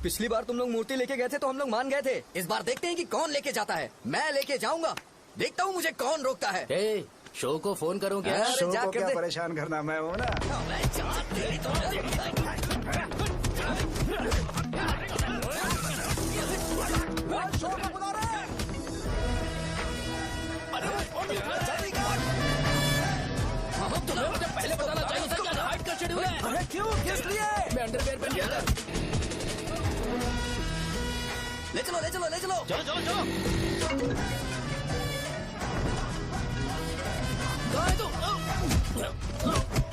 पिछली बार तुम लोग मूर्ति लेके गए थे तो हम लोग मान गए थे। इस बार देखते हैं कि कौन लेके जाता है। मैं लेके जाऊंगा, देखता हूँ मुझे कौन रोकता है। ए, शो को फोन करूँ क्या? शो को क्या परेशान करना, मैं हूँ ना। मुझे पहले बताना चाहिए था क्या हाइट का शेड्यूल है। अरे क्यों, किस लिए? मैं अंडरवेयर पहन गया था। ले चलो ले चलो ले चलो। चलो चलो चलो।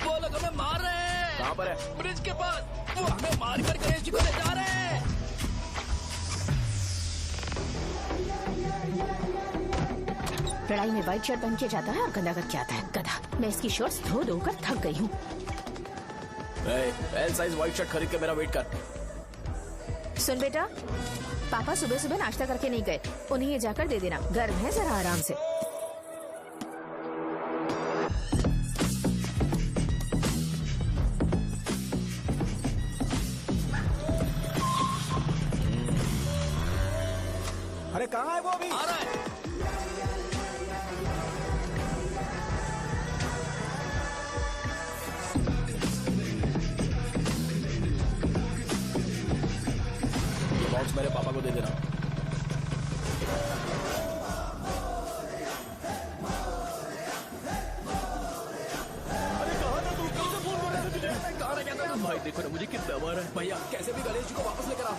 वो लोग हमें मार रहे हैं। कहाँ पर है? ब्रिज के पास। वो हमें मार कर गणेश जी को ले जा रहे हैं। लड़ाई में व्हाइट शर्ट पहन के जाता है और गंदा करके आता है, गधा। मैं इसकी शर्ट्स धो धोकर थक गई हूँ। एल साइज व्हाइट शर्ट खरीद के मेरा वेट कर। सुन बेटा, पापा सुबह सुबह नाश्ता करके नहीं गए, उन्हें ये जाकर दे देना, गर्म है, जरा आराम से। अरे कहाँ है वो अभी? आ रहा है। बॉक्स मेरे पापा को दे देना। भाई देखो ना मुझे कितना मार है। भैया कैसे भी गणेश जी को वापस लेकर आओ।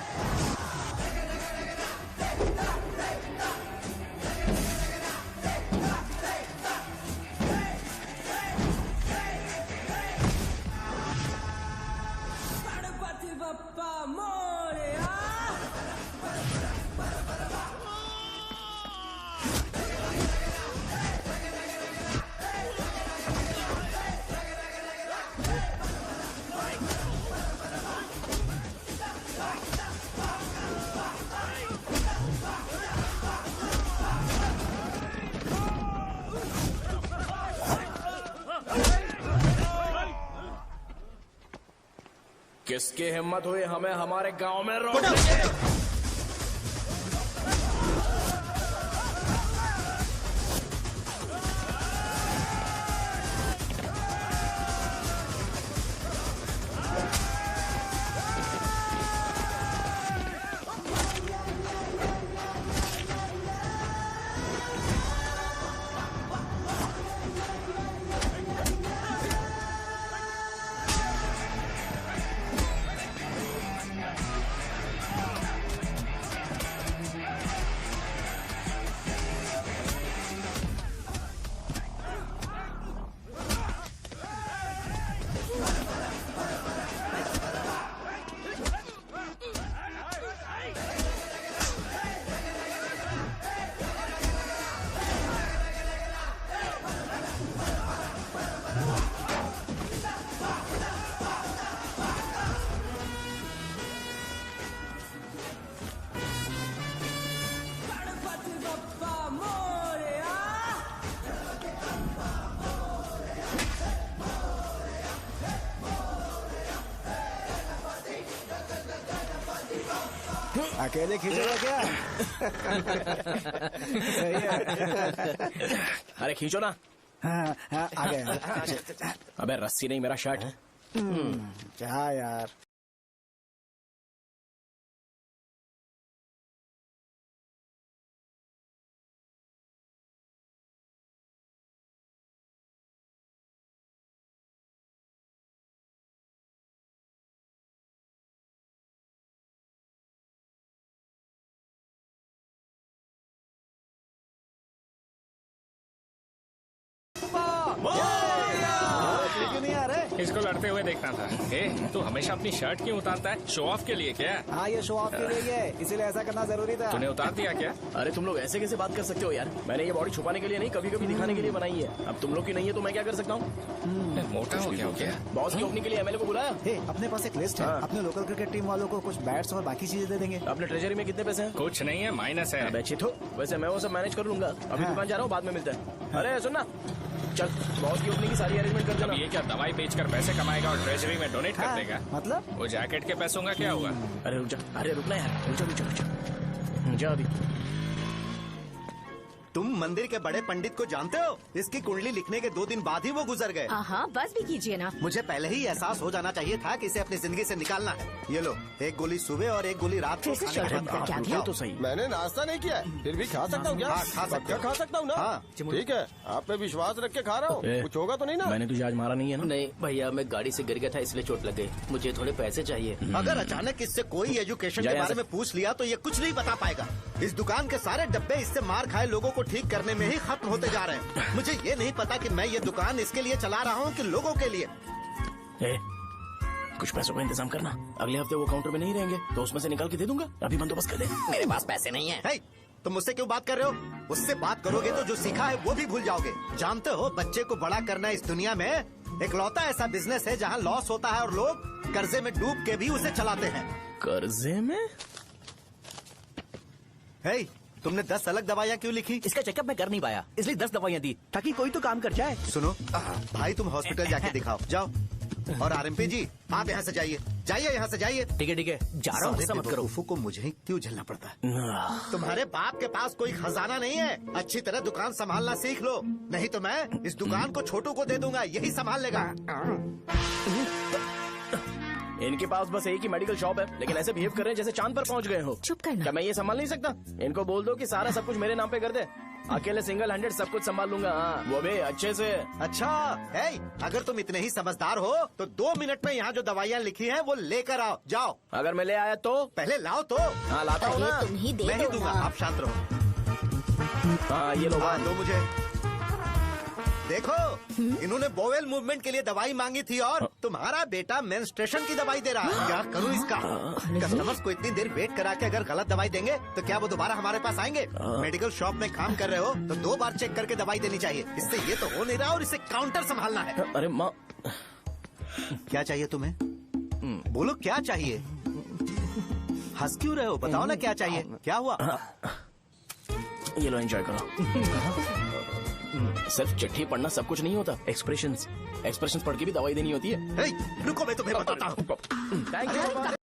किसकी हिम्मत हुई हमें हमारे गांव में रोकने की? अकेले खींचोगा क्या? सही है। अरे खींचो ना। हाँ, हाँ, आ गया। अबे रस्सी नहीं, मेरा शर्ट। क्या यार। क्यों नहीं आ रहे? इसको लड़ते हुए देखना था। ए, तू हमेशा अपनी शर्ट क्यों उतारता है? शो ऑफ के लिए क्या? हाँ, ये शो ऑफ के लिए ही है, इसीलिए ऐसा करना जरूरी था। तूने उतार दिया क्या? अरे तुम लोग ऐसे कैसे बात कर सकते हो यार? मैंने ये बॉडी छुपाने के लिए नहीं, कभी कभी दिखाने के लिए बनाई है। अब तुम लोग की नहीं है तो मैं क्या कर सकता हूँ? मोटा हो गया हो क्या? बॉस की ओपनिंग के लिए एमएलए को बुलाया। अपने पास एक लिस्ट है, अपने लोकल क्रिकेट टीम वालों को कुछ बैट्स और बाकी चीजें दे देंगे। अपने ट्रेजरी में कितने पैसे हैं? कुछ नहीं है, माइनस है। वैसे मैं वो सब मैनेज कर लूंगा। अभी दुकान जा रहा हूँ, बाद में मिलते हैं। अरे सुनना, चल बॉस की ओपनिंग की सारी अरेंजमेंट कर अब देना। ये क्या दवाई बेचकर पैसे कमाएगा और ट्रेजरी में डोनेट कर देगा? मतलब वो जैकेट के पैसों का क्या हुआ? अरे रुक जा, अरे रुकना यार, रुक जा जा अभी। तुम मंदिर के बड़े पंडित को जानते हो? इसकी कुंडली लिखने के 2 दिन बाद ही वो गुजर गए। हाँ बस भी कीजिए ना। मुझे पहले ही एहसास हो जाना चाहिए था कि इसे अपनी जिंदगी से निकालना है। ये लो, एक गोली सुबह और एक गोली रात को कैसे खाने चल के रहा बाद है? क्या खाओ। किया? तो सही। मैंने नाश्ता नहीं किया है, फिर भी खा सकता हूँ क्या? हाँ, खा सकते क्या हो। खा सकता हूँ ना? हाँ। ठीक है, आप पे विश्वास रख के खा रहा हूँ, ए, कुछ होगा तो नहीं ना? मैंने तुझे आज मारा नहीं है ना? नहीं भैया, मैं गाड़ी से गिर गया था इसलिए चोट लग गई। मुझे थोड़े पैसे चाहिए। अगर अचानक इससे कोई एजुकेशन जा के यहाँ बारे से। में पूछ लिया तो ये कुछ नहीं बता पाएगा। इस दुकान के सारे डब्बे इससे मार खाए लोगों को ठीक करने में ही खत्म होते जा रहे हैं। मुझे ये नहीं पता कि मैं ये दुकान इसके लिए चला रहा हूँ कि लोगों के लिए। ए, कुछ पैसों का इंतजाम करना। अगले हफ्ते वो काउंटर में नहीं रहेंगे तो उसमें से निकाल के दे दूंगा। अभी बंदोबस्त कर दे। मेरे पास पैसे नहीं है। हे, तुम मुझसे क्यों बात कर रहे हो? उससे बात करोगे तो जो सीखा है वो भी भूल जाओगे। जानते हो, बच्चे को बड़ा करना इस दुनिया में इकलौता ऐसा बिजनेस है जहाँ लॉस होता है और लोग कर्जे में डूब के भी उसे चलाते हैं। कर्जे में? हे, तुमने 10 अलग दवाइयाँ क्यों लिखी? इसका चेकअप मैं कर नहीं पाया, इसलिए 10 दवाइयाँ दी ताकि कोई तो काम कर जाए। सुनो भाई, तुम हॉस्पिटल जाके दिखाओ, जाओ। और आरएमपी जी, आप यहाँ से जाइए, यहाँ से जाइए। ठीक है जा रहा हूँ, गुस्सा मत करो। बेवकूफों को मुझे ही क्यों झेलना पड़ता है? तुम्हारे बाप के पास कोई खजाना नहीं है। अच्छी तरह दुकान संभालना सीख लो, नहीं तो मैं इस दुकान को छोटू को दे दूंगा, यही संभाल लेगा। इनके पास बस एक ही मेडिकल शॉप है, लेकिन ऐसे बिहेव कर रहे हैं जैसे चांद पर पहुंच गए हो। चुप करना। क्या मैं ये संभाल नहीं सकता? इनको बोल दो कि सारा सब कुछ मेरे नाम पे कर दे। अकेले सिंगल हैंडेड सब कुछ संभाल लूंगा। हाँ, वो भी अच्छे से। अच्छा है, अगर तुम इतने ही समझदार हो तो 2 मिनट में यहाँ जो दवाइयाँ लिखी हैं वो लेकर आओ, जाओ। अगर मैं ले आया तो? पहले लाओ तो। हाँ लाता हूँ ना। अरे तुम ही दे मैं ही दो दूंगा, ना। आप शांत रहो। हाँ ये लो हाँ, बात। दो मुझे। देखो, इन्होंने बोवेल मूवमेंट के लिए दवाई मांगी थी और तुम्हारा बेटा मेंस्ट्रुएशन की दवाई दे रहा है। क्या करूं इसका? कस्टमर्स को इतनी देर वेट करा के अगर गलत दवाई देंगे तो क्या वो दोबारा हमारे पास आएंगे? मेडिकल शॉप में काम कर रहे हो तो 2 बार चेक करके दवाई देनी चाहिए। इससे ये तो हो नहीं rहा और इसे काउंटर संभालना है। अरे माँ, क्या चाहिए तुम्हें? बोलो क्या चाहिए? हंस क्यों रहे हो? बताओ ना क्या चाहिए? क्या हुआ? ये लो एंजॉय करो। सिर्फ चिट्ठी पढ़ना सब कुछ नहीं होता। एक्सप्रेशंस पढ़ के भी दवाई देनी होती है। हे, रुको, मैं तुम्हें बताता हूँ। Thank you.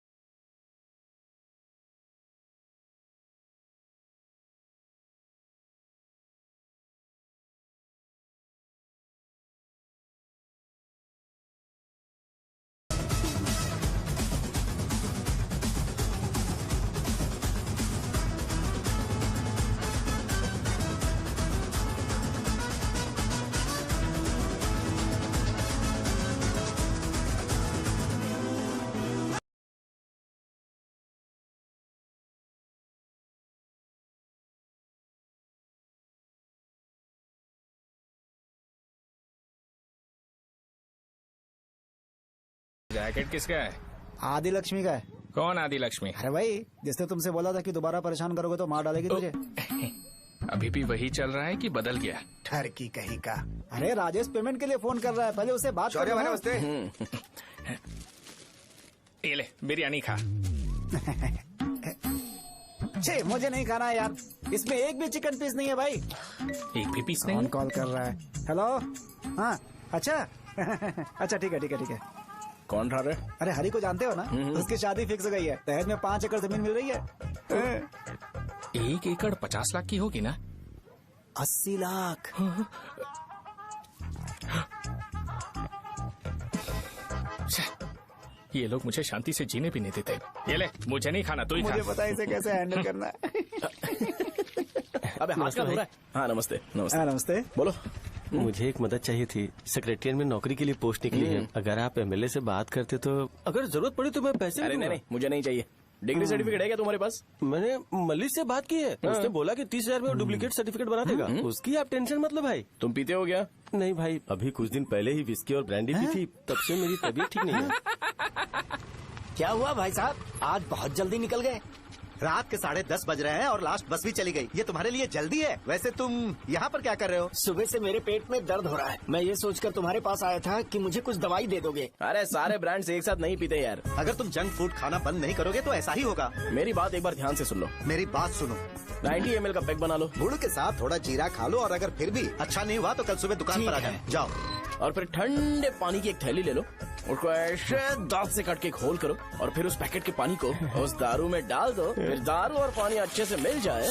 जैकेट किसका है? आदि लक्ष्मी का है। कौन आदि लक्ष्मी? अरे भाई, जिसने तुमसे बोला था कि दोबारा परेशान करोगे तो मार डालेगी तुझे। अभी भी वही चल रहा है कि बदल गया? ठरकी कहीं का। अरे राजेश पेमेंट के लिए फोन कर रहा है, पहले उससे बात करो। नमस्ते। ये ले बिरयानी खा। छे, मुझे नहीं खाना है यार, इसमें एक भी चिकन पीस नहीं है भाई। एक भी पीस नहीं? कौन कॉल कर रहा है? हेलो, हाँ अच्छा। अच्छा ठीक है। कौन रहा रे? अरे हरी को जानते हो ना, उसकी शादी फिक्स हो गई है। दहेज में 5 एकड़ जमीन मिल रही है। 1 एकड़ 50 लाख की होगी ना? 80 लाख। ये लोग मुझे शांति से जीने भी नहीं देते। ये ले, मुझे नहीं खाना, तू ही मुझे खा। पता है इसे कैसे हैंडल करना है। अबे हाथ का हो रहा है। हाँ नमस्ते। नमस्ते। बोलो। मुझे एक मदद चाहिए थी। सेक्रेटरिएट में नौकरी के लिए पोस्ट निकली है। अगर आप एमएलए से बात करते तो अगर जरूरत पड़ी तो मैं पैसे अरे नहीं, मुझे नहीं चाहिए। डिग्री सर्टिफिकेट है क्या तुम्हारे पास? मैंने मलिक से बात की है, उसने बोला कि 30,000 में वो डुप्लीकेट सर्टिफिकेट बना देगा। उसकी आप टेंशन मत लो भाई। तुम पीते हो क्या? नहीं भाई, अभी कुछ दिन पहले ही विस्की और ब्रांडी पी थी, तब से मेरी तबीयत ठीक नहीं है। क्या हुआ भाई साहब, आज बहुत जल्दी निकल गए? रात के 10:30 बज रहे हैं और लास्ट बस भी चली गई। ये तुम्हारे लिए जल्दी है। वैसे तुम यहाँ पर क्या कर रहे हो? सुबह से मेरे पेट में दर्द हो रहा है। मैं ये सोचकर तुम्हारे पास आया था कि मुझे कुछ दवाई दे दोगे। अरे सारे ब्रांड्स एक साथ नहीं पीते यार। अगर तुम जंक फूड खाना बंद नहीं करोगे तो ऐसा ही होगा। मेरी बात एक बार ध्यान से सुन लो। मेरी बात सुनो, 90 ml का पैक बना लो गुड़ के साथ थोड़ा जीरा खा लो और अगर फिर भी अच्छा नहीं हुआ तो कल सुबह दुकान पर आ जाओ। और फिर ठंडे पानी की एक थैली ले लो, उसको ऐसे दांत से काट के खोल करो और फिर उस पैकेट के पानी को उस दारू में डाल दो। फिर दारू और पानी अच्छे से मिल जाए,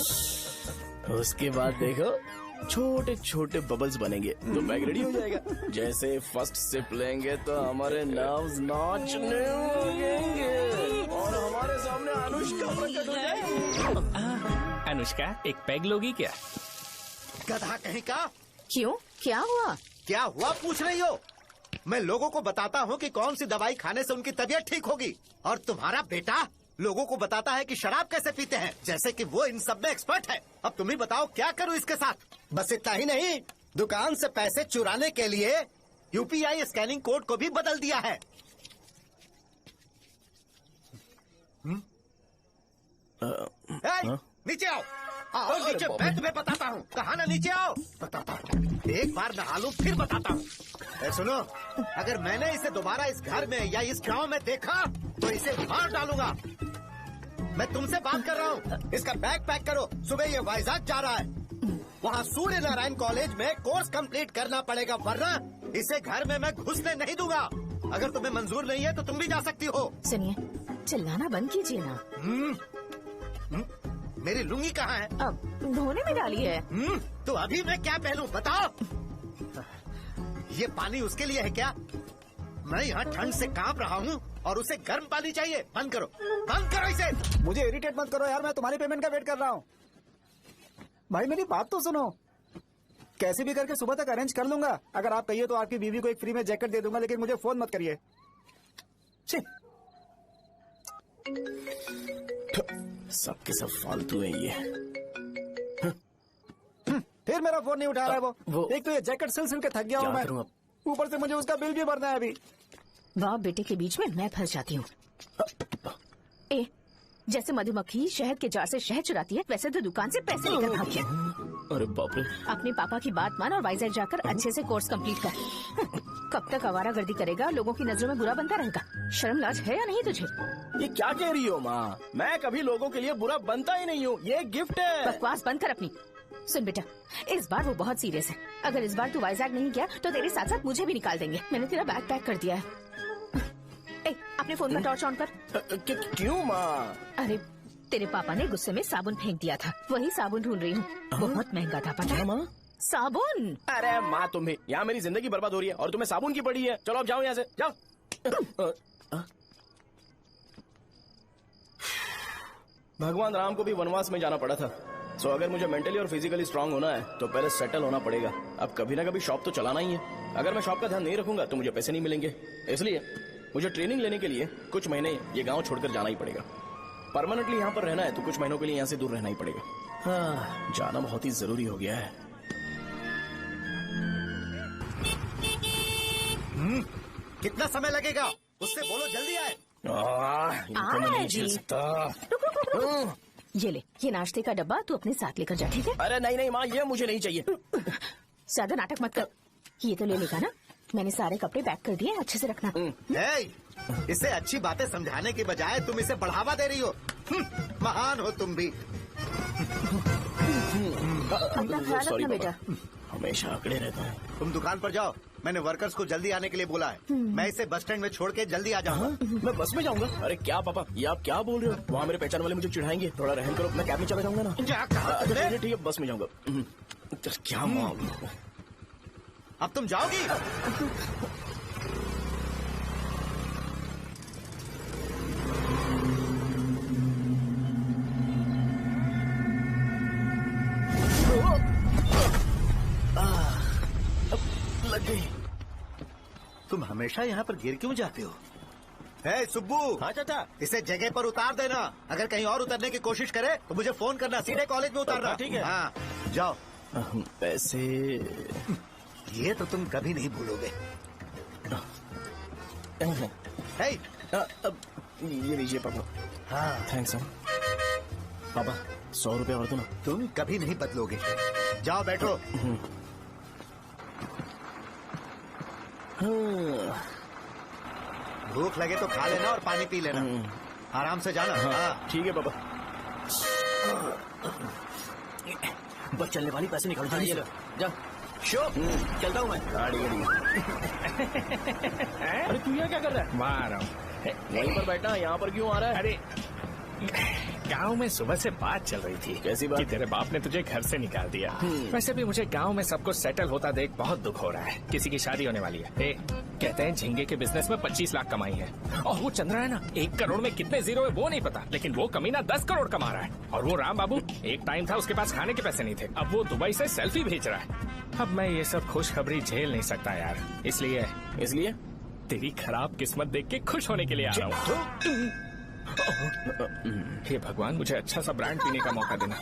उसके बाद देखो छोटे छोटे बबल्स बनेंगे तो बैग रेडी हो जाएगा। जैसे फर्स्ट सिप लेंगे तो हमारे नर्व्स नाचने लगेंगे और हमारे सामने अनुष्का प्रकट हो जाएगी। अनुष्का एक पैग लोगी क्या? गधा कहीं का। क्यों, क्या हुआ? क्या हुआ पूछ रही हो? मैं लोगों को बताता हूँ कि कौन सी दवाई खाने से उनकी तबीयत ठीक होगी और तुम्हारा बेटा लोगों को बताता है कि शराब कैसे पीते हैं, जैसे कि वो इन सब में एक्सपर्ट है। अब तुम ही बताओ क्या करूँ इसके साथ? बस इतना ही नहीं, दुकान से पैसे चुराने के लिए यूपीआई स्कैनिंग कोड को भी बदल दिया है। नीचे आओ, आओ नीचे, मैं तुम्हें बताता हूँ। कहा ना नीचे आओ, बताता हूँ। एक बार नहा लूं फिर बताता हूँ। सुनो, अगर मैंने इसे दोबारा इस घर में या इस गांव में देखा तो इसे मार डालूंगा। मैं तुमसे बात कर रहा हूँ। इसका बैग पैक करो, सुबह ये वाइजाग जा रहा है। वहाँ सूर्य नारायण कॉलेज में कोर्स कंप्लीट करना पड़ेगा, वरना इसे घर में मैं घुसने नहीं दूंगा। अगर तुम्हें मंजूर नहीं है तो तुम भी जा सकती हो। सुनिए, चिल्लाना बंद कीजिए ना। मेरी लुंगी कहाँ है? अब धोने में डाली है। तो अभी मैं क्या पहनूं बताओ? ये पानी उसके लिए है क्या? मैं यहाँ ठंड से कांप रहा हूँ और उसे गर्म पानी चाहिए। बंद करो, बंद करो इसे। मुझे इरिटेट मत करो यार, मैं तुम्हारी पेमेंट का वेट कर रहा हूँ। भाई मेरी बात तो सुनो, कैसे भी करके सुबह तक अरेंज कर लूंगा। अगर आप कहिए तो आपकी बीवी को एक फ्री में जैकेट दे दूंगा, लेकिन मुझे फोन मत करिए। सबके सब फालतू है ये। फिर मेरा फोन नहीं उठा रहा है वो। एक तो ये जैकेट सिल सिल के थक गया हूँ मैं, करूं अब? ऊपर से मुझे उसका बिल भी भरना है अभी। बाप बेटे के बीच में मैं फंस जाती हूँ। ए, जैसे मधुमक्खी शहद के जार से शहद चुराती है, वैसे तो दुकान से पैसे लेकर भाग गया। अरे बाप रे। अपने पापा की बात मान और वाइजैक जाकर अच्छे से कोर्स कंप्लीट कर। कब तक आवारागर्दी करेगा, लोगों की नजरों में बुरा बनता रहेगा। शर्म लाज है या नहीं तुझे? ये क्या कह रही हो माँ? मैं कभी लोगों के लिए बुरा बनता ही नहीं हूँ, ये गिफ्ट है। बकवास बंद कर अपनी। सुन बेटा, इस बार वो बहुत सीरियस है। अगर इस बार तू वाइजैक नहीं गया तो तेरे साथ साथ मुझे भी निकाल देंगे। मैंने तेरा बैग पैक कर दिया है। ए, अपने फोन का टॉर्च ऑन कर। क्यों माँ? अरे तेरे पापा ने गुस्से में साबुन फेंक दिया था, वही साबुन ढूंढ रही हूँ। बहुत महंगा था, पता है माँ? साबुन। अरे माँ तुम भी, यहाँ मेरी जिंदगी बर्बाद हो रही है और तुम्हें साबुन की पड़ी है। चलो अब जाओ यहाँ से, जाओ। भगवान राम को भी वनवास में जाना पड़ा था। सो अगर मुझे मेंटली और फिजिकली स्ट्रांग होना है तो पहले सेटल होना पड़ेगा। अब कभी ना कभी शॉप तो चलाना ही है। अगर मैं शॉप का ध्यान नहीं रखूंगा तो मुझे पैसे नहीं मिलेंगे। इसलिए मुझे ट्रेनिंग लेने के लिए कुछ महीने ये गांव छोड़कर जाना ही पड़ेगा। परमानेंटली यहाँ पर रहना है तो कुछ महीनों के लिए यहाँ से दूर रहना ही पड़ेगा। हाँ, जाना बहुत ही जरूरी हो गया है। कितना समय लगेगा? उससे बोलो जल्दी आए। इनको मैं नहीं झेल सकता। ये ले, ये नाश्ते का डब्बा तू अपने साथ लेकर जा, ठीक है? अरे नहीं नहीं माँ, ये मुझे नहीं चाहिए। ज्यादा नाटक मत कर। ये तो ले लेगा ना? मैंने सारे कपड़े पैक कर दिए, अच्छे से रखना। इसे अच्छी बातें समझाने के बजाय तुम इसे बढ़ावा दे रही हो। महान हो तुम भी। अपना ख्याल रखना बेटा। हमेशा अकड़े रहता है। तुम दुकान पर जाओ, मैंने वर्कर्स को जल्दी आने के लिए बोला है। मैं इसे बस स्टैंड में छोड़ के जल्दी आ जाऊंगा। मैं बस में जाऊंगा? अरे क्या पापा, ये आप क्या बोल रहे हो? वहाँ मेरे पहचान वाले मुझे चिढ़ाएंगे। थोड़ा रहम करो, मैं कैब में चला जाऊंगा ना। ठीक है, बस में जाऊंगा। क्या मामला? अब तुम जाओगी? लग गई। तुम हमेशा यहाँ पर गिर क्यों जाते हो? हे सुब्बू। हाँ चाचा। इसे जगह पर उतार देना। अगर कहीं और उतरने की कोशिश करे तो मुझे फोन करना। सीधे कॉलेज में उतारना। ठीक है। हाँ, जाओ। पैसे ये तो तुम कभी नहीं भूलोगे। ये लीजिए पापा। हाँ, थैंक्स। पापा 100 रुपया और दो ना। तुम कभी नहीं बदलोगे। जाओ बैठो। भूख लगे तो खा लेना और पानी पी लेना। आराम से जाना। हाँ। ठीक है पापा। बस चलने वाली पैसे निकाल दो। जा शो चलता हूँ मैं। गाड़ी अरे तू यहाँ क्या कर रहा है? वहाँ आ रहा हूँ। वहीं पर बैठा, यहाँ पर क्यों आ रहा है? अरे गांव में सुबह से बात चल रही थी। कैसी बात? कि तेरे बाप ने तुझे घर से निकाल दिया। वैसे भी मुझे गांव में सब कुछ सेटल होता देख बहुत दुख हो रहा है। किसी की शादी होने वाली है। कहते हैं झींगे के बिजनेस में 25 लाख कमाई है। और वो चंद्रा है ना, 1 करोड़ में कितने जीरो है वो नहीं पता, लेकिन वो कमीना 10 करोड़ कमा रहा है। और वो राम बाबू, एक टाइम था उसके पास खाने के पैसे नहीं थे, अब वो दुबई से सेल्फी भेज रहा है। अब मैं ये सब खुशखबरी झेल नहीं सकता यार, इसलिए तेरी खराब किस्मत देख के खुश होने के लिए आ रहा हूँ। हे भगवान, मुझे अच्छा सा ब्रांड पीने का मौका देना।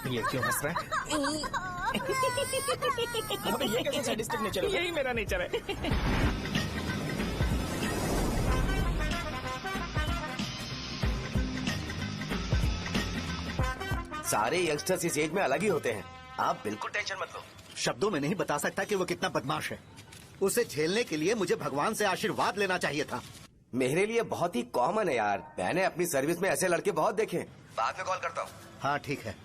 ये क्यों हंस रहा है? ये कैसे सैडिस्टिक नेचर है? यही मेरा नेचर है। सारे यंगस्टर्स इस एज में अलग ही होते हैं। आप बिल्कुल टेंशन मत लो। शब्दों में नहीं बता सकता कि वो कितना बदमाश है। उसे झेलने के लिए मुझे भगवान से आशीर्वाद लेना चाहिए था। मेरे लिए बहुत ही कॉमन है यार। मैंने अपनी सर्विस में ऐसे लड़के बहुत देखे। बाद में कॉल करता हूँ। हाँ ठीक है।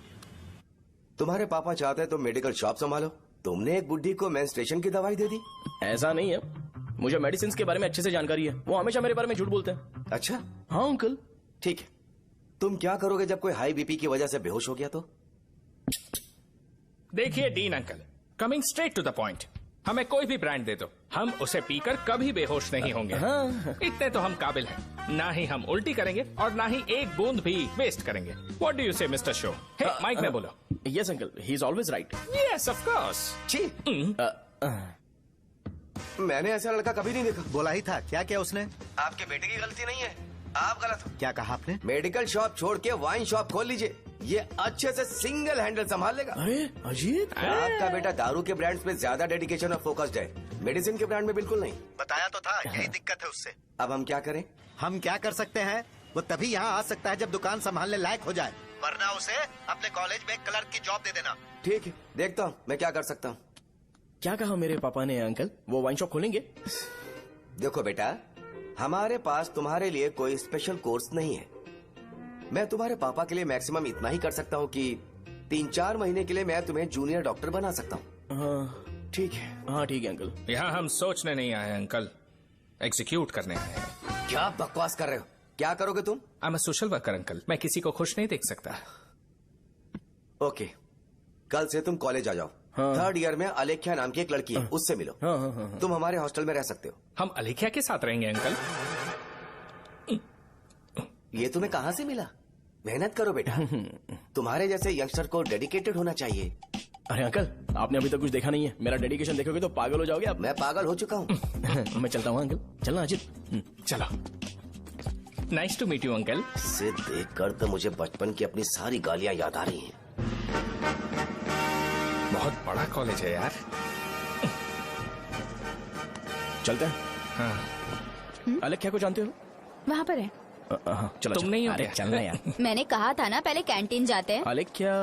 तुम्हारे पापा चाहते हैं तुम मेडिकल शॉप संभालो। तुमने एक बुढ़ी को मेंस्ट्रुएशन की दवाई दे दी। ऐसा नहीं है, मुझे मेडिसिन के बारे में अच्छे से जानकारी है। वो हमेशा मेरे बारे में झूठ बोलते हैं। अच्छा हाँ अंकल। ठीक है, तुम क्या करोगे जब कोई हाई बीपी की वजह से बेहोश हो गया तो? देखिए Dean uncle, coming straight to the point, हमें कोई भी ब्रांड दे दो, हम उसे पीकर कभी बेहोश नहीं होंगे। इतने तो हम काबिल हैं। ना ही हम उल्टी करेंगे और ना ही एक बूंद भी वेस्ट करेंगे। व्हाट डू यू से मिस्टर शो? माइक में बोलो। Yes uncle, he is always right. Yes of course. मैंने ऐसा लड़का कभी नहीं देखा। बोला ही था। क्या क्या उसने? आपके बेटे की गलती नहीं है, आप गलत हो। क्या कहा आपने? मेडिकल शॉप छोड़ के वाइन शॉप खोल लीजिए, ये अच्छे से सिंगल हैंडल संभाल लेगा। अरे अजीत, आपका बेटा दारू के ब्रांड्स में ज्यादा डेडिकेशन और फोकस्ड है, मेडिसिन के ब्रांड में बिल्कुल नहीं। बताया तो था, यही दिक्कत है उससे। अब हम क्या करें? हम क्या कर सकते हैं? वो तभी यहाँ आ सकता है जब दुकान संभालने लायक हो जाए, वरना उसे अपने कॉलेज में क्लर्क की जॉब दे देना। ठीक है, देखता हूँ मैं क्या कर सकता हूँ। क्या कहा मेरे पापा ने अंकल? वो वाइन शॉप खोलेंगे? देखो बेटा, हमारे पास तुम्हारे लिए कोई स्पेशल कोर्स नहीं है। मैं तुम्हारे पापा के लिए मैक्सिमम इतना ही कर सकता हूँ कि 3-4 महीने के लिए मैं तुम्हें जूनियर डॉक्टर बना सकता हूँ। हाँ ठीक है। हाँ ठीक है अंकल। यहाँ हम सोचने नहीं आए अंकल, एग्जीक्यूट करने आए हैं। क्या बकवास कर रहे हो? क्या करोगे तुम? I am a social worker uncle, मैं किसी को खुश नहीं देख सकता। ओके, कल से तुम कॉलेज आ जाओ। हाँ। 3rd ईयर में अलेख्या नाम की एक लड़की है, उससे मिलो। हाँ, हाँ, हाँ, हाँ। तुम हमारे हॉस्टल में रह सकते हो। हम अलेख्या के साथ रहेंगे अंकल। ये तुम्हें कहाँ से मिला? मेहनत करो बेटा, तुम्हारे जैसे यंगस्टर को डेडिकेटेड होना चाहिए। अरे अंकल, आपने अभी तक कुछ देखा नहीं है। मेरा डेडिकेशन देखोगे तो पागल हो जाओगे आप। मैं पागल हो चुका हूँ। मैं चलता हूँ अंकल। चलना अजित। चलो, nice to meet you uncle. इसे देखकर तो मुझे बचपन की अपनी सारी गालियाँ याद आ रही हैं। बहुत बड़ा कॉलेज है यार। चलते हैं। हाँ। अलेख्या को जानते हो? वहाँ पर है। चलो तुम नहीं हो अरे क्या? चलना यार। मैंने कहा था ना पहले कैंटीन जाते हैं। अलेख्या,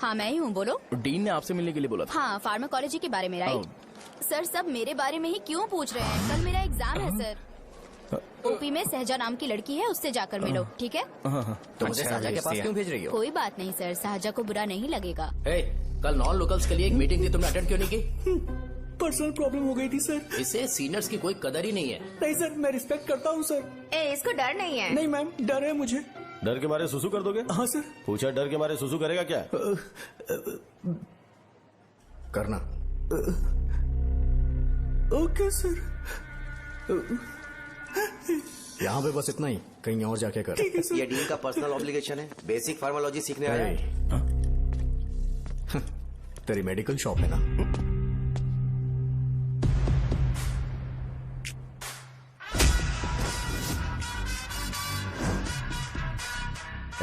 हाँ मैं ही हूँ, बोलो। डीन ने आपसे मिलने के लिए बोला था। हाँ, फार्माकोलॉजी के बारे में, राइट? सर सब मेरे बारे में ही क्यों पूछ रहे हैं? कल मेरा एग्जाम है सर। ओपी में सहजा नाम की लड़की है, उससे जाकर मिलो, ठीक है? तो मुझे अच्छा, साजा के पास भेज क्यों भेज रही हो? कोई बात नहीं सर, सहजा को बुरा नहीं लगेगा। कल नॉन लोकल्स के लिए एक मीटिंग थी, तुमने अटेंड क्यों नहीं की? पर्सनल प्रॉब्लम हो गई थी सर। इसे सीनियर्स की कोई कदर ही नहीं है। नहीं सर, मैं रिस्पेक्ट करता हूँ सर। इसको डर नहीं है। नहीं मैम, डर है मुझे। डर के मारे सुसु कर दोगे? हाँ सर। पूछा डर के मारे सुसु करेगा क्या? करना। Okay sir. यहाँ पे बस इतना ही, कहीं और जाके कर। ये डीन का पर्सनल ऑब्लिगेशन है, बेसिक फार्माकोलॉजी सीखने आया है। तेरी मेडिकल शॉप है ना?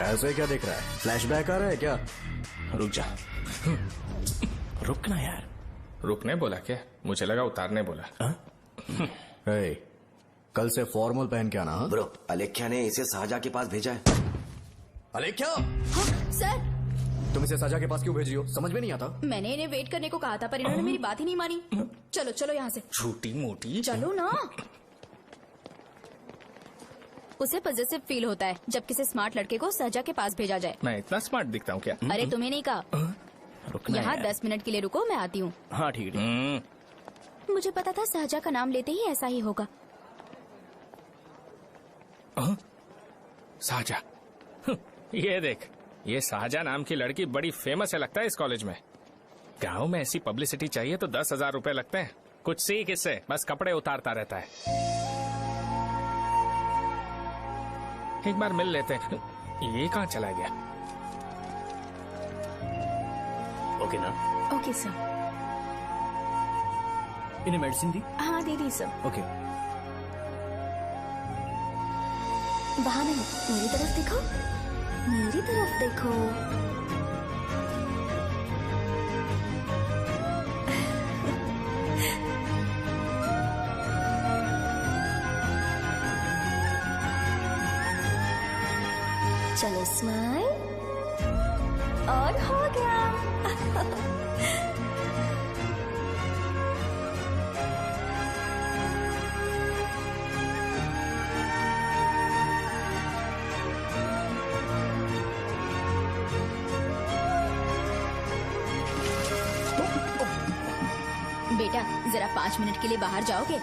ऐसे क्या देख रहा है? फ्लैशबैक आ रहा है क्या? रुक जा। रुक ना यार। रुकने बोला क्या? मुझे लगा उतारने बोला। कल से फॉर्मल पहन के आना। ब्रो, अलेख्या ने इसे शाहजहां के पास भेजा है। अलेख्या, सर तुम इसे सजा के पास क्यों भेजी हो? समझ में नहीं आता। मैंने इन्हें वेट करने को कहा था पर इन्होंने मेरी बात ही नहीं मानी। चलो चलो यहाँ से, छोटी मोटी। चलो ना। उसे पॉजिटिव फील होता है जब किसी स्मार्ट लड़के को सहजा के पास भेजा जाए। मैं इतना स्मार्ट दिखता हूँ क्या? अरे तुम्हें नहीं कहा। रुकना यहाँ है। 10 मिनट के लिए रुको, मैं आती हूँ। हाँ ठीक है। मुझे पता था सहजा का नाम लेते ही ऐसा ही होगा। साजा, ये देख, ये साजा नाम की लड़की बड़ी फेमस है लगता है इस कॉलेज में। गांव में ऐसी पब्लिसिटी चाहिए तो 10,000 रुपए लगते हैं। कुछ सीख इससे, बस कपड़े उतारता रहता है। एक बार मिल लेते हैं। ये कहाँ चला गया? ओके ना? Okay sir. इन्हें मेडिसिन दी? हाँ दे दी सर। ओके। वहाँ नहीं, मेरी तरफ देखो, मेरी तरफ देखो। चलो स्माइल, और हो गया। बेटा जरा 5 मिनट के लिए बाहर जाओगे?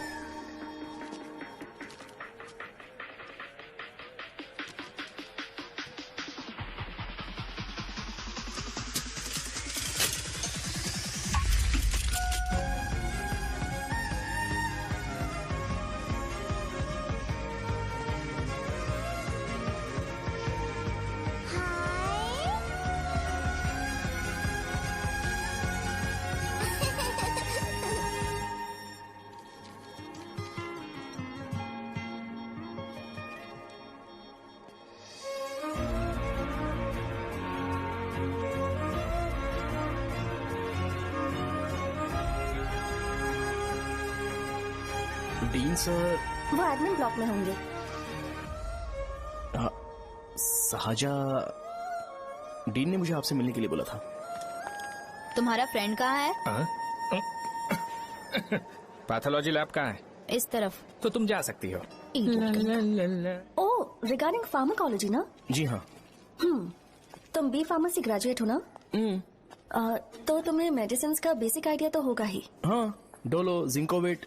Dean sir. वो एडमिन ब्लॉक में होंगे। साजा, डीन ने मुझे आपसे मिलने के लिए बोला था। तुम्हारा फ्रेंड कहाँ है? पैथोलॉजी लैब कहाँ है? इस तरफ। तो तुम जा सकती हो। ओ, रिगार्डिंग फार्माकोलॉजी ना? जी हाँ। तुम बी फार्मेसी ग्रेजुएट हो ना? तो तुम्हें मेडिसिन का बेसिक आइडिया तो होगा ही। हाँ, डोलो, जिंकोवेट।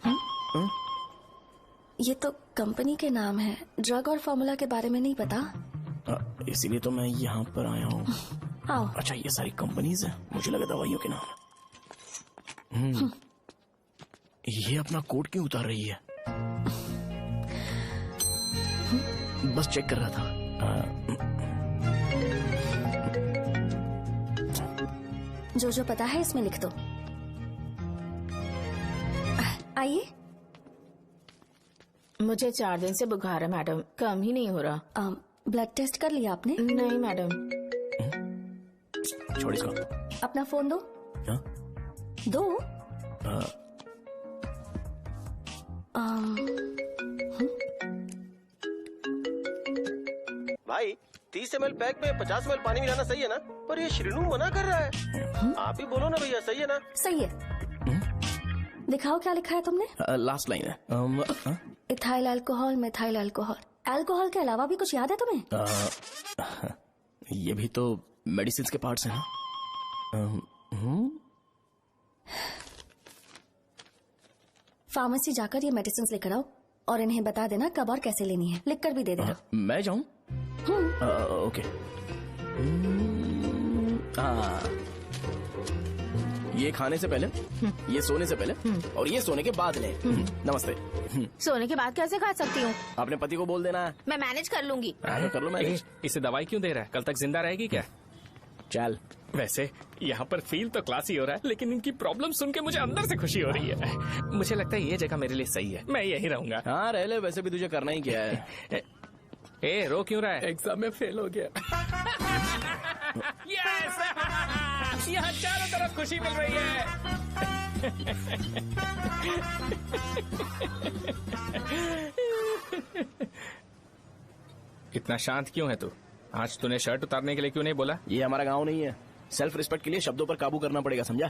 ये तो कंपनी के नाम है, ड्रग और फॉर्मूला के बारे में नहीं पता। इसीलिए तो मैं यहाँ पर आया हूँ। आओ। अच्छा, ये सारी कंपनीज है, मुझे लगा दवाइयों के नाम। ये अपना कोट क्यों उतार रही है? बस चेक कर रहा था। जो जो पता है इसमें लिख दो। आइए। मुझे 4 दिन से बुखार है मैडम, कम ही नहीं हो रहा। ब्लड टेस्ट कर लिया आपने? नहीं मैडम। छोड़ इसको। अपना फोन दो। हाँ? दो। भाई 30 ml पैक में 50 ml पानी मिलाना सही है ना? पर ये श्रीनू मना कर रहा है। आप ही बोलो ना भैया, सही है ना? सही है। दिखाओ क्या लिखा है तुमने? लास्ट लाइन है। Ethyl alcohol, methyl alcohol. Alcohol के अलावा भी कुछ याद है तुम्हें? ये भी तो मेडिसिन के पार्ट्स हैं ना? फार्मेसी जाकर ये मेडिसिन लेकर आओ और इन्हें बता देना कब और कैसे लेनी है। लिख कर भी दे देना। मैं जाऊं? ओके। ये खाने से पहले, ये सोने से पहले और ये सोने के बाद ले। नमस्ते। सोने के बाद कैसे खा सकती हूँ? अपने पति को बोल देना। मैं मैनेज कर लूंगी। कर लो मैनेज। इसे दवाई क्यों दे रहा है? कल तक जिंदा रहेगी क्या? चल। वैसे यहाँ पर फील तो क्लासी हो रहा है, लेकिन इनकी प्रॉब्लम सुन के मुझे अंदर से खुशी हो रही है। मुझे लगता है ये जगह मेरे लिए सही है, मैं यहीं रहूंगा। हाँ रह ले, वैसे भी तुझे करना ही क्या है। ए रो क्यों रहा है? एग्जाम में फेल हो गया। यस! यहाँ चारों तरफ खुशी मिल रही है। इतना शांत क्यों है तू? आज तूने शर्ट उतारने के लिए क्यों नहीं बोला? ये हमारा गांव नहीं है। सेल्फ रिस्पेक्ट के लिए शब्दों पर काबू करना पड़ेगा, समझा?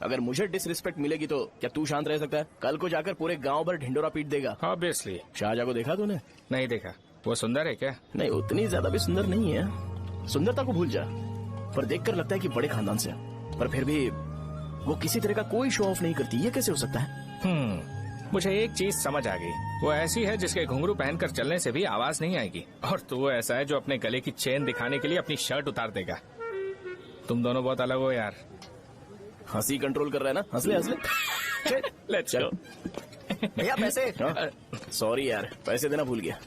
अगर मुझे डिसरिस्पेक्ट मिलेगी तो क्या तू शांत रह सकता है? कल को जाकर पूरे गांव भर ढिंडोरा पीट देगा। ऑब्वियसली। शाहजहां को देखा तूने? नहीं देखा। वो सुंदर है क्या? नहीं, उतनी ज्यादा भी सुंदर नहीं है। सुंदरता को भूल जा, पर देखकर लगता है कि बड़े खानदान से है। पर फिर भी वो किसी तरह का कोई शो ऑफ नहीं करती। ये कैसे हो सकता है? मुझे एक चीज समझ आ गई। वो ऐसी है जिसके घुंघरू पहनकर चलने से भी आवाज नहीं आएगी, और तू ऐसा है जो अपने गले की चेन दिखाने के लिए अपनी शर्ट उतार देगा। तुम दोनों बहुत अलग हो यार। हंसी कंट्रोल कर रहा है ना? हंस ले। Let's go. भैया पैसे। सॉरी यार, पैसे देना भूल गया।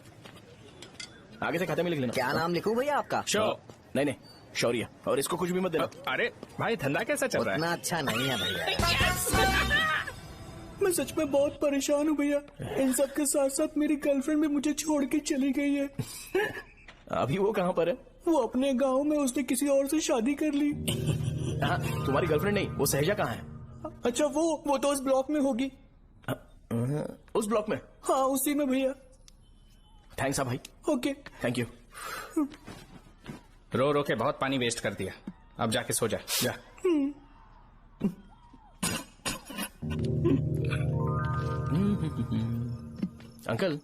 आगे से खाते में लिख लेना। क्या नाम लिखूं भैया आपका? शो। नहीं, शौर्य। और इसको कुछ भी मत देना। अरे भाई, धंधा कैसा चल रहा है? उतना अच्छा नहीं है भैया। मैं सच में बहुत परेशान हूँ भैया। इन सब के साथ साथ मेरी गर्लफ्रेंड भी मुझे छोड़ के चली गई है। अभी वो कहाँ पर है? वो अपने गांव में, उसने किसी और से शादी कर ली। हाँ, तुम्हारी गर्लफ्रेंड नहीं, वो सहजा कहाँ है? अच्छा, वो तो उस ब्लॉक में होगी। उस ब्लॉक में? हाँ, उसी में भैया। थैंक्स भाई। Okay, thank you. रो रो के बहुत पानी वेस्ट कर दिया। अब जाके सो जा। अंकल,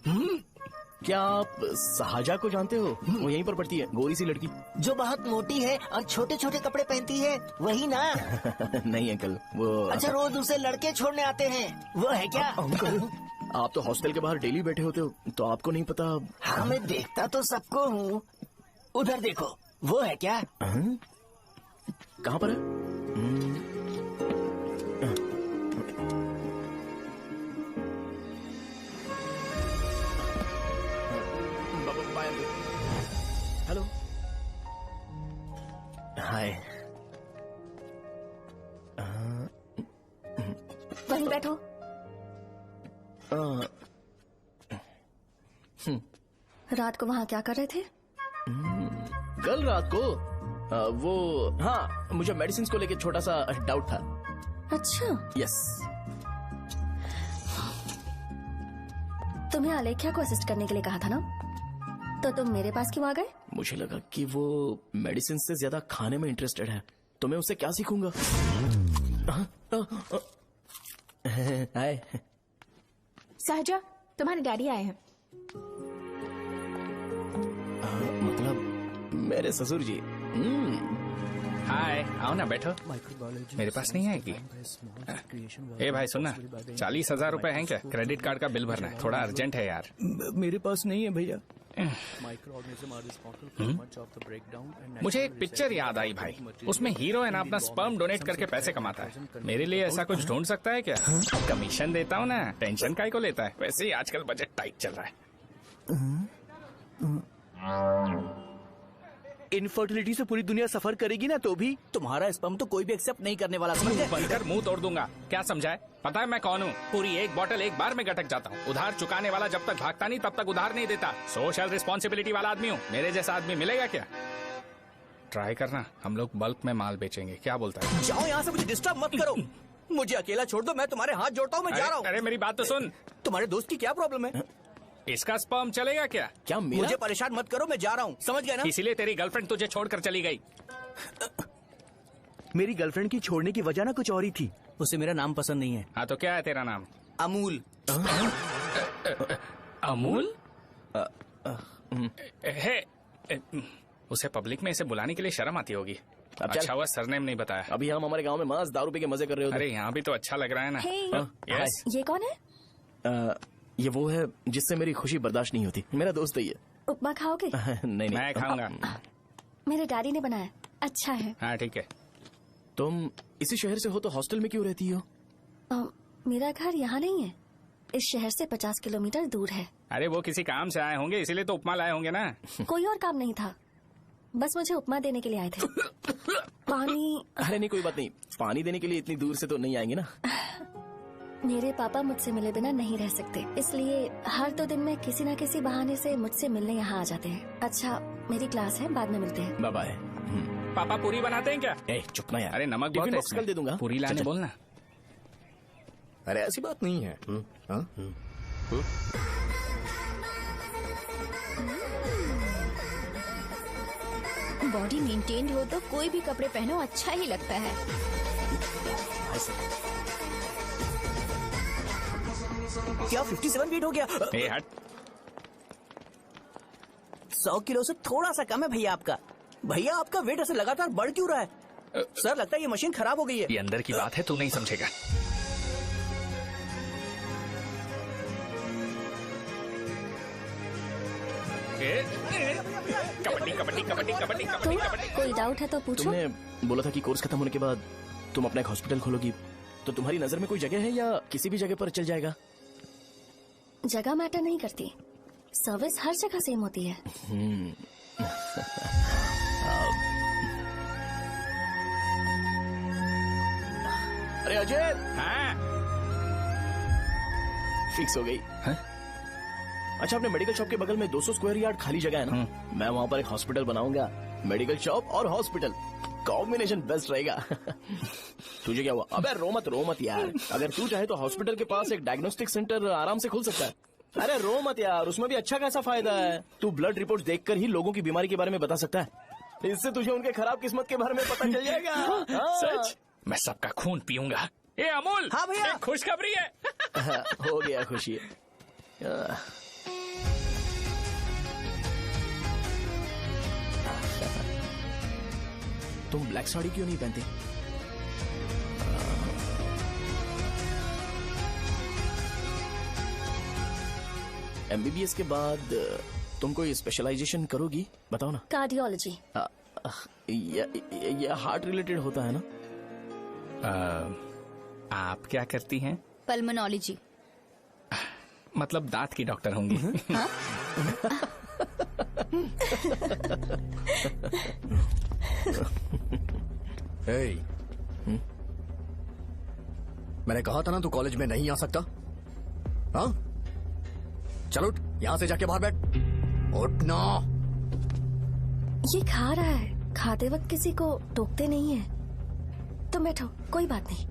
क्या आप शाहजहां को जानते हो? वो यहीं पर पढ़ती है, गोरी सी लड़की जो बहुत मोटी है और छोटे छोटे कपड़े पहनती है, वही ना? नहीं अंकल, वो अच्छा, रोज उसे लड़के छोड़ने आते हैं, वो है क्या? अंकल, आप तो हॉस्टल के बाहर डेली बैठे होते हो, तो आपको नहीं पता? हाँ, मैं देखता तो सबको हूँ। उधर देखो, वो है क्या? कहाँ पर है? हेलो, हाय। वहीं बैठो। रात को वहाँ क्या कर रहे थे? कल रात को वो, हाँ, मुझे मेडिसिन को लेके छोटा सा डाउट था। अच्छा। यस। तुम्हें आलेख्या को असिस्ट करने के लिए कहा था ना, तो तुम मेरे पास क्यों आ गए? मुझे लगा कि वो मेडिसिन से ज्यादा खाने में इंटरेस्टेड है, तो मैं उससे क्या सीखूंगा? हाय। सहजा, तुम्हारे डैडी आए हैं। मतलब मेरे ससुर जी। हाय, आओ ना, बैठो। मेरे पास नहीं आएगी। ए भाई सुनना, 40,000 रुपए हैं क्या? क्रेडिट कार्ड का बिल भरना है, थोड़ा अर्जेंट है यार। मेरे पास नहीं है भैया। मुझे एक पिक्चर याद आई भाई, उसमें हीरो है ना अपना स्पर्म डोनेट करके पैसे कमाता है। मेरे लिए ऐसा कुछ ढूंढ सकता है क्या? कमीशन देता हूँ ना, टेंशन काहे को लेता है? वैसे ही आजकल बजट टाइट चल रहा है। इनफर्टिलिटी से पूरी दुनिया सफर करेगी ना, तो भी तुम्हारा स्पर्म तो कोई भी एक्सेप्ट नहीं करने वाला, समझ गए? बनकर मुंह तोड़ दूंगा। क्या समझा है? पता है मैं कौन हूँ? पूरी एक बोतल एक बार में गटक जाता हूँ। उधार चुकाने वाला जब तक भागता नहीं तब तक उधार नहीं देता। सोशल रिस्पॉन्सिबिलिटी वाला आदमी हूँ। मेरे जैसा आदमी मिलेगा क्या? ट्राई करना, हम लोग बल्क में माल बेचेंगे। क्या बोलता है? जाओ यहाँ से, मुझे डिस्टर्ब मत करो। मुझे अकेला छोड़ दो, मैं तुम्हारे हाथ जोड़ता हूँ, मैं जा रहा हूँ। अरे मेरी बात तो सुन। तुम्हारे दोस्त की क्या प्रॉब्लम है? इसका स्पर्म चलेगा क्या? क्या मेरा? मुझे परेशान मत करो, मैं जा रहा हूँ, समझ गए ना? इसीलिए तेरी गर्लफ्रेंड तुझे छोड़कर चली गई। मेरी गर्लफ्रेंड की छोड़ने की वजह ना कुछ और ही थी। उसे मेरा नाम पसंद नहीं है। हाँ तो क्या है तेरा नाम? अमूल। अमूल? उसे पब्लिक में इसे बुलाने के लिए शर्म आती होगी। अच्छा हुआ सरनेम नहीं बताया। अभी हम हमारे गांव में मस्त दारू पी के मजे कर रहे होते। अरे यहाँ भी तो अच्छा लग रहा है ना। यस। ये कौन है? ये वो है जिससे मेरी खुशी बर्दाश्त नहीं होती। मेरा दोस्त है ये। उपमा खाओगे? नहीं, मैं खाऊंगा। मेरे डैडी ने बनाया, अच्छा है। हाँ ठीक है। तुम इसी शहर से हो तो हॉस्टल में क्यों रहती हो? मेरा घर यहाँ नहीं है, इस शहर से 50 किलोमीटर दूर है। अरे वो किसी काम से आए होंगे, इसीलिए तो उपमा लाए होंगे ना। कोई और काम नहीं था, बस मुझे उपमा देने के लिए आए थे। पानी? अरे नहीं, कोई बात नहीं, पानी देने के लिए इतनी दूर से तो नहीं आएंगे ना। मेरे पापा मुझसे मिले बिना नहीं रह सकते, इसलिए हर 2 दिन में किसी न किसी बहाने से मुझसे मिलने यहाँ आ जाते हैं। अच्छा, मेरी क्लास है, बाद में मिलते हैं। Bye bye. पापा पूरी बनाते हैं क्या? चुप ना यार। अरे नमक बहुत है, कल दे दूंगा। पूरी लाने बोलना। अरे ऐसी बात नहीं है। बॉडी मेंटेन्ड हो तो कोई भी कपड़े पहनो अच्छा ही लगता है। क्या 57 वेट हो गया? ए हट। 100 किलो से थोड़ा सा कम है भैया आपका। भैया आपका वेट ऐसे लगातार बढ़ क्यों रहा है? सर लगता है ये मशीन खराब हो गई है। ये अंदर की बात है, तू नहीं समझेगा। कबड्डी कबड्डी कबड्डी कबड्डी कबड्डी कबड्डी। कोई डाउट है तो पूछो। तुमने बोला था कि कोर्स खत्म होने के बाद तुम अपना एक हॉस्पिटल खोलोगी, तो तुम्हारी नजर में कोई जगह है या किसी भी जगह पर चल जाएगा? जगह मैटर नहीं करती, सर्विस हर जगह सेम होती है। अरे अजय, हाँ? फिक्स हो गई। अच्छा, अपने मेडिकल शॉप के बगल में 200 स्क्वायर यार्ड खाली जगह है ना? मैं वहाँ पर एक हॉस्पिटल बनाऊंगा। मेडिकल शॉप और हॉस्पिटल कॉम्बिनेशन बेस्ट रहेगा। तुझे क्या हुआ? अबे रो मत यार। अगर तू चाहे तो हॉस्पिटल के पास एक डायग्नोस्टिक सेंटर आराम से खुल सकता है। अरे रो मत यार, उसमें भी अच्छा खासा फायदा है। तू ब्लड रिपोर्ट देखकर ही लोगों की बीमारी के बारे में बता सकता है। इससे तुझे उनके खराब किस्मत के बारे में पता चल जाएगा। सच? मैं सबका खून पीऊंगा। ए अमूल, हाँ भैया, खुशखबरी है। हो गया खुशी। तुम ब्लैक साड़ी क्यों नहीं पहनते? एमबीबीएस के बाद तुम कोई स्पेशलाइजेशन करोगी? बताओ ना। कार्डियोलॉजी। ये हार्ट रिलेटेड होता है ना? आप क्या करती हैं? पल्मोनोलॉजी। मतलब दांत की डॉक्टर होंगी। हाँ? मैंने कहा था ना तू कॉलेज में नहीं आ सकता। हाँ, चल उठ, यहाँ से जाके बाहर बैठ। उठ ना। ये खा रहा है, खाते वक्त किसी को टोकते नहीं है। तुम बैठो, कोई बात नहीं,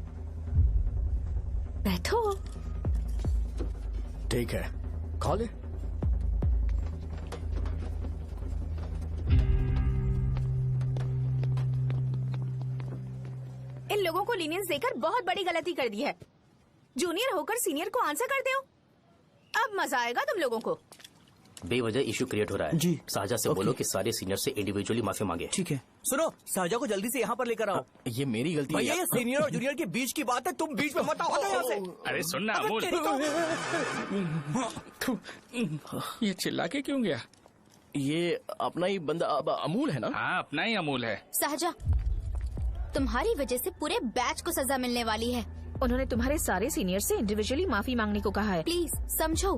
बैठो। ठीक है, खा ले। इन लोगों को लीनियंस देकर बहुत बड़ी गलती कर दी है। जूनियर होकर सीनियर को आंसर करते हो। अब मजा आएगा तुम लोगों को। बेवजह इशू क्रिएट हो रहा है जी। साजा से बोलो कि सारे सीनियर से इंडिविजुअली माफी मांगे। ठीक है। सुनो, साजा को जल्दी से यहाँ पर लेकर आओ। ये मेरी गलती है। भैया ये सीनियर और जूनियर के बीच की बात है, तुम बीच में मत आओ यहाँ से। अरे सुनना अमूल, ये चिल्ला के क्यों गया? ये अपना ही बंदा अमूल है ना? हाँ, अपना ही अमूल है। साजा, तुम्हारी वजह से पूरे बैच को सजा मिलने वाली है। उन्होंने तुम्हारे सारे सीनियर से इंडिविजुअली माफी मांगने को कहा है। प्लीज समझो।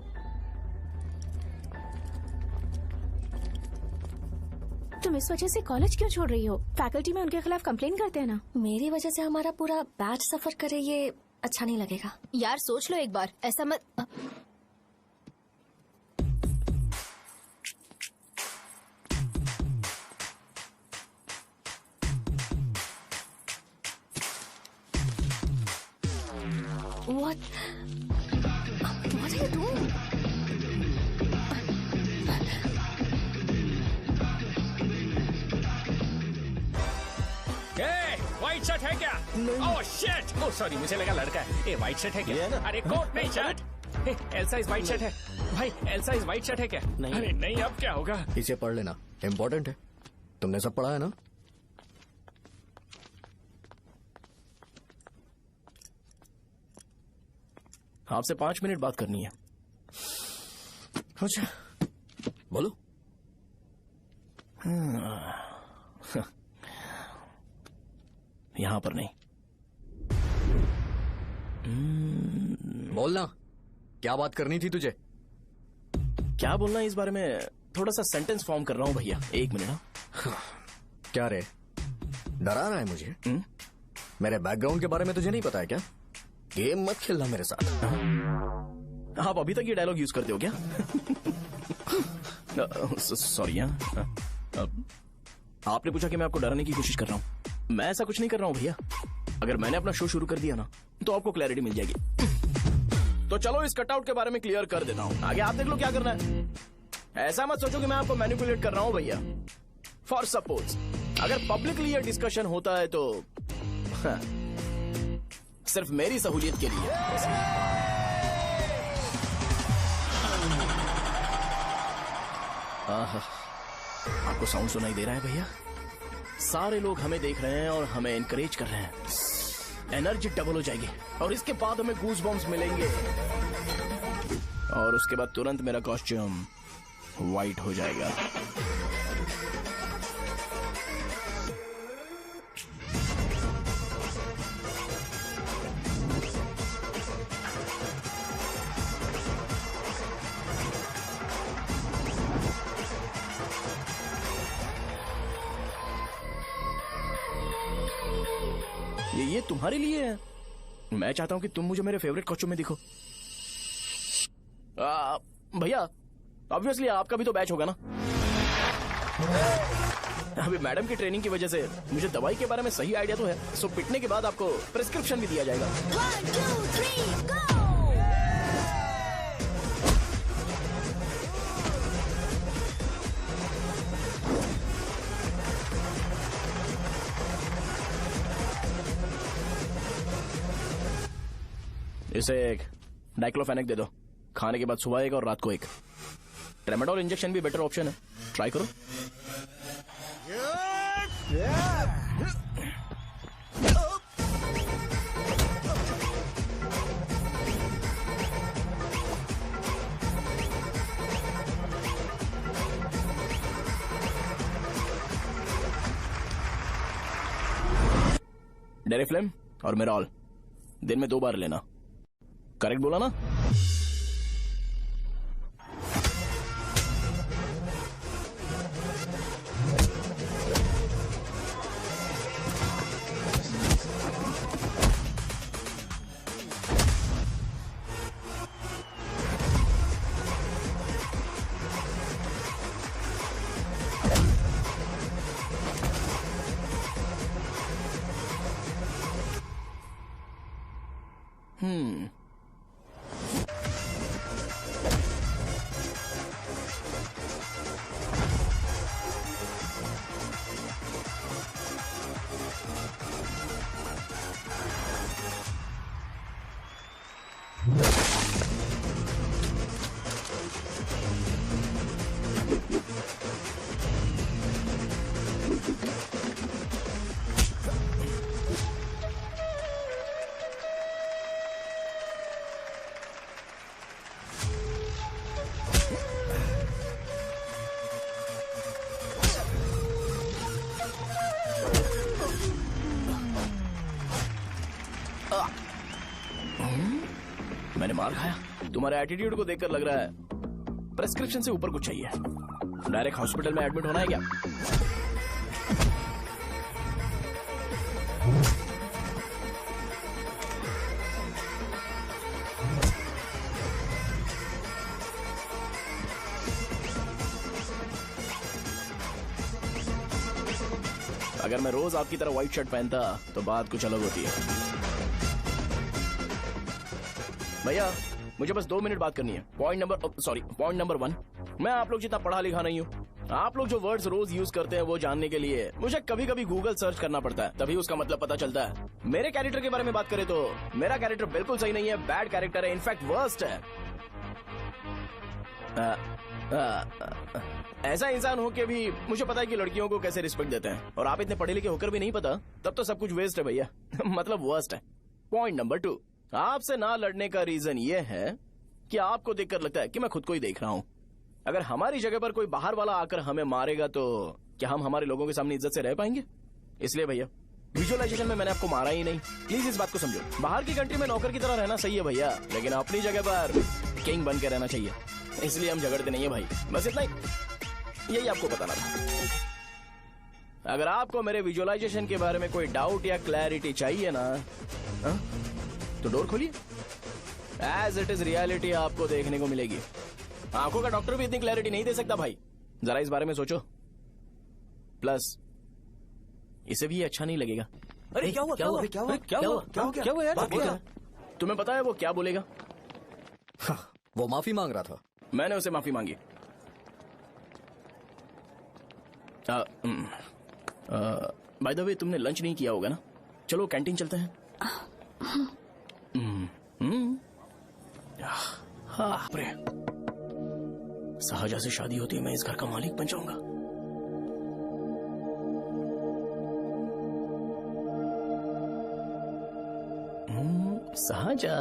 तुम इस वजह से कॉलेज क्यों छोड़ रही हो? फैकल्टी में उनके खिलाफ कंप्लेन करते हैं ना। मेरी वजह से हमारा पूरा बैच सफर करे, ये अच्छा नहीं लगेगा। यार सोच लो एक बार, ऐसा मत। What are you doing? White shirt है क्या? Oh shit! ओह सॉरी, मुझे लगा लड़का है। ए व्हाइट शर्ट है क्या? अरे कोट नहीं, shirt. L size white shirt है भाई। एल साइज व्हाइट शर्ट है क्या? नहीं। अरे नहीं, अब क्या होगा? इसे पढ़ लेना, इम्पोर्टेंट है। तुमने सब पढ़ा है ना? आपसे 5 मिनट बात करनी है। अच्छा, बोलो। यहाँ पर नहीं। बोलना, क्या बात करनी थी तुझे? क्या बोलना है इस बारे में? थोड़ा सा सेंटेंस फॉर्म कर रहा हूँ भैया, 1 मिनट। क्या रे, डरा रहा है मुझे? मेरे बैकग्राउंड के बारे में तुझे नहीं पता है क्या? गेम मत खेलना मेरे साथ। आप अभी तक ये डायलॉग यूज करते हो क्या? सॉरी। आपने पूछा कि मैं आपको डराने की कोशिश कर रहा हूँ। मैं ऐसा कुछ नहीं कर रहा हूँ भैया। अगर मैंने अपना शो शुरू कर दिया ना, तो आपको क्लैरिटी मिल जाएगी। तो चलो इस कटआउट के बारे में क्लियर कर देता हूँ, आगे आप देख लो क्या करना है। ऐसा मत सोचो कि मैं आपको मैनिपुलेट कर रहा हूँ भैया। फॉर सपोज अगर पब्लिकली ये डिस्कशन होता है तो हाँ, सिर्फ मेरी सहूलियत के लिए। आपको साउंड सुनाई दे रहा है भैया? सारे लोग हमें देख रहे हैं और हमें एनकरेज कर रहे हैं। एनर्जी डबल हो जाएगी और इसके बाद हमें गूज बम्स मिलेंगे और उसके बाद तुरंत मेरा कॉस्ट्यूम वाइट हो जाएगा। ये तुम्हारे लिए है। मैं चाहता हूं कि तुम मुझे मेरे फेवरेट कॉस्ट्यूम में दिखो। भैया ऑब्वियसली आपका भी तो बैच होगा ना। अभी मैडम की ट्रेनिंग की वजह से मुझे दवाई के बारे में सही आइडिया तो है। सो पिटने के बाद आपको प्रिस्क्रिप्शन भी दिया जाएगा। 1, 2, 3, go! इसे एक डाइक्लोफेनेक दे दो। खाने के बाद सुबह एक और रात को एक। ट्रेमाडोल इंजेक्शन भी बेटर ऑप्शन है, ट्राई करो। डेरिफ्लेम और मेरॉल दिन में 2 बार लेना। करेक्ट बोला ना? मैंने मार खाया। तुम्हारे एटीट्यूड को देखकर लग रहा है प्रेस्क्रिप्शन से ऊपर कुछ चाहिए। डायरेक्ट हॉस्पिटल में एडमिट होना है क्या? अगर मैं रोज आपकी तरह व्हाइट शर्ट पहनता तो बात कुछ अलग होती है। भैया मुझे बस 2 मिनट बात करनी है। पॉइंट नंबर 1, मैं आप लोग जितना पढ़ा लिखा नहीं हूँ। आप लोग जो वर्ड्स रोज यूज करते हैं वो जानने के लिए मुझे कभी कभी गूगल सर्च करना पड़ता है, तभी उसका मतलब पता चलता है। मेरे कैरेक्टर के बारे में बात करें तो मेरा कैरेक्टर बिल्कुल सही नहीं है, बैड कैरेक्टर है, इनफैक्ट वर्स्ट है। ऐसा इंसान हो के भी मुझे पता है कि लड़कियों को कैसे रिस्पेक्ट देते हैं, और आप इतने पढ़े लिखे होकर भी नहीं पता, तब तो सब कुछ वेस्ट है भैया। मतलब वर्स्ट है। पॉइंट नंबर 2, आपसे ना लड़ने का रीजन ये है कि आपको देखकर लगता है कि मैं खुद को ही देख रहा हूँ। अगर हमारी जगह पर कोई बाहर वाला आकर हमें मारेगा तो क्या हम हमारे लोगों के सामने इज्जत से रह पाएंगे? इसलिए भैया विजुअलाइजेशन में मैंने आपको मारा ही नहीं। प्लीज इस बात को समझो। बाहर की कंट्री में नौकर की तरह रहना सही है भैया, लेकिन अपनी जगह पर किंग बन के रहना चाहिए। इसलिए हम झगड़ते नहीं है भाई, बस इतना ही, यही आपको बताना था। अगर आपको मेरे विजुअलाइजेशन के बारे में कोई डाउट या क्लैरिटी चाहिए ना, तो डोर खोलिए। एज इट इज रियलिटी आपको देखने को मिलेगी। आंखों का डॉक्टर भी इतनी क्लैरिटी नहीं दे सकता भाई, जरा इस बारे में सोचो। प्लस इसे भी अच्छा नहीं लगेगा। अरे क्या हुआ? क्या हुआ? क्या हुआ? क्या हुआ? क्या हुआ यार? तुम्हें पता है वो क्या बोलेगा? वो माफी मांग रहा था। मैंने उसे माफी मांगी। बाय द वे तुमने लंच नहीं किया होगा ना? चलो कैंटीन चलते हैं। हाँ, सहजा से शादी होती है, मैं इस घर का मालिक बन जाऊंगा। सहजा,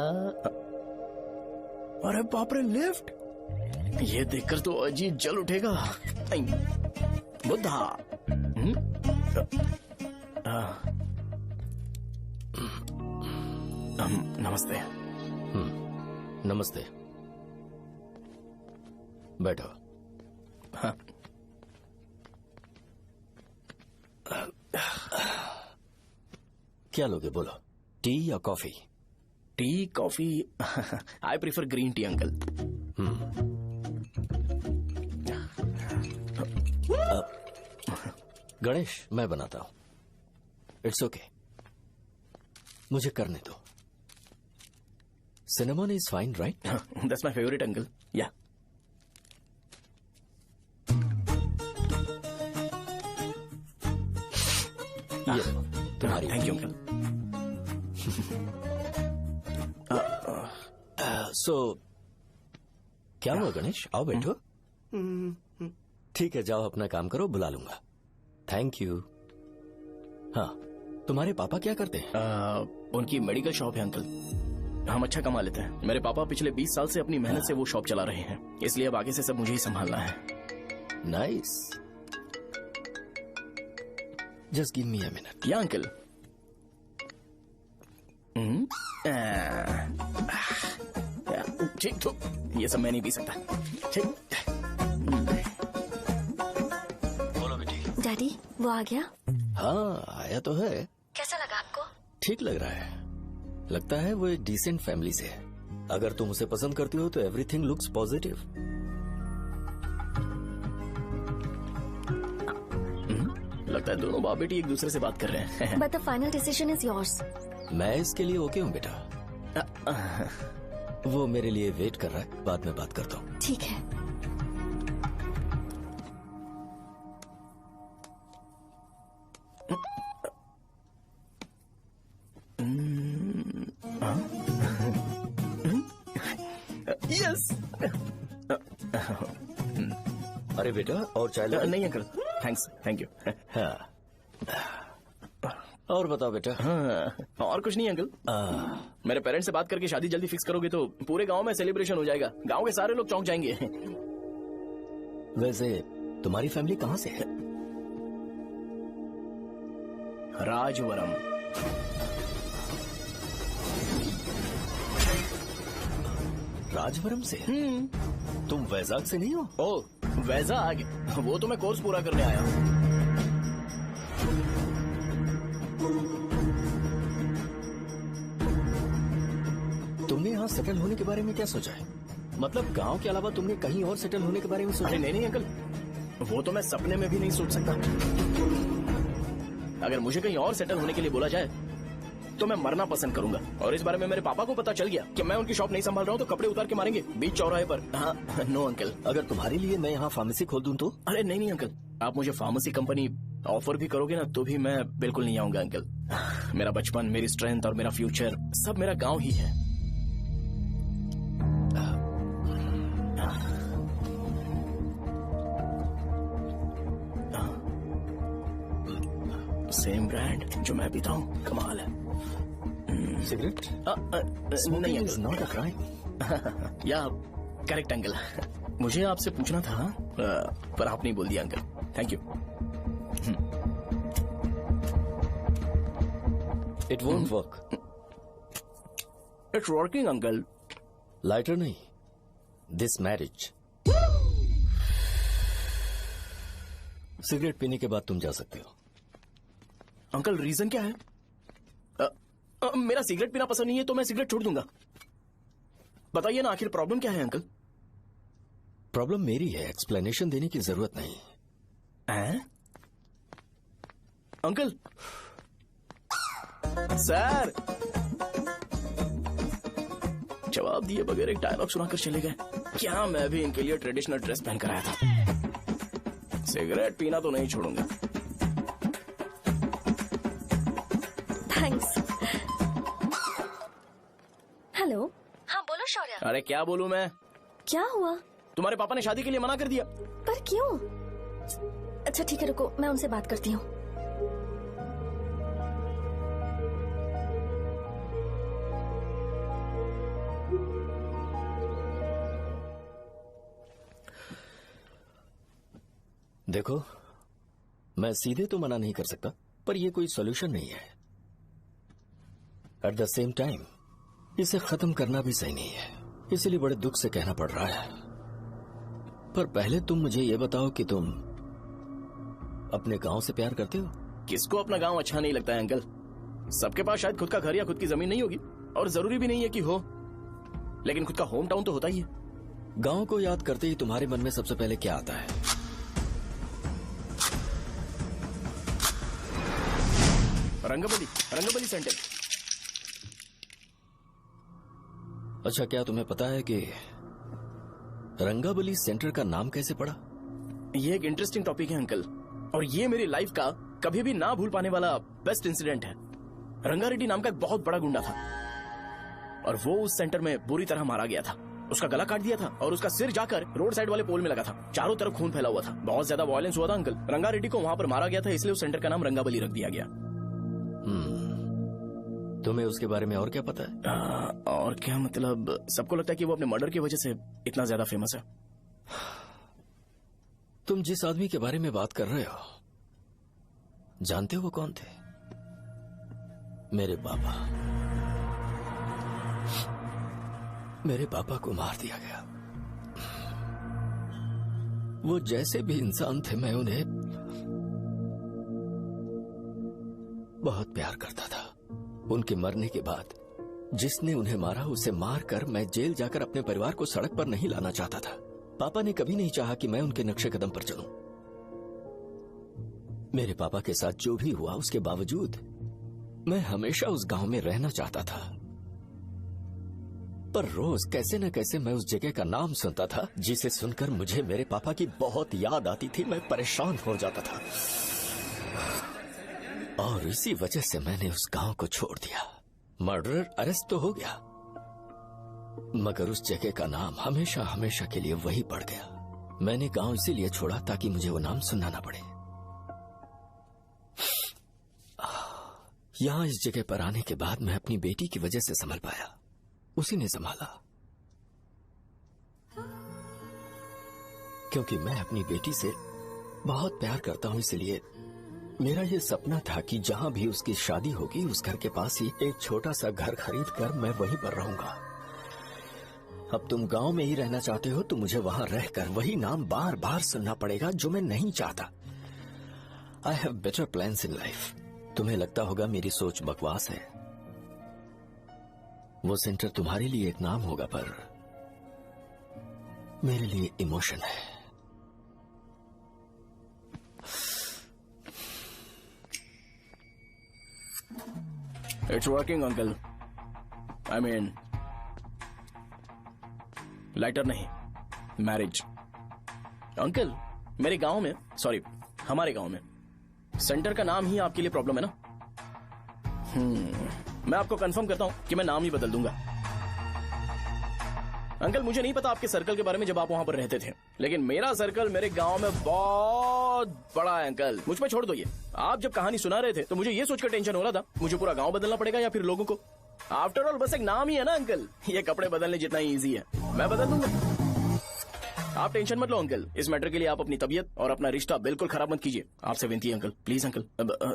अरे बाप रे, लिफ्ट! ये देखकर तो अजीत जल उठेगा। बुद्धा। नमस्ते। नमस्ते, बैठो। हाँ। क्या लोगे बोलो, टी या coffee? T, coffee? I prefer green tea uncle. Ganesh, मैं बनाता हूं। इट्स ओके, मुझे करने दो। Cinnamon is fine, right? That's my favourite uncle. या तुम्हारी। Thank you uncle. सो क्या हुआ गणेश? आओ बैठो। ठीक है, जाओ अपना काम करो, बुला लूंगा। Thank you. हाँ, तुम्हारे पापा क्या करते हैं? उनकी मेडिकल शॉप है अंकल। हम अच्छा कमा लेते हैं। मेरे पापा पिछले 20 साल से अपनी मेहनत से वो शॉप चला रहे हैं, इसलिए अब आगे से सब मुझे ही संभालना है। Nice. Just give me a minute. या अंकल। ठीक, तो ये सब मैं नहीं पी सकता। ठीक। बोलो बेटी। डैडी, वो आ गया? हाँ, आया तो है। कैसा लगा आपको? ठीक लग रहा है। लगता है वो एक डिसेंट फैमिली से है। अगर तुम उसे पसंद करती हो तो एवरीथिंग लुक्स पॉजिटिव। लगता है दोनों बाप बेटी एक दूसरे से बात कर रहे हैं। But the final decision is yours. मैं इसके लिए ओके हूँ बेटा। वो मेरे लिए वेट कर रहा है, बाद में बात करता हूँ। ठीक है। यस। अरे बेटा, और चाय लो? नहीं अंकल, थैंक्स, थैंक यू। हाँ। और बताओ बेटा। हाँ, और कुछ नहीं अंकल। मेरे पेरेंट्स से बात करके शादी जल्दी फिक्स करोगे तो पूरे गांव में सेलिब्रेशन हो जाएगा। गांव के सारे लोग चौंक जाएंगे। वैसे तुम्हारी फैमिली कहाँ से है? राजवरम। राजवरम से? तुम वैजाग से नहीं हो? ओ, वैजाग? वो तो मैं कोर्स पूरा करने आया हूँ। तुमने यहाँ सेटल होने के बारे में क्या सोचा है? मतलब गांव के अलावा तुमने कहीं और सेटल होने के बारे में सोचा? नहीं अंकल, वो तो मैं सपने में भी नहीं सोच सकता। अगर मुझे कहीं और सेटल होने के लिए बोला जाए तो मैं मरना पसंद करूंगा। और इस बारे में मेरे पापा को पता चल गया कि मैं उनकी शॉप नहीं संभाल रहा हूँ तो कपड़े उतार के मारेंगे बीच चौराहे पर। हाँ, नो अंकल। अगर तुम्हारे लिए मैं यहाँ फार्मेसी खोल दूं तो? अरे नहीं अंकल, आप मुझे फार्मेसी कंपनी ऑफर भी करोगे ना तो भी मैं बिल्कुल नहीं आऊंगा अंकल। मेरा बचपन, मेरी स्ट्रेंथ और मेरा फ्यूचर सब मेरा गाँव ही है। सेम ब्रांड जो मैं पीता हूँ, कमाल है। सिगरेट? नहीं इज नॉट अ क्राइम। या करेक्ट अंकल। मुझे आपसे पूछना था पर आप नहीं बोल दिया uncle. Thank you. It won't work. It's working uncle. Lighter नहीं, दिस मैरिज। सिगरेट पीने के बाद तुम जा सकते हो। अंकल रीजन क्या है? मेरा सिगरेट पीना पसंद नहीं है तो मैं सिगरेट छोड़ दूंगा। बताइए ना, आखिर प्रॉब्लम क्या है अंकल? प्रॉब्लम मेरी है, एक्सप्लेनेशन देने की जरूरत नहीं है। अंकल, सर जवाब दिए बगैर एक डायलॉग सुनाकर चले गए। क्या मैं भी इनके लिए ट्रेडिशनल ड्रेस पहन कर आया था? सिगरेट पीना तो नहीं छोड़ूंगा। थैंक्स। हेलो। हाँ बोलो शौर्य। अरे क्या बोलूं मैं? क्या हुआ? तुम्हारे पापा ने शादी के लिए मना कर दिया। पर क्यों? अच्छा ठीक है रुको, मैं उनसे बात करती हूँ। देखो, मैं सीधे तो मना नहीं कर सकता, पर यह कोई सॉल्यूशन नहीं है। एट द सेम टाइम इसे खत्म करना भी सही नहीं है, इसलिए बड़े दुख से कहना पड़ रहा है। पर पहले तुम मुझे ये बताओ कि तुम अपने गांव से प्यार करते हो? किसको अपना गांव अच्छा नहीं लगता है अंकल? सबके पास शायद खुद का घर या खुद की जमीन नहीं होगी, और जरूरी भी नहीं है कि हो, लेकिन खुद का होम टाउन तो होता ही है। गांव को याद करते ही तुम्हारे मन में सबसे पहले क्या आता है? रंगबली सेंटर। अच्छा, क्या तुम्हें पता है कि रंगाबली सेंटर का नाम कैसे पड़ा? ये एक इंटरेस्टिंग टॉपिक है अंकल, और ये मेरी लाइफ का कभी भी ना भूल पाने वाला बेस्ट इंसिडेंट है। रंगारेड्डी नाम का एक बहुत बड़ा गुंडा था, और वो उस सेंटर में बुरी तरह मारा गया था। उसका गला काट दिया था और उसका सिर जाकर रोड साइड वाले पोल में लगा था। चारों तरफ खून फैला हुआ था, बहुत ज्यादा वायलेंस हुआ था अंकल। रंगारेड्डी को वहां पर मारा गया था, इसलिए उस सेंटर का नाम रंगाबली रख दिया गया। तुम्हें उसके बारे में और क्या पता है? और क्या मतलब, सबको लगता है कि वो अपने मर्डर की वजह से इतना ज्यादा फेमस है। तुम जिस आदमी के बारे में बात कर रहे हो, जानते हो वो कौन थे? मेरे पापा। मेरे पापा को मार दिया गया। वो जैसे भी इंसान थे, मैं उन्हें बहुत प्यार करता था। उनके मरने के बाद जिसने उन्हें मारा उसे मारकर मैं जेल जाकर अपने परिवार को सड़क पर नहीं लाना चाहता था। पापा ने कभी नहीं चाहा कि मैं उनके नक्शे कदम पर चलूं। मेरे पापा के साथ जो भी हुआ, उसके बावजूद मैं हमेशा उस गांव में रहना चाहता था। पर रोज कैसे न कैसे मैं उस जगह का नाम सुनता था, जिसे सुनकर मुझे मेरे पापा की बहुत याद आती थी। मैं परेशान हो जाता था, और इसी वजह से मैंने उस गांव को छोड़ दिया। मर्डरर अरेस्ट तो हो गया, मगर उस जगह का नाम हमेशा हमेशा के लिए वही पड़ गया। मैंने गांव इसीलिए छोड़ा ताकि मुझे वो नाम सुनना ना पड़े। यहां इस जगह पर आने के बाद मैं अपनी बेटी की वजह से संभल पाया, उसी ने संभाला। क्योंकि मैं अपनी बेटी से बहुत प्यार करता हूं, इसलिए मेरा ये सपना था कि जहां भी उसकी शादी होगी, उस घर के पास ही एक छोटा सा घर खरीद कर मैं वहीं पर रहूंगा। अब तुम गांव में ही रहना चाहते हो तो मुझे वहां रहकर वही नाम बार बार सुनना पड़ेगा, जो मैं नहीं चाहता। I have better plans in life. तुम्हें लगता होगा मेरी सोच बकवास है। वो सेंटर तुम्हारे लिए एक नाम होगा, पर मेरे लिए इमोशन है। It's working uncle. I mean, lighter नहीं, मैरिज। अंकल, मेरे गांव में, सॉरी हमारे गांव में सेंटर का नाम ही आपके लिए प्रॉब्लम है ना? मैं आपको कंफर्म करता हूं कि मैं नाम ही बदल दूंगा। अंकल, मुझे नहीं पता आपके सर्कल के बारे में जब आप वहां पर रहते थे, लेकिन मेरा सर्कल मेरे गांव में बहुत बड़ा है अंकल। मुझ पे छोड़ दो ये। आप जब कहानी सुना रहे थे तो मुझे ये सोचकर टेंशन हो रहा था, मुझे पूरा गांव बदलना पड़ेगा या फिर लोगों को। आफ्टर ऑल बस एक नाम ही है ना अंकल, ये कपड़े बदलने जितना ही ईजी है। मैं बदल दूंगा, आप टेंशन मत लो अंकल। इस मैटर के लिए आप अपनी तबीयत और अपना रिश्ता बिल्कुल खराब मत कीजिए। आपसे विनती है अंकल, प्लीज अंकल।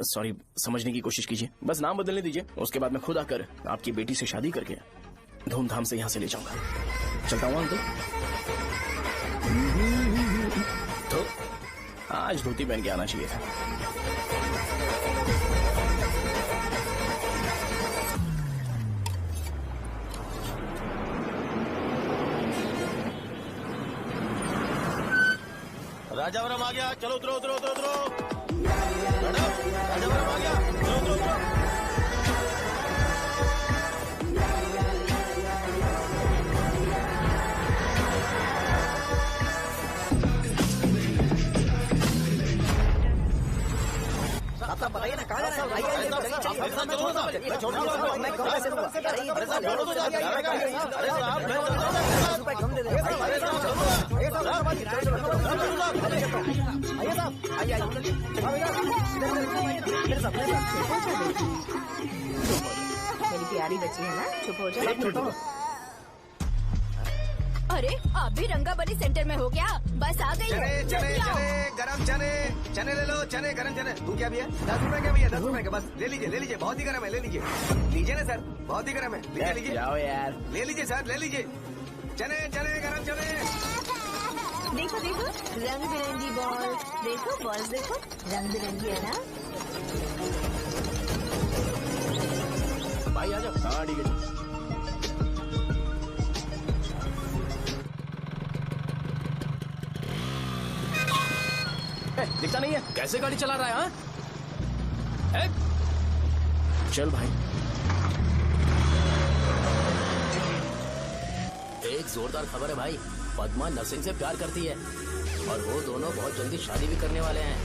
सॉरी, समझने की कोशिश कीजिए। बस नाम बदलने दीजिए, उसके बाद मैं खुद आकर आपकी बेटी से शादी करके धूमधाम से यहाँ से ले जाऊंगा। चलता हूँ अंकल। तो आज धोती पहन के आना चाहिए था। राजावरम आ गया, चलो उतरो उतरो उतरो उतरो। राजावरम आ गया, चलो उतरो उतरो। साहब बताइए ना कहाँ जाना है? मैं कम पैसे दूंगा। रुपए कम दे देंगे। मेरी प्यारी बच्ची है ना, चुप हो जाओ। अरे आप भी रंगाबली सेंटर में हो क्या? बस आ गई है। चने गरम चने ले लो, चने गरम चने। तू क्या भैया? 10 रुपए के भैया, 10 रुपए के बस ले लीजिए। बहुत ही गरम है, ले लीजिए ना सर, बहुत ही गरम है, लीजिए। जाओ यार, ले लीजिए सर, ले लीजिए। चने गरम चने। देखो रंग बिरंगी बॉल, देखो बॉल देखो रंग बिरंगी है ना। भाई आ जाओ। हाँ ठीक है। दिखता नहीं है, कैसे गाड़ी चला रहा है? हाँ? चल भाई। एक जोरदार खबर है भाई, पद्मा नरसिंह से प्यार करती है और वो दोनों बहुत जल्दी शादी भी करने वाले हैं।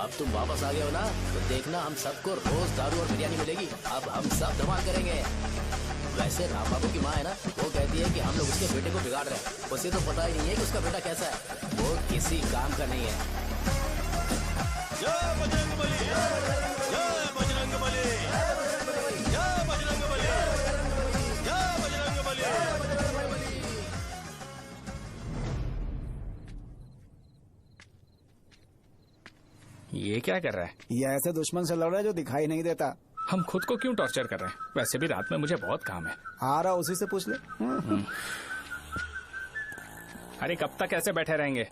अब तुम वापस आ गए हो ना, तो देखना हम सबको रोज दारू और बिरयानी मिलेगी। अब हम सब धमाल करेंगे। वैसे राम बाबू की माँ है ना, वो कहती है कि हम लोग उसके बेटे को बिगाड़ रहे हैं। उसे तो पता ही नहीं है कि उसका बेटा कैसा है, वो किसी काम का नहीं है। जय बजरंगबली, जय बजरंगबली, जय बजरंगबली, जय बजरंगबली। ये क्या कर रहा है? ये ऐसे दुश्मन से लड़ रहा है जो दिखाई नहीं देता। हम खुद को क्यों टॉर्चर कर रहे हैं? वैसे भी रात में मुझे बहुत काम है। आ रहा उसी से पूछ ले। अरे कब तक ऐसे बैठे रहेंगे?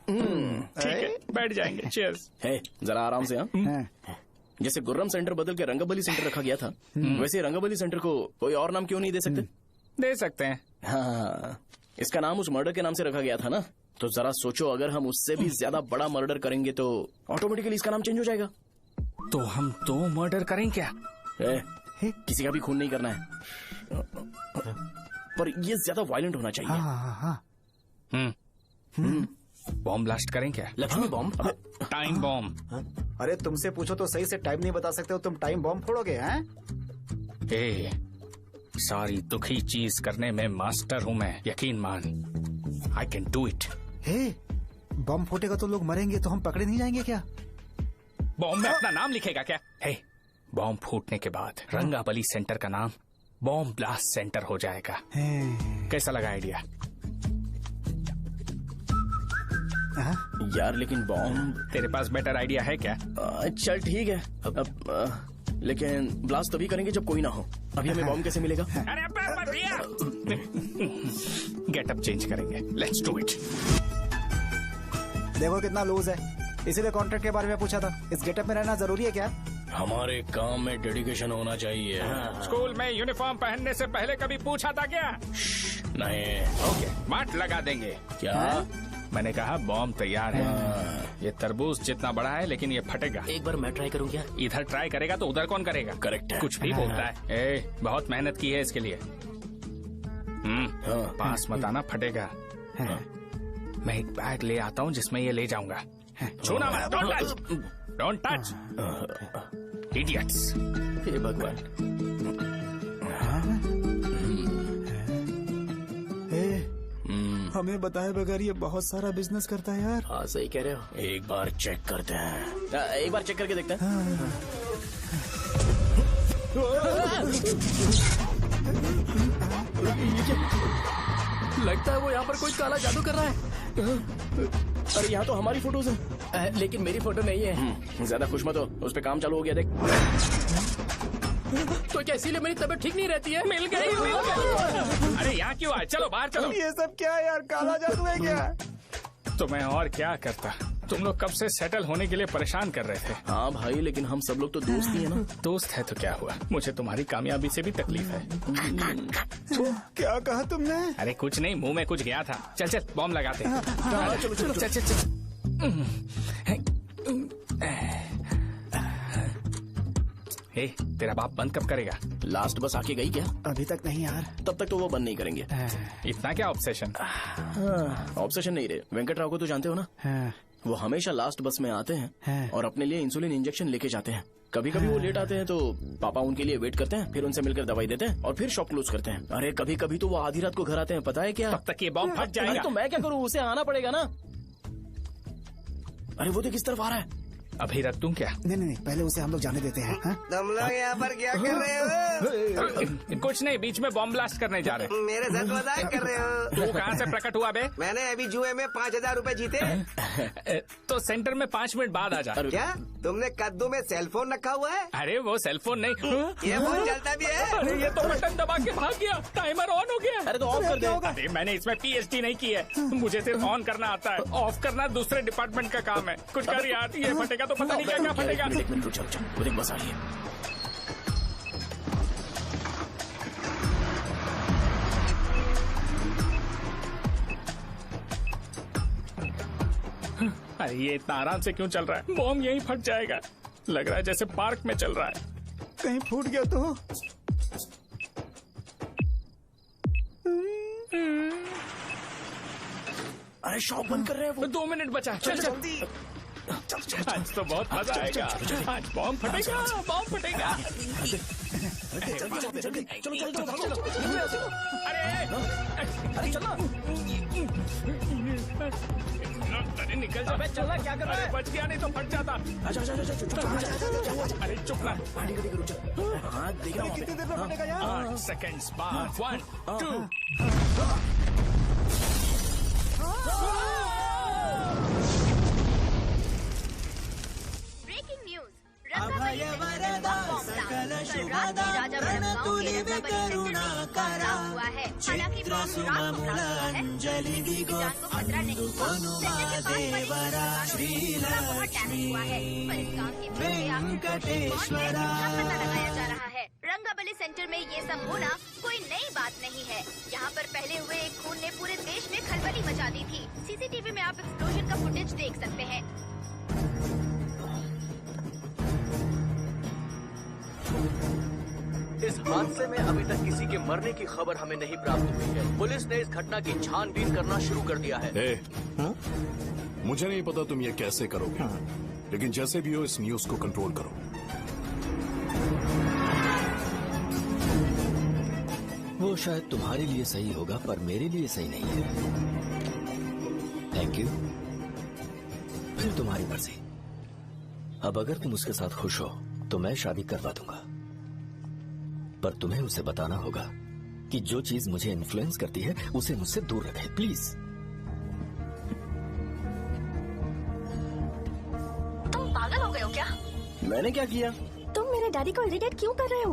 ठीक है, बैठ जाएंगे। चीयर्स। है जरा आराम से। हाँ, जैसे गुर्रम सेंटर बदल के रंगाबली सेंटर रखा गया था, वैसे रंगाबली सेंटर को कोई और नाम क्यों नहीं दे सकते? दे सकते हैं। हाँ, इसका नाम उस मर्डर के नाम से रखा गया था ना, तो जरा सोचो अगर हम उससे भी ज्यादा बड़ा मर्डर करेंगे तो ऑटोमेटिकली इसका नाम चेंज हो जाएगा। तो हम 2 मर्डर करें क्या? किसी का भी खून नहीं करना है, पर ये ज्यादा वायलेंट होना चाहिए। बॉम्ब ब्लास्ट करें क्या? लक्ष्मी बॉम्ब? Time bomb. अरे तुमसे पूछो तो सही से टाइम नहीं बता सकते हो, तुम टाइम बॉम्ब फोड़ोगे? हैं? सारी दुखी चीज करने में मास्टर हूँ मैं, यकीन मान। I can do it. Bomb फूटेगा तो लोग मरेंगे, तो हम पकड़े नहीं जाएंगे क्या? बॉम्ब में अपना नाम लिखेगा क्या? बॉम्ब फूटने के बाद रंगाबली सेंटर का नाम बॉम्ब ब्लास्ट सेंटर हो जाएगा। कैसा लगा आइडिया? यार लेकिन बॉम्ब, तेरे पास बेटर आइडिया है क्या? चल ठीक है, लेकिन ब्लास्ट तभी करेंगे जब कोई ना हो। अभी हमें बॉम्ब कैसे मिलेगा? अरे गेटअप चेंज करेंगे। Let's do it. देखो कितना लूज है, इसीलिए कॉन्ट्रैक्ट के बारे में पूछा था। इस गेटअप में रहना जरूरी है क्या? हमारे काम में डेडिकेशन होना चाहिए। स्कूल में यूनिफॉर्म पहनने से पहले कभी पूछा था क्या? नहीं। ओके, मार्ट लगा देंगे। क्या? मैंने कहा बॉम्ब तैयार है। ये तरबूज जितना बड़ा है, लेकिन ये फटेगा। एक बार मैं ट्राई करूं क्या? इधर ट्राई करेगा तो उधर कौन करेगा? करेक्ट है। कुछ भी बोलता है। बहुत मेहनत की है इसके लिए। पास मत आना, फटेगा। मैं एक बैग ले आता हूँ जिसमें ये ले जाऊंगा। छूना मत, don't touch, don't touch, idiots. हे भगवान। हमें बताए बगैर ये बहुत सारा बिजनेस करता है यार। हाँ सही कह रहे हो। एक बार चेक करते हैं। एक बार चेक करके देखते हैं। लगता है वो यहाँ पर कोई काला जादू कर रहा है। अरे यहाँ तो हमारी फोटोज हैं, लेकिन मेरी फोटो नहीं है। ज्यादा खुश मत हो, उस पे काम चालू हो गया देख। तो क्या इसीलिए मेरी तबीयत ठीक नहीं रहती है? मिल गई। अरे यहाँ क्यों आए? चलो बाहर चलो। ये सब क्या है यार? काला जादू है क्या? तो मैं और क्या करता? तुम लोग कब से सेटल होने के लिए परेशान कर रहे थे। हाँ भाई, लेकिन हम सब लोग तो दोस्त ही है ना। दोस्त है तो क्या हुआ? मुझे तुम्हारी कामयाबी से भी तकलीफ है। क्या कहा तुमने? अरे कुछ नहीं, मुंह में कुछ गया था। चल चल बॉम्ब लगाते हैं। चलो चलो चल चल चल। तेरा बाप बंद कब करेगा? लास्ट बस आके गई क्या? अभी तक नहीं यार। तब तक तो वो बंद नहीं करेंगे। इतना क्या ऑब्सेशन? ऑब्सेशन नहीं रहे। वेंकट राव को तो जानते हो ना? वो हमेशा लास्ट बस में आते हैं और अपने लिए इंसुलिन इंजेक्शन लेके जाते हैं। कभी कभी वो लेट आते हैं तो पापा उनके लिए वेट करते हैं, फिर उनसे मिलकर दवाई देते हैं और फिर शॉप क्लोज करते हैं। अरे कभी कभी तो वो आधी रात को घर आते हैं, पता है क्या? तब तक ये बॉम्ब फट जाएगा। तो मैं क्या करूँ, उसे आना पड़ेगा ना। अरे वो देख किस तरफ आ रहा है। अभी रख दूं क्या? नहीं, पहले उसे हम लोग जाने देते हैं। तुम लोग यहाँ पर क्या कर रहे हो? कुछ नहीं, बीच में बॉम्ब ब्लास्ट करने जा रहे हैं। मेरे साथ मजाक कर रहे हो? तू कहाँ से प्रकट हुआ बे? मैंने अभी जुए में 5,000 रूपए जीते। तो सेंटर में 5 मिनट बाद आ जा। क्या तुमने कद्दू में सेल फोन रखा हुआ है? अरे वो सेल फोन नहीं, ये फोन चलता भी है। अरे ये तो बटन दबा के भाग गया, टाइमर ऑन हो गया। अरे तो ऑफ कर दे। अरे मैंने इसमें PhD नहीं की है, मुझे सिर्फ ऑन करना आता है, ऑफ करना दूसरे डिपार्टमेंट का काम है। कुछ कर यार, ये फटेगा तो पता नहीं क्या क्या फटेगा। एक मिनट रुक, चल वो देख बस आ रही है। अरे ये इतना आराम से क्यों चल रहा है? बॉम्ब यहीं फट जाएगा। लग रहा है जैसे पार्क में चल रहा है। कहीं फूट गया तो? अरे शॉप बंद कर रहे हैं वो। 2 मिनट बचा, चल जल्दी। आज तो बहुत मजा आएगा। आज बॉम्ब फटेगा, बॉम्ब फटेगा। चलो। अरे निकल जा। चलना क्या कर रहा है? बच गया नहीं तो फट जाता। अरे चुप ना। हाँ देख रहा हूँ। कितनी देर में फटेगा यार? 8 सेकेंड्स बाद 1 2। ब्रेकिंग न्यूज, रंगाबली सेंटर में बॉम्ब ब्लास्ट। कल रात में राजा बड़म गांव के रंगाबली सेंटर में एक बॉम्ब ब्लास्ट हुआ है। हालांकि बॉम्ब रात को ब्लास्ट हुआ है, किसी की जान को खतरा नहीं हुआ। सेंटर के पास बड़ी बहुत डैमेज हुआ है, पर इस काम की वजह आखिर कौन है, इसका पता लगाया जा रहा है। रंगाबली सेंटर में ये सब होना कोई नई बात नहीं है। यहाँ पर पहले हुए एक खून ने पूरे देश में खलबली मचा दी थी। सीसीटीवी में आप एक्सप्लोजन का फुटेज देख सकते हैं। इस हादसे में अभी तक किसी के मरने की खबर हमें नहीं प्राप्त हुई है। पुलिस ने इस घटना की छानबीन करना शुरू कर दिया है। मुझे नहीं पता तुम ये कैसे करोगे, लेकिन जैसे भी हो इस न्यूज को कंट्रोल करो। वो शायद तुम्हारे लिए सही होगा पर मेरे लिए सही नहीं है। Thank you. फिर तुम्हारी मर्जी। अब अगर तुम उसके साथ खुश हो तो मैं शादी करवा दूंगा, पर तुम्हें उसे बताना होगा कि जो चीज मुझे इन्फ्लुएंस करती है उसे मुझसे दूर रखे, प्लीज। तुम पागल हो गए हो क्या? मैंने क्या किया? तुम मेरे डैडी को इरिटेट क्यों कर रहे हो?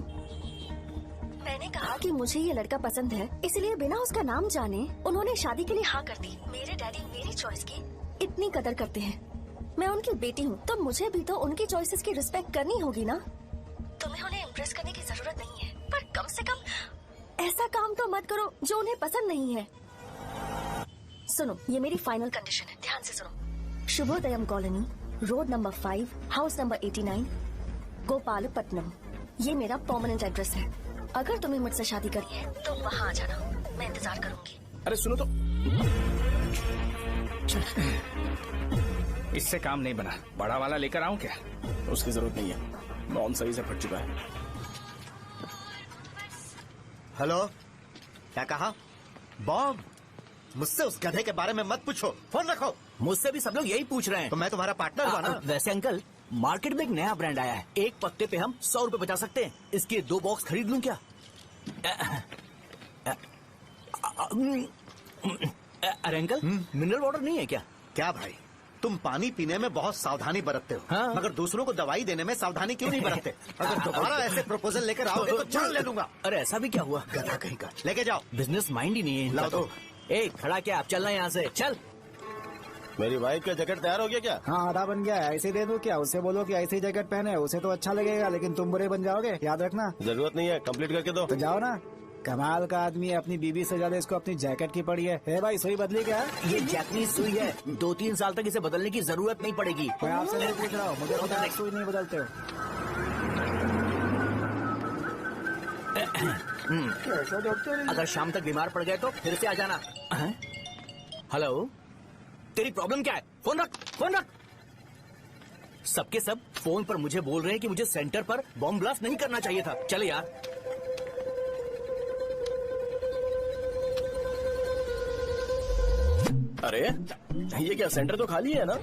मैंने कहा कि मुझे ये लड़का पसंद है, इसलिए बिना उसका नाम जाने उन्होंने शादी के लिए हाँ कर दी। मेरे डैडी मेरी चॉइस की इतनी कदर करते हैं। मैं उनकी बेटी हूँ तो मुझे भी तो उनकी चॉइसेस की रिस्पेक्ट करनी होगी ना। तुम्हें उन्हें इम्प्रेस करने की जरूरत नहीं है, पर कम से कम ऐसा काम तो मत करो जो उन्हें पसंद नहीं है। सुनो, ये मेरी फाइनल कंडीशन है, ध्यान से सुनो। Shubhodayam colony, road number 5, house number 89, Gopalapatnam. ये मेरा परमानेंट एड्रेस है। अगर तुम्हें मुझसे शादी करनी है तो वहाँ आ जाना, मैं इंतजार करूंगी। अरे सुनो तो, इससे काम नहीं बना। बड़ा वाला लेकर आऊं क्या? उसकी जरूरत नहीं है, बॉम्ब सही से फट चुका है। हेलो, क्या कहा? बॉम्ब? मुझसे उस गधे के बारे में मत पूछो, फोन रखो। मुझसे भी सब लोग यही पूछ रहे हैं। तो मैं तुम्हारा पार्टनर हुआ ना। वैसे अंकल, मार्केट में एक नया ब्रांड आया है, एक पत्ते पे हम 100 रुपए बचा सकते हैं। इसके 2 बॉक्स खरीद लूं क्या? अरे अंकल, मिनरल वाटर नहीं है क्या? क्या भाई, तुम पानी पीने में बहुत सावधानी बरतते हो, हाँ? मगर दूसरों को दवाई देने में सावधानी क्यों नहीं बरतते? अगर दोबारा ऐसे प्रपोजल लेकर आओगे तो जान ले लूंगा। अरे ऐसा भी क्या हुआ? गधा कहीं का, लेके जाओ। बिजनेस माइंड ही नहीं है इनका। लाओ दो। ए, खड़ा क्या? आप चलना यहाँ से, चल। मेरी वाइफ का जैकेट तैयार हो गया क्या? हाँ, आधा बन गया है। ऐसे दे दो क्या? उससे बोलो कि ऐसे ही जैकेट पहने, उसे तो अच्छा लगेगा, लेकिन तुम बुरे बन जाओगे, याद रखना। जरूरत नहीं है, कंप्लीट करके दो। तो जाओ ना। कमाल का आदमी है, अपनी बीबी से ज्यादा इसको अपनी जैकेट की पड़ी है। ए भाई, सुई बदली क्या? ये जैपनीज सुई है, 2-3 साल तक इसे बदलने की जरूरत नहीं पड़ेगी। मैं आपसे नहीं पूछ रहा हूँ, मुझे पता है सुई नहीं बदलते हो। अगर शाम तक बीमार पड़ गए तो फिर से आ जाना। हेलो, तेरी प्रॉब्लम क्या है? फोन रख, फोन रख। सबके सब फोन पर मुझे बोल रहे हैं कि मुझे सेंटर पर बॉम्ब ब्लास्ट नहीं करना चाहिए था। चल यार। अरे ये क्या, सेंटर तो खाली है ना?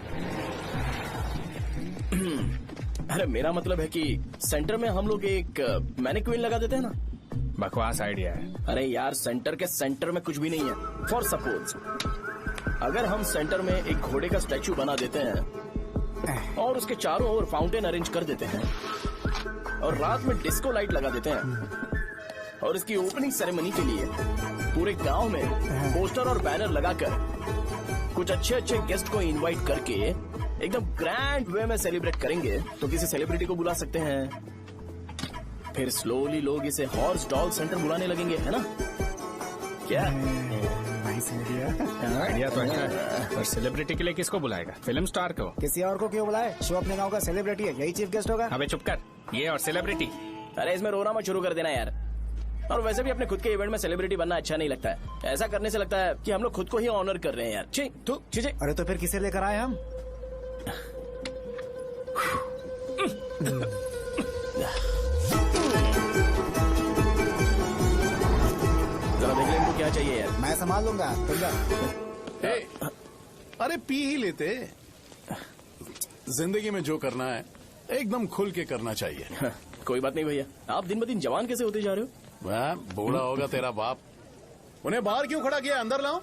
अरे मेरा मतलब है कि सेंटर में हम लोग एक मैनिक्विन लगा देते हैं ना। बकवास आइडिया है। अरे यार, सेंटर के सेंटर में कुछ भी नहीं है। फॉर सपोज अगर हम सेंटर में एक घोड़े का स्टैचू बना देते हैं और उसके चारों ओर फाउंटेन अरेंज कर देते हैं और रात में डिस्को लाइट लगा देते हैं और इसकी ओपनिंग सेरेमनी के लिए पूरे गांव में पोस्टर और बैनर लगाकर कुछ अच्छे अच्छे गेस्ट को इनवाइट करके एकदम ग्रैंड वे में सेलिब्रेट करेंगे, तो किसी सेलिब्रिटी को बुला सकते हैं। फिर स्लोली लोग इसे हॉर्स डॉग सेंटर बुलाने लगेंगे, है ना? क्या आइडिया तो है। और सेलिब्रिटी के लिए किसको बुलाएगा? फिल्म स्टार को। किसी और को क्यों बुलाए? शो अपने गांव का सेलिब्रिटी है, यही चीफ गेस्ट होगा। अबे चुप कर, ये और सेलिब्रिटी। अरे इसमें रोना मत शुरू कर देना यार। और वैसे भी अपने खुद के इवेंट में सेलिब्रिटी बनना अच्छा नहीं लगता है। ऐसा करने से लगता है कि हम लोग खुद को ही ऑनर कर रहे हैं यार। छी तू चीजें। अरे तो फिर किसे लेकर आए हम? जरा देख ले इनको क्या चाहिए यार। मैं संभाल लूंगा, तुम जा। अरे पी ही लेते। जिंदगी में जो करना है एकदम खुल के करना चाहिए। कोई बात नहीं भैया, आप दिन ब दिन जवान कैसे होते जा रहे हो? बूढ़ा होगा तेरा बाप। उन्हें बाहर क्यों खड़ा किया? अंदर लाओ।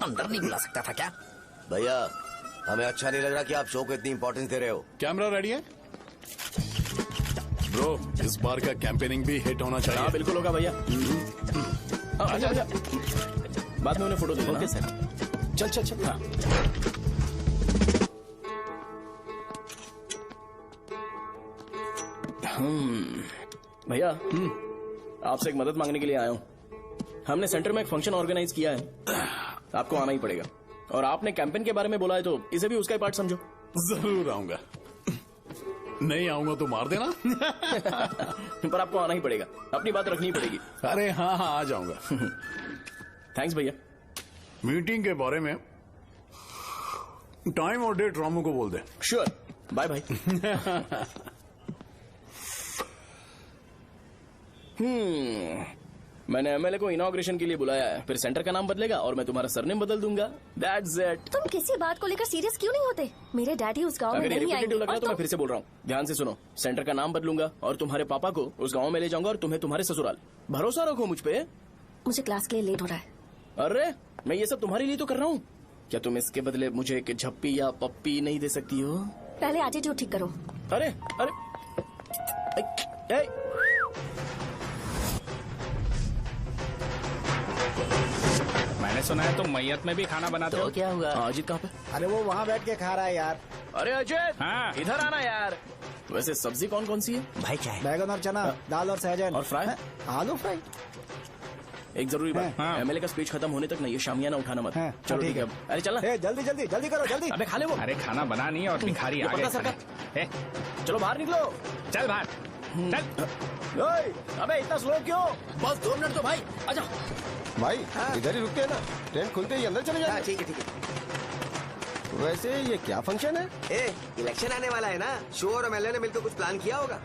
अंदर नहीं बुला सकता था क्या? भैया हमें अच्छा नहीं लग रहा कि आप शो को इतनी इंपॉर्टेंस दे रहे हो। कैमरा रेडी है ब्रो? इस बार का कैंपेनिंग भी हिट होना चाहिए। हाँ बिल्कुल होगा भैया। आजा आजा, बाद में उन्हें फोटो दे। Okay sir. चल चल चल। हाँ। भैया आपसे एक मदद मांगने के लिए आया हूँ। हमने सेंटर में एक फंक्शन ऑर्गेनाइज किया है, आपको आना ही पड़ेगा। और आपने कैंपेन के बारे में बोला है तो इसे भी उसका ही पार्ट समझो। जरूर आऊंगा। नहीं आऊंगा तो मार देना। पर आपको आना ही पड़ेगा, अपनी बात रखनी पड़ेगी। अरे हाँ हाँ आ जाऊंगा। थैंक्स भैया। मीटिंग के बारे में टाइम और डेट रामू को बोल दे। Sure, bye bye. मैंने एमएलए को इनॉग्रेशन के लिए बुलाया है, फिर सेंटर का नाम बदलेगा और मैं तुम्हारा सरनेम बदल दूंगा। That's it. तुम किसी बात को लेकर सीरियस क्यों नहीं होते? मेरे डैडी उस गांव में अगर ये नहीं आएंगे। रिपीटेटिव लग रहा है तो मैं फिर से बोल रहा हूँ, ध्यान से सुनो। सेंटर का नाम बदलूंगा और तुम्हारे पापा को उस गाँव में ले जाऊंगा और तुम्हें तुम्हारे ससुराल। भरोसा रखो मुझ पे। मुझे क्लास के लिए लेट हो रहा है। अरे मैं ये सब तुम्हारे लिए तो कर रहा हूँ। क्या तुम इसके बदले मुझे एक झप्पी या पप्पी नहीं दे सकती हो? पहले एटीट्यूड ठीक करो। अरे अरे मैंने सुना है तुम मैयत में भी खाना बनाते हो। क्या हुआ? अजीत कहाँ पे? अरे वो वहाँ बैठ के खा रहा है यार। अरे अजय, हाँ। इधर आना यार। वैसे सब्जी कौन कौन सी है? भाई क्या है? बैगन और चना, दाल और सहजन और फ्राई? आलू फ्राई। एक जरूरी बात, एमएलए का स्पीच खत्म होने तक ना ये शामियाना उठाना मत। चलो ठीक है। अरे चलना। जल्दी जल्दी जल्दी करो, जल्दी। अबे खा ले वो। अरे खाना बना नहीं है और भिखारी आ गए। चलो बाहर निकलो। चल बाहर चल। अबे इतना स्लो क्यों? बस 2 मिनट तो भाई। आजा भाई इधर ही रुकते हैं ना, ट्रेन खुलते ही अंदर चले जाए। ठीक है ठीक है। वैसे ये क्या फंक्शन है? इलेक्शन आने वाला है ना, शो और एमएलए ने मिलकर कुछ प्लान किया होगा।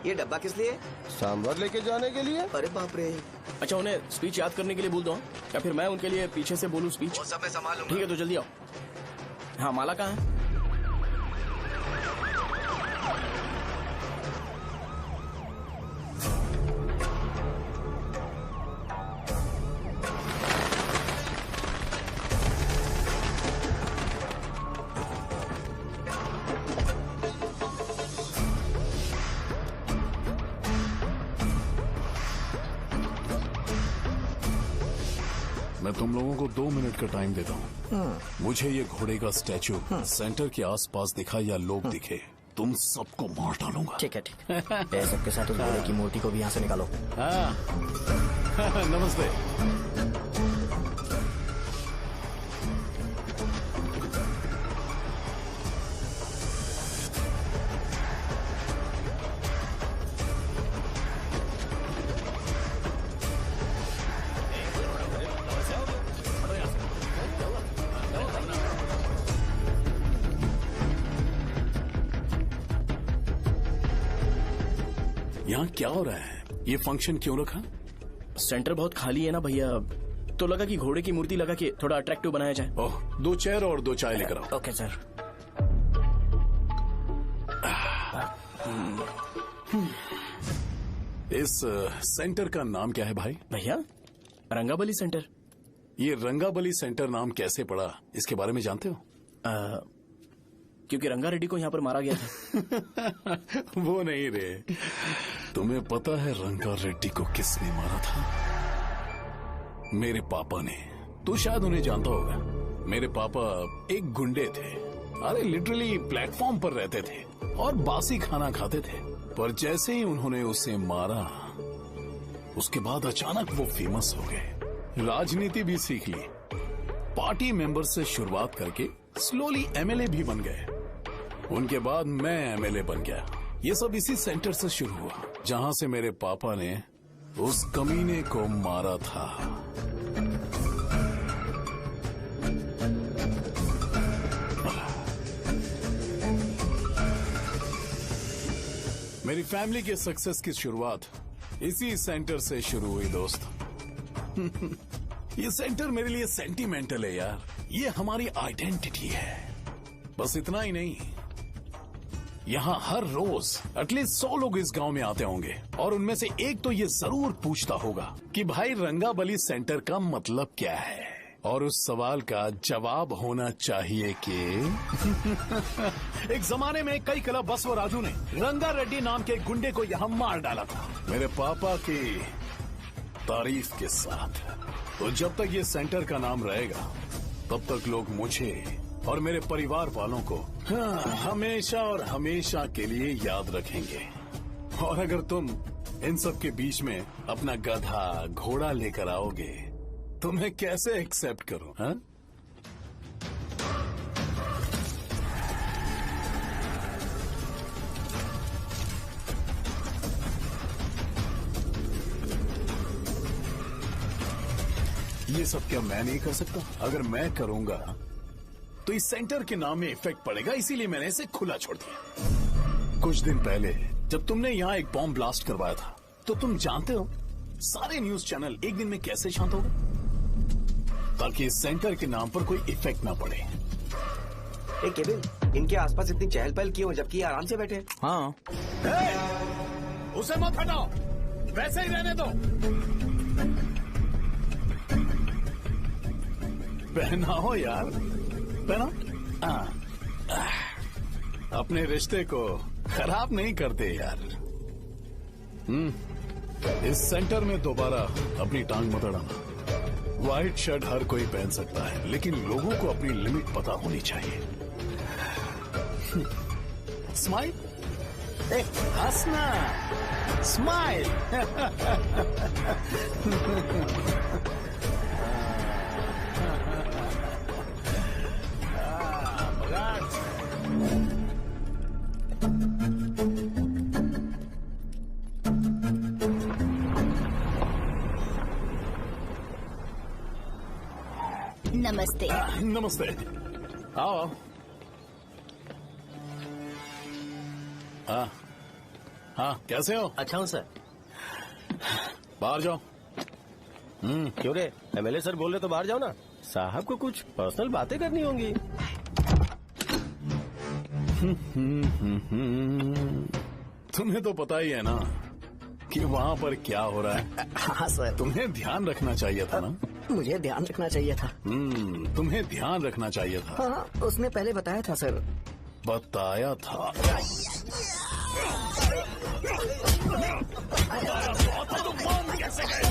ये डब्बा किस लिए? सांभर लेके जाने के लिए। अरे बाप रे। अच्छा उन्हें स्पीच याद करने के लिए बोल दो या फिर मैं उनके लिए पीछे से बोलूं स्पीच? वो सब मैं संभालूंगा। ठीक है तो जल्दी आओ। हाँ माला कहाँ है? मैं तुम लोगों को 2 मिनट का टाइम देता हूँ। मुझे ये घोड़े का स्टैचू सेंटर के आसपास दिखा या लोग दिखे, तुम सबको मार डालूंगा। ठीक है ठीक है। सबके साथ उस घोड़े की मूर्ति को भी यहाँ से निकालो। हाँ। नमस्ते। यहाँ क्या हो रहा है? ये फंक्शन क्यों रखा? सेंटर बहुत खाली है ना भैया, तो लगा कि घोड़े की मूर्ति लगा के थोड़ा अट्रैक्टिव बनाया जाए। ओह, 2 चेयर और 2 चाय लेकर आओ। Okay sir. इस सेंटर का नाम क्या है भाई? भैया रंगाबली सेंटर। ये रंगाबली सेंटर नाम कैसे पड़ा, इसके बारे में जानते हो? क्योंकि रंगा रेड्डी को यहाँ पर मारा गया था। वो नहीं रे, तुम्हें पता है रंगा रेड्डी को किसने मारा था? मेरे पापा ने। तू शायद उन्हें जानता होगा। मेरे पापा एक गुंडे थे। अरे लिटरली प्लेटफॉर्म पर रहते थे और बासी खाना खाते थे। पर जैसे ही उन्होंने उसे मारा, उसके बाद अचानक वो फेमस हो गए। राजनीति भी सीख ली, पार्टी मेंबर से शुरुआत करके स्लोली एमएलए भी बन गए। उनके बाद मैं एमएलए बन गया। ये सब इसी सेंटर से शुरू हुआ, जहां से मेरे पापा ने उस कमीने को मारा था। मेरी फैमिली के सक्सेस की शुरुआत इसी सेंटर से शुरू हुई दोस्त। ये सेंटर मेरे लिए सेंटिमेंटल है यार। ये हमारी आइडेंटिटी है। बस इतना ही नहीं, यहाँ हर रोज एटलीस्ट 100 लोग इस गांव में आते होंगे और उनमें से एक तो ये जरूर पूछता होगा कि भाई रंगाबली सेंटर का मतलब क्या है, और उस सवाल का जवाब होना चाहिए कि एक जमाने में कई क्लब बस व राजू ने रंगा रेड्डी नाम के गुंडे को यहाँ मार डाला था, मेरे पापा की तारीफ के साथ। तो जब तक ये सेंटर का नाम रहेगा, तब तक लोग मुझे और मेरे परिवार वालों को हमेशा और हमेशा के लिए याद रखेंगे। और अगर तुम इन सब के बीच में अपना गधा घोड़ा लेकर आओगे तो मैं कैसे एक्सेप्ट करूं? हाँ? ये सब क्या मैं नहीं कर सकता? अगर मैं करूंगा तो इस सेंटर के नाम में इफेक्ट पड़ेगा, इसीलिए मैंने इसे खुला छोड़ दिया। कुछ दिन पहले जब तुमने यहाँ एक बॉम्ब ब्लास्ट करवाया था, तो तुम जानते हो सारे न्यूज चैनल एक दिन में कैसे शांत हो गए? ताकि इस सेंटर के नाम पर कोई इफेक्ट ना पड़े। केविन, इनके आसपास इतनी चहल पहल क्यों, जबकि आराम से बैठे? हाँ। उसे मत हटाओ, वैसे ही रहने दो। पहनाओ यार, पहना। अपने रिश्ते को खराब नहीं करते यार। इस सेंटर में दोबारा अपनी टांग मत अड़ाना। व्हाइट शर्ट हर कोई पहन सकता है, लेकिन लोगों को अपनी लिमिट पता होनी चाहिए। स्माइल, हंसना, स्माइल। नमस्ते। नमस्ते, आओ। हाँ हाँ, कैसे हो? अच्छा हूँ सर। बाहर जाओ। क्यों रे, एमएलए सर बोल रहे तो बाहर जाओ ना। साहब को कुछ पर्सनल बातें करनी होंगी। तुम्हें तो पता ही है ना कि वहाँ पर क्या हो रहा है। हाँ सर। तुम्हें ध्यान रखना चाहिए था ना। मुझे ध्यान रखना चाहिए था। तुम्हें ध्यान रखना चाहिए था। हाँ, उसने पहले बताया था सर। बताया था? कैसे गए?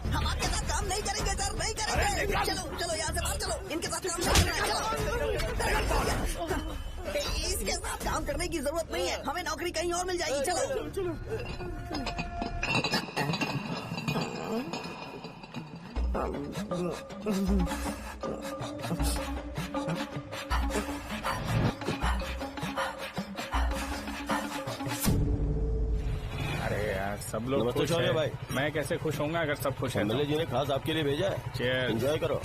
हम आपके साथ काम नहीं करेंगे सर, नहीं करेंगे। चलो चलो यहाँ से बाहर चलो, इनके साथ काम नहीं करना है। चलो, इसके साथ काम करने की जरूरत नहीं है, हमें नौकरी कहीं और मिल जाएगी। चलो चलो। अरे यार, सब लोग खुश हैं। भाई, मैं कैसे खुश होऊंगा अगर सब खुश हैं? एमएलए जी ने खास आपके लिए भेजा है। Cheers। एंजॉय करो।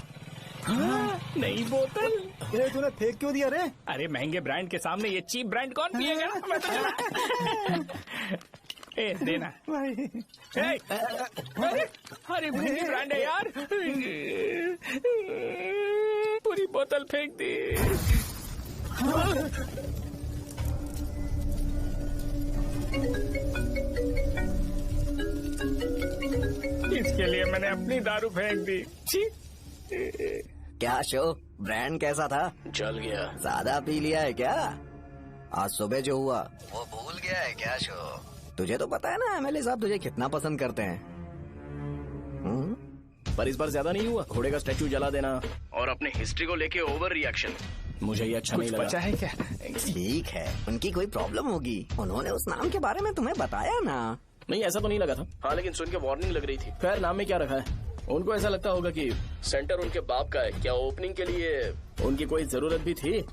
नई बोतल। ये तूने फेंक क्यों दिया रे? अरे महंगे ब्रांड के सामने ये चीप ब्रांड कौन पिएगा? मैं तो ए देना भाई। अरे महंगी ब्रांड है यार। पूरी बोतल फेंक दी। इसके लिए मैंने अपनी दारू फेंक दी। क्या शो, ब्रांड कैसा था? चल गया। ज्यादा पी लिया है क्या? आज सुबह जो हुआ वो भूल गया है क्या शो? तुझे तो पता है ना एमएलए साहब तुझे कितना पसंद करते हैं। पर इस बार ज्यादा नहीं हुआ? घोड़े का स्टैचू जला देना और अपने हिस्ट्री को लेके ओवर रिएक्शन, मुझे ये अच्छा नहीं लगा। बचा है क्या? ठीक है, उनकी कोई प्रॉब्लम होगी, उन्होंने उस नाम के बारे में तुम्हें बताया ना? नहीं ऐसा तो नहीं लगा था। हाँ लेकिन सुन के वार्निंग लग रही थी। खैर नाम में क्या रखा है? उनको ऐसा लगता होगा कि सेंटर उनके बाप का है। क्या ओपनिंग के लिए उनकी कोई जरूरत भी थी?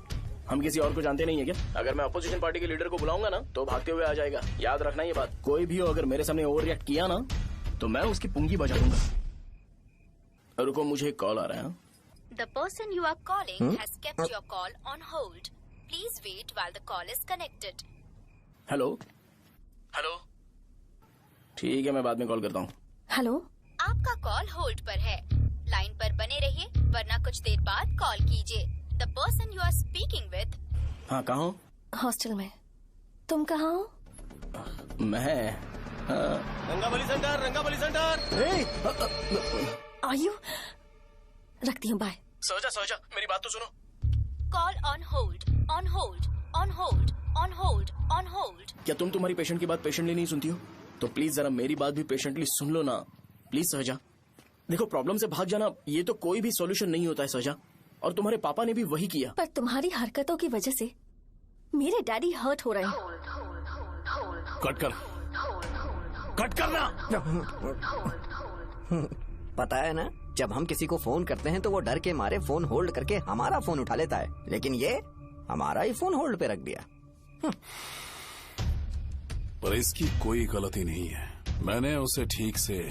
हम किसी और को जानते नहीं है क्या? अगर मैं अपोजिशन पार्टी के लीडर को बुलाऊंगा ना तो भागते हुए आ जाएगा। याद रखना ये बात। कोई भी हो अगर मेरे सामने ओवर रिएक्ट किया ना तो मैं उसकी पुंगी बजा दूंगा। रुको मुझे एक कॉल आ रहा है। The person you are calling has kept your call on hold. Please wait while the call is connected. Hello hello, ठीक है मैं बाद में कॉल करता हूँ। हेलो, आपका कॉल होल्ड पर है, लाइन पर बने रहिए वरना कुछ देर बाद कॉल कीजिए। The person you are speaking with। हाँ कहाँ हो? हॉस्टल में। तुम कहाँ हो? मैं रंगाबली सेंटर, रंगाबली सेंटर। आयु, रखती हूँ, बाय। सोचा मेरी बात तो सुनो। Call on hold, on hold, on hold, on hold, on hold। क्या तुम तुम्हारी पेशेंट की बात पेशेंटली नहीं सुनती हो? तो प्लीज जरा मेरी बात भी पेशेंटली सुन लो ना प्लीज सहजा। देखो प्रॉब्लम से भाग जाना ये तो कोई भी सॉल्यूशन नहीं होता है सहजा, और तुम्हारे पापा ने भी वही किया। पर तुम्हारी हरकतों की वजह से मेरे डैडी हर्ट हो रहे हैं। कट करना। पता है ना, जब हम किसी को फोन करते हैं तो वो डर के मारे फोन होल्ड करके हमारा फोन उठा लेता है, लेकिन ये हमारा ही फोन होल्ड पे रख दिया। पर इसकी कोई गलती नहीं है, मैंने उसे ठीक से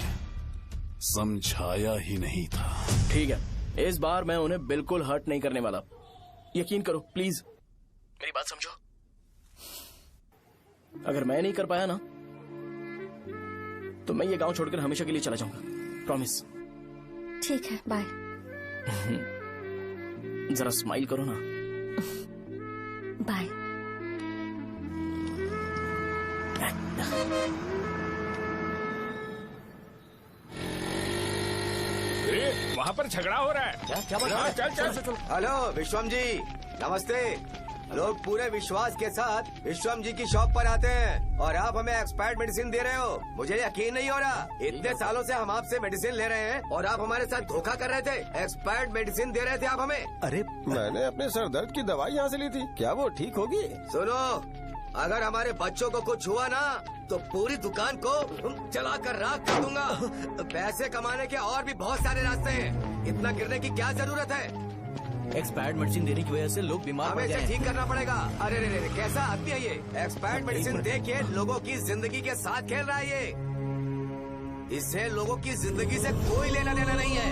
समझाया ही नहीं था। ठीक है, इस बार मैं उन्हें बिल्कुल हर्ट नहीं करने वाला, यकीन करो प्लीज, मेरी बात समझो। अगर मैं नहीं कर पाया ना तो मैं ये गांव छोड़कर हमेशा के लिए चला जाऊंगा, प्रॉमिस। ठीक है, बाय। जरा स्माइल करो ना। बाय। वहाँ पर झगड़ा हो रहा है। क्या बोल रहा है? चल। हेलो विश्वम जी, नमस्ते। लोग पूरे विश्वास के साथ विश्वम जी की शॉप पर आते हैं और आप हमें एक्सपायर्ड मेडिसिन दे रहे हो। मुझे यकीन नहीं हो रहा, इतने सालों से हम आपसे मेडिसिन ले रहे हैं और आप हमारे साथ धोखा कर रहे थे। एक्सपायर्ड मेडिसिन दे रहे थे आप हमें। अरे मैंने अपने सर दर्द की दवाई यहाँ से ली थी, क्या वो ठीक होगी? सुनो, अगर हमारे बच्चों को कुछ हुआ ना तो पूरी दुकान को जला कर राख कर दूंगा। पैसे कमाने के और भी बहुत सारे रास्ते हैं, इतना गिरने की क्या जरूरत है? एक्सपायर्ड मेडिसिन देने की वजह से लोग बीमार पड़ हमें गए इसे हैं। ठीक करना पड़ेगा। अरे रे, कैसा आदमी है ये? एक्सपायर्ड मेडिसिन दे के लोगों की जिंदगी के साथ खेल रहा है ये। इससे लोगों की जिंदगी से कोई लेना देना नहीं है।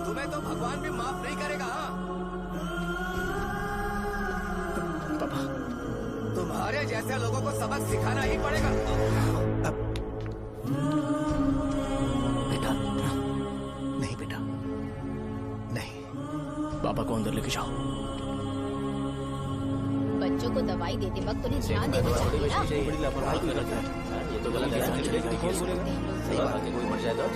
तुम्हें तो भगवान भी माफ नहीं करेगा। पापा, तुम्हारे जैसे लोगों को सबक सिखाना ही पड़ेगा। नहीं बेटा, नहीं। पापा को अंदर लेके जाओ। बच्चों को दवाई देते वक्त उन्हें ध्यान देना चाहिए ना। ये तो गलत है। कोई मर जाएगा।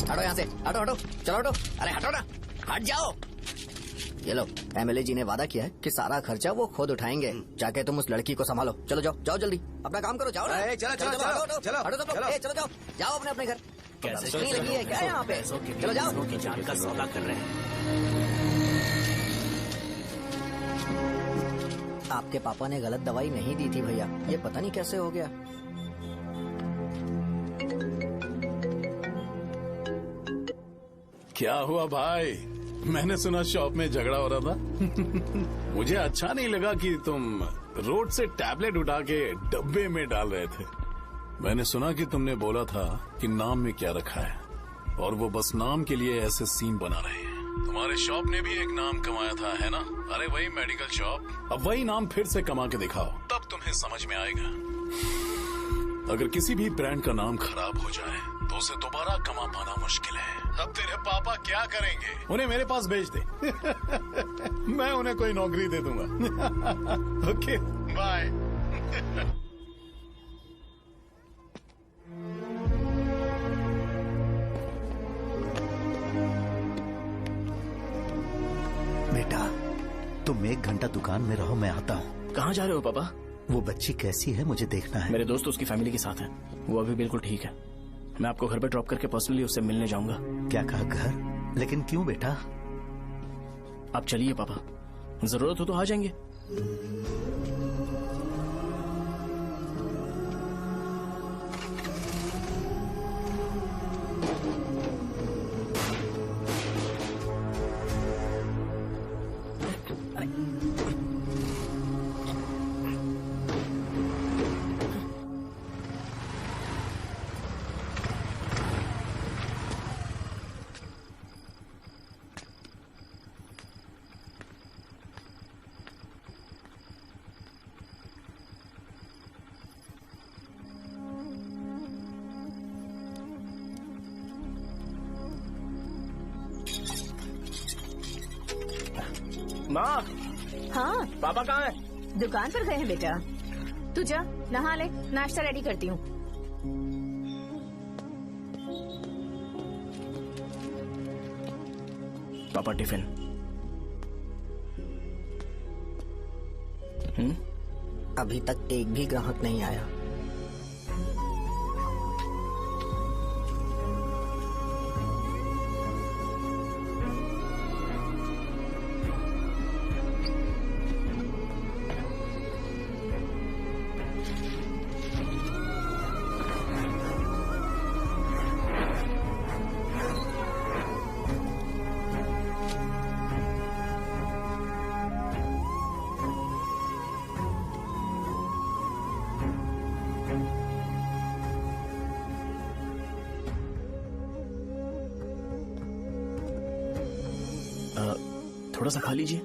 हटो यहाँ से, हटो, चलो हटो। अरे हटो ना, हट जाओ। ये लो, एमएलए जी ने वादा किया है कि सारा खर्चा वो खुद उठाएंगे। जाके तुम उस लड़की को संभालो। चलो जाओ जल्दी, अपना काम करो। जाओ ना। चलो चलो जाओ। अपने अपने घर। कैसे नहीं लगी है क्या यहाँ पे? चलो जाओ। की जान का सौदा कर रहे हैं। आपके पापा ने गलत दवाई नहीं दी थी भैया, ये पता नहीं कैसे हो गया। क्या हुआ भाई? मैंने सुना शॉप में झगड़ा हो रहा था। मुझे अच्छा नहीं लगा कि तुम रोड से टैबलेट उठा के डब्बे में डाल रहे थे। मैंने सुना कि तुमने बोला था कि नाम में क्या रखा है, और वो बस नाम के लिए ऐसे सीन बना रहे हैं। तुम्हारे शॉप ने भी एक नाम कमाया था, है ना? अरे वही मेडिकल शॉप। अब वही नाम फिर से कमा के दिखाओ, तब तुम्हें समझ में आएगा। अगर किसी भी ब्रांड का नाम खराब हो जाए तो उसे दोबारा कमा पाना मुश्किल है। अब तेरे पापा क्या करेंगे? उन्हें मेरे पास भेज दे। मैं उन्हें कोई नौकरी दे दूंगा। Okay, bye. बेटा, तुम 1 घंटा दुकान में रहो, मैं आता हूँ। कहाँ जा रहे हो पापा? वो बच्ची कैसी है मुझे देखना है। मेरे दोस्त उसकी फैमिली के साथ हैं। वो अभी बिल्कुल ठीक है। मैं आपको घर पे ड्रॉप करके पर्सनली उससे मिलने जाऊंगा। क्या कहा, घर? लेकिन क्यों बेटा? आप चलिए पापा, जरूरत हो तो आ जाएंगे। माँ। हाँ पापा कहाँ हैं? दुकान पर गए हैं बेटा। तू जा नहा ले, नाश्ता रेडी करती हूँ। पापा टिफिन। अभी तक एक भी ग्राहक नहीं आया। थोड़ा सा खा लीजिए।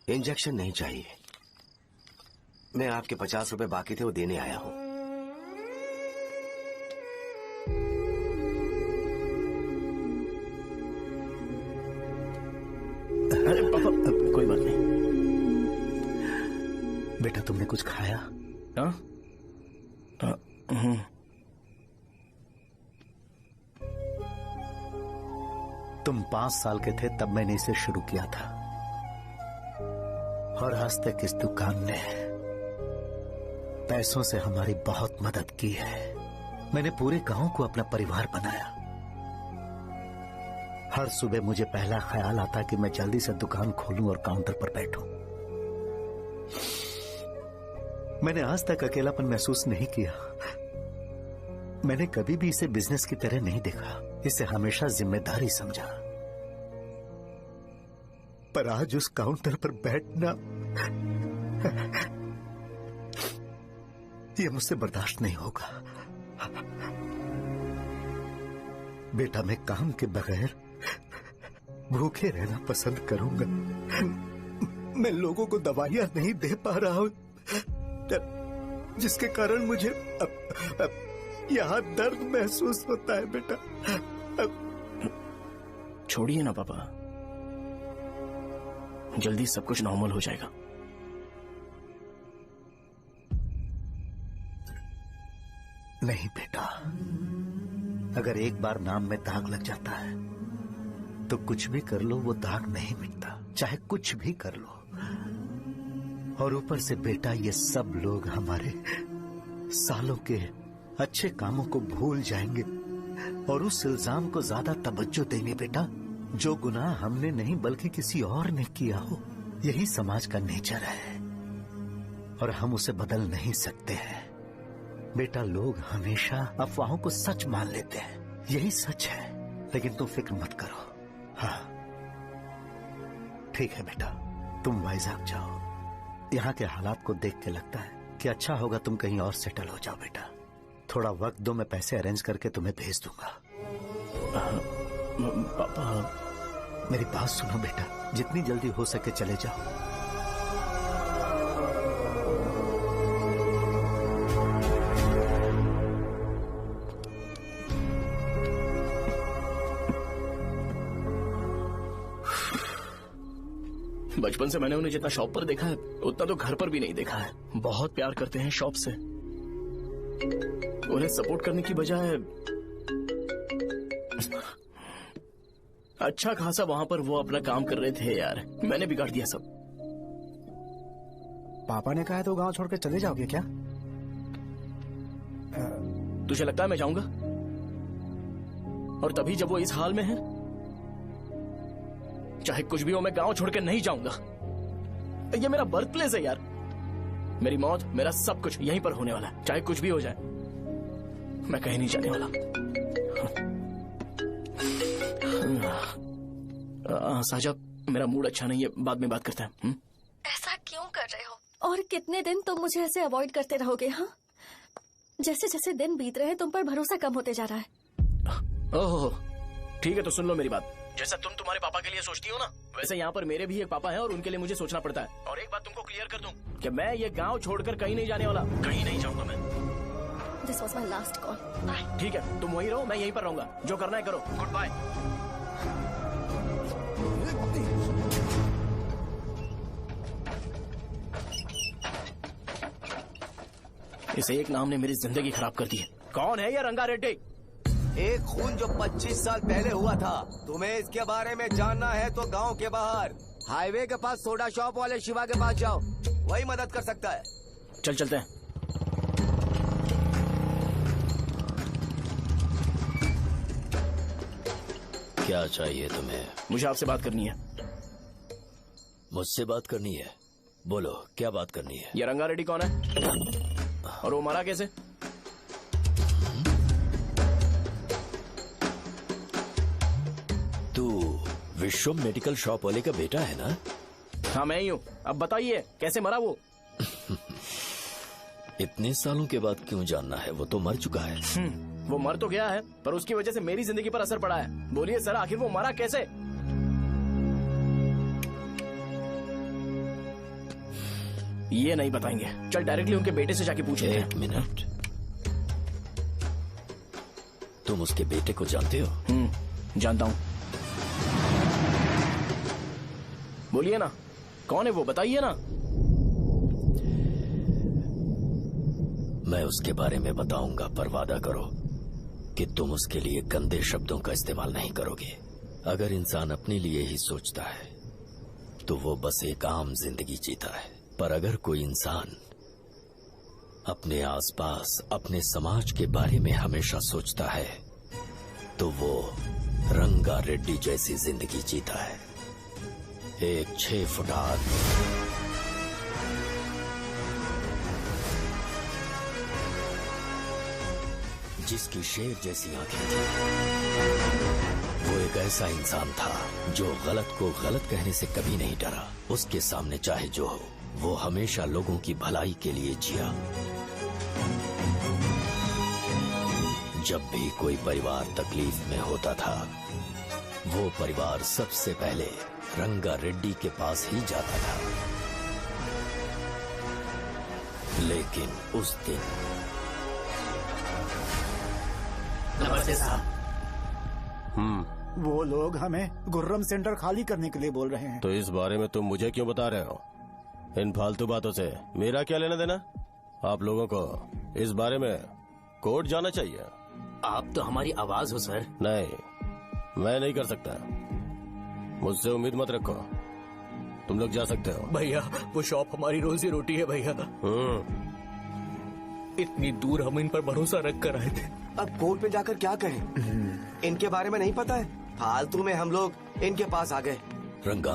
इंजेक्शन नहीं चाहिए। मैं आपके 50 रुपए बाकी थे, वो देने आया हूं। अरे पापा, कोई बात नहीं। बेटा, तुमने कुछ खाया? हाँ? तुम 5 साल के थे तब मैंने इसे शुरू किया था, और आज तक इस दुकान ने पैसों से हमारी बहुत मदद की है। मैंने पूरे गांव को अपना परिवार बनाया। हर सुबह मुझे पहला ख्याल आता कि मैं जल्दी से दुकान खोलूं और काउंटर पर बैठूं। मैंने आज तक अकेलापन महसूस नहीं किया। मैंने कभी भी इसे बिजनेस की तरह नहीं देखा, इसे हमेशा जिम्मेदारी समझा। पर आज उस काउंटर पर बैठना ये मुझसे बर्दाश्त नहीं होगा। बेटा, मैं काम के बगैर भूखे रहना पसंद करूंगा। मैं लोगों को दवाइयां नहीं दे पा रहा हूं, जिसके कारण मुझे यहां दर्द महसूस होता है। बेटा, छोड़िए ना पापा, जल्दी सब कुछ नॉर्मल हो जाएगा। नहीं बेटा, अगर एक बार नाम में दाग लग जाता है तो कुछ भी कर लो वो दाग नहीं मिटता, चाहे कुछ भी कर लो। और ऊपर से बेटा ये सब लोग हमारे सालों के अच्छे कामों को भूल जाएंगे और उस इल्जाम को ज्यादा तवज्जो देंगे बेटा जो गुनाह हमने नहीं बल्कि किसी और ने किया हो। यही समाज का नेचर है और हम उसे बदल नहीं सकते हैं। बेटा लोग हमेशा अफवाहों को सच मान लेते हैं, यही सच है, लेकिन तुम फिक्र मत करो। हाँ ठीक है बेटा, तुम वाइजैक जाओ। यहाँ के हालात को देख के लगता है कि अच्छा होगा तुम कहीं और सेटल हो जाओ बेटा। थोड़ा वक्त दो, मैं पैसे अरेंज करके तुम्हें भेज दूंगा। पापा मेरी बात सुनो बेटा, जितनी जल्दी हो सके चले जाओ। बचपन से मैंने उन्हें जितना शॉप पर देखा है उतना तो घर पर भी नहीं देखा है। बहुत प्यार करते हैं शॉप से। उन्हें सपोर्ट करने की बजाय अच्छा खासा वहां पर वो अपना काम कर रहे थे यार। मैंने बिगाड़ दिया सब। पापा ने कहा है तो गांव छोड़कर चले जाओगे क्या? तुझे लगता है मैं जाऊंगा? और तभी जब वो इस हाल में है, चाहे कुछ भी हो मैं गांव छोड़कर नहीं जाऊंगा। ये मेरा बर्थ प्लेस है यार। मेरी मौत, मेरा सब कुछ यहीं पर होने वाला है। चाहे कुछ भी हो जाए मैं कहीं नहीं जाने वाला। साजा, मेरा मूड अच्छा नहीं है, बाद में बात करते हैं। ऐसा क्यों कर रहे हो? और कितने दिन तुम मुझे ऐसे अवॉइड करते रहोगे? हाँ, जैसे जैसे दिन बीत रहे हैं तुम पर भरोसा कम होते जा रहा है। ओह ठीक है, तो सुन लो मेरी बात। जैसा तुम तुम्हारे पापा के लिए सोचती हो ना, वैसे यहाँ पर मेरे भी एक पापा हैं और उनके लिए मुझे सोचना पड़ता है। और एक बात तुमको क्लियर कर दूं कि मैं ये गांव छोड़कर कहीं नहीं जाने वाला, कहीं नहीं जाऊंगा मैं। This was my last call. Bye. ठीक है, तुम वहीं रहो, मैं यहीं पर रहूंगा। जो करना है करो। Goodbye. इस एक नाम ने मेरी जिंदगी खराब कर दी है। कौन है ये रंगा रेड्डी? एक खून जो 25 साल पहले हुआ था। तुम्हें इसके बारे में जानना है तो गांव के बाहर हाईवे के पास सोडा शॉप वाले शिवा के पास जाओ, वही मदद कर सकता है। चल चलते हैं। क्या चाहिए तुम्हें? मुझे आपसे बात करनी है। मुझसे बात करनी है? बोलो क्या बात करनी है? ये रंगा रेड्डी कौन है और वो मरा कैसे? तू विश्वम मेडिकल शॉप वाले का बेटा है ना? हाँ मैं ही हूँ। अब बताइए कैसे मरा वो? इतने सालों के बाद क्यों जानना है? वो तो मर चुका है। वो मर तो गया है पर उसकी वजह से मेरी जिंदगी पर असर पड़ा है। बोलिए सर, आखिर वो मरा कैसे? ये नहीं बताएंगे। चल डायरेक्टली उनके बेटे से जाके पूछे। एक मिनट, तुम उसके बेटे को जानते हो? जानता हूँ। बोलिए ना, कौन है वो? बताइए ना। मैं उसके बारे में बताऊंगा, पर वादा करो कि तुम उसके लिए गंदे शब्दों का इस्तेमाल नहीं करोगे। अगर इंसान अपने लिए ही सोचता है तो वो बस एक आम जिंदगी जीता है, पर अगर कोई इंसान अपने आसपास अपने समाज के बारे में हमेशा सोचता है तो वो रंगा रेड्डी जैसी जिंदगी जीता है। एक 6 फुट आदमी जिसकी शेर जैसी आंखें थी। वो एक ऐसा इंसान था जो गलत को गलत कहने से कभी नहीं डरा। उसके सामने चाहे जो हो, वो हमेशा लोगों की भलाई के लिए जिया। जब भी कोई परिवार तकलीफ में होता था, वो परिवार सबसे पहले रंगा रेड्डी के पास ही जाता था। लेकिन उस दिन नमस्ते साहब। वो लोग हमें गुर्रम सेंटर खाली करने के लिए बोल रहे हैं। तो इस बारे में तुम मुझे क्यों बता रहे हो? इन फालतू बातों से मेरा क्या लेना देना? आप लोगों को इस बारे में कोर्ट जाना चाहिए। आप तो हमारी आवाज हो सर। नहीं, मैं नहीं कर सकता। मुझसे उम्मीद मत रखो, तुम लोग जा सकते हो। भैया वो शॉप हमारी रोजी रोटी है भैया। इतनी दूर हम इन पर भरोसा रख कर आए थे। अब कोर्ट में जाकर क्या कहें? इनके बारे में नहीं पता है, फालतू में हम लोग इनके पास आ गए। रंगा,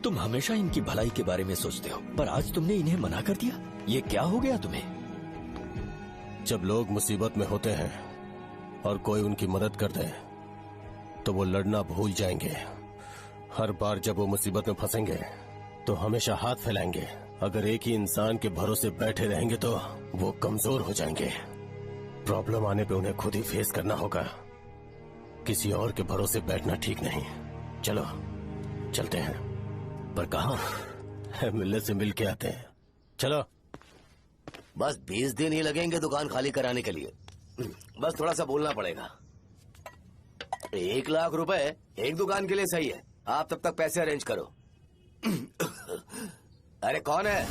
तुम हमेशा इनकी भलाई के बारे में सोचते हो, पर आज तुमने इन्हें मना कर दिया। ये क्या हो गया तुम्हें? जब लोग मुसीबत में होते हैं और कोई उनकी मदद कर दे तो वो लड़ना भूल जाएंगे। हर बार जब वो मुसीबत में फंसेंगे तो हमेशा हाथ फैलाएंगे। अगर एक ही इंसान के भरोसे बैठे रहेंगे तो वो कमजोर हो जाएंगे। प्रॉब्लम आने पे उन्हें खुद ही फेस करना होगा, किसी और के भरोसे बैठना ठीक नहीं। चलो चलते हैं। पर कहाँ? मिलने से मिल के आते हैं। चलो। बस 20 दिन ही लगेंगे दुकान खाली कराने के लिए। बस थोड़ा सा बोलना पड़ेगा। 1 लाख रुपए एक दुकान के लिए सही है। आप तब तक पैसे अरेंज करो। अरे कौन है?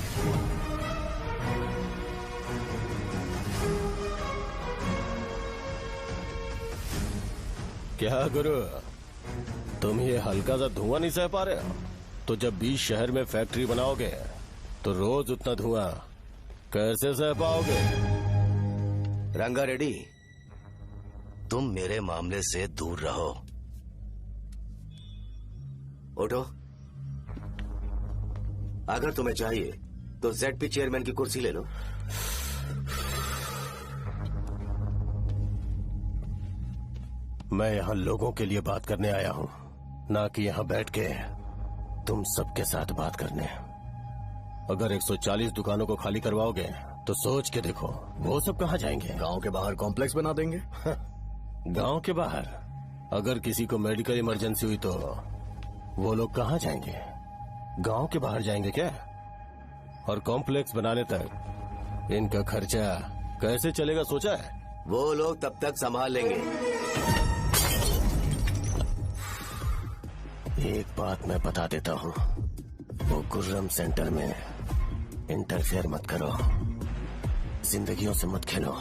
क्या गुरु, तुम ये हल्का सा धुआं नहीं सह पा रहे हो? तो जब 20 शहर में फैक्ट्री बनाओगे तो रोज उतना धुआं कैसे सह पाओगे? रंगा रेड्डी, तुम मेरे मामले से दूर रहो। उठो। अगर तुम्हें चाहिए तो ZP चेयरमैन की कुर्सी ले लो। मैं यहाँ लोगों के लिए बात करने आया हूँ, ना कि यहाँ बैठ के तुम सबके साथ बात करने। अगर 140 दुकानों को खाली करवाओगे तो सोच के देखो वो सब कहाँ जाएंगे? गांव के बाहर कॉम्प्लेक्स बना देंगे। गांव के बाहर? अगर किसी को मेडिकल इमरजेंसी हुई तो वो लोग कहाँ जाएंगे? गांव के बाहर जाएंगे क्या? और कॉम्प्लेक्स बनाने तक इनका खर्चा कैसे चलेगा सोचा है? वो लोग तब तक संभाल लेंगे। एक बात मैं बता देता हूँ, वो गुर्रम सेंटर में इंटरफेयर मत करो, जिंदगियों से मत खेलो,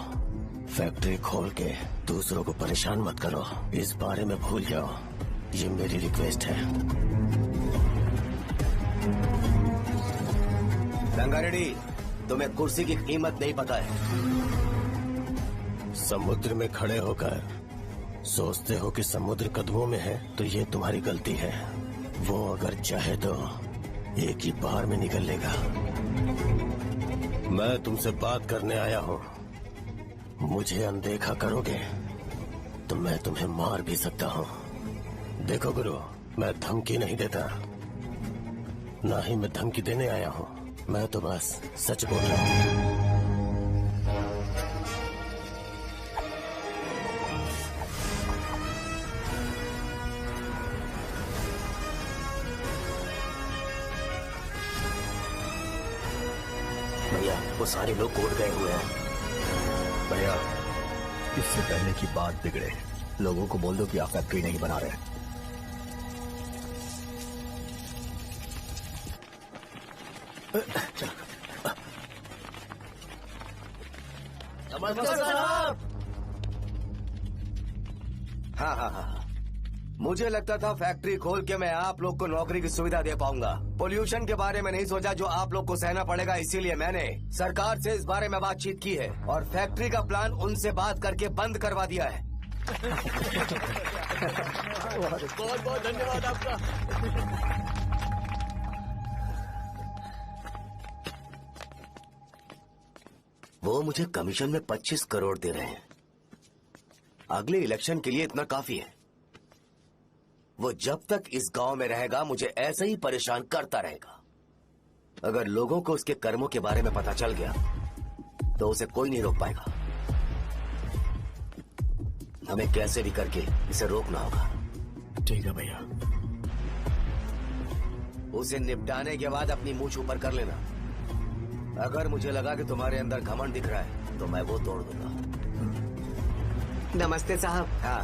फैक्ट्री खोल के दूसरों को परेशान मत करो। इस बारे में भूल जाओ, ये मेरी रिक्वेस्ट है। रंगा रेड्डी, तुम्हें कुर्सी की कीमत नहीं पता है। समुद्र में खड़े होकर सोचते हो कि समुद्र कदमों में है तो ये तुम्हारी गलती है। वो अगर चाहे तो एक ही बार में निकल लेगा। मैं तुमसे बात करने आया हूँ, मुझे अनदेखा करोगे तो मैं तुम्हें मार भी सकता हूँ। देखो गुरु, मैं धमकी नहीं देता, ना ही मैं धमकी देने आया हूँ। मैं तो बस सच बोल रहा हूँ। भैया वो सारे लोग कोर्ट गए हुए हैं। भैया इससे पहले की बात बिगड़े, लोगों को बोल दो कि आप फैक्ट्री नहीं बना रहे। हाँ, मुझे लगता था फैक्ट्री खोल के मैं आप लोग को नौकरी की सुविधा दे पाऊंगा। पोल्यूशन के बारे में नहीं सोचा जो आप लोग को सहना पड़ेगा, इसीलिए मैंने सरकार से इस बारे में बातचीत की है और फैक्ट्री का प्लान उनसे बात करके बंद करवा दिया है। बहुत बहुत धन्यवाद आपका। वो मुझे कमीशन में 25 करोड़ दे रहे हैं। अगले इलेक्शन के लिए इतना काफी है। वो जब तक इस गांव में रहेगा मुझे ऐसे ही परेशान करता रहेगा। अगर लोगों को उसके कर्मों के बारे में पता चल गया तो उसे कोई नहीं रोक पाएगा। हमें कैसे भी करके इसे रोकना होगा। ठीक है भैया। उसे निपटाने के बाद अपनी मूंछ ऊपर कर लेना। अगर मुझे लगा कि तुम्हारे अंदर घमंड दिख रहा है तो मैं वो तोड़ दूंगा। नमस्ते साहब। हाँ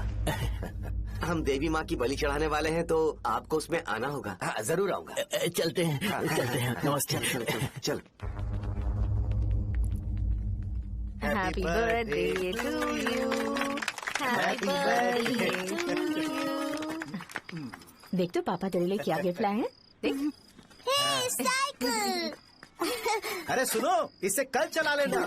हम देवी माँ की बलि चढ़ाने वाले हैं तो आपको उसमें आना होगा। हाँ जरूर आऊंगा। चलते हैं। हाँ, चलते हैं। नमस्ते। चल। Happy birthday to you, happy birthday to you. देख तो पापा तेरे लिए क्या गिफ्ट लाए हैं। देख। साइकिल। अरे सुनो, इसे कल चला लेना।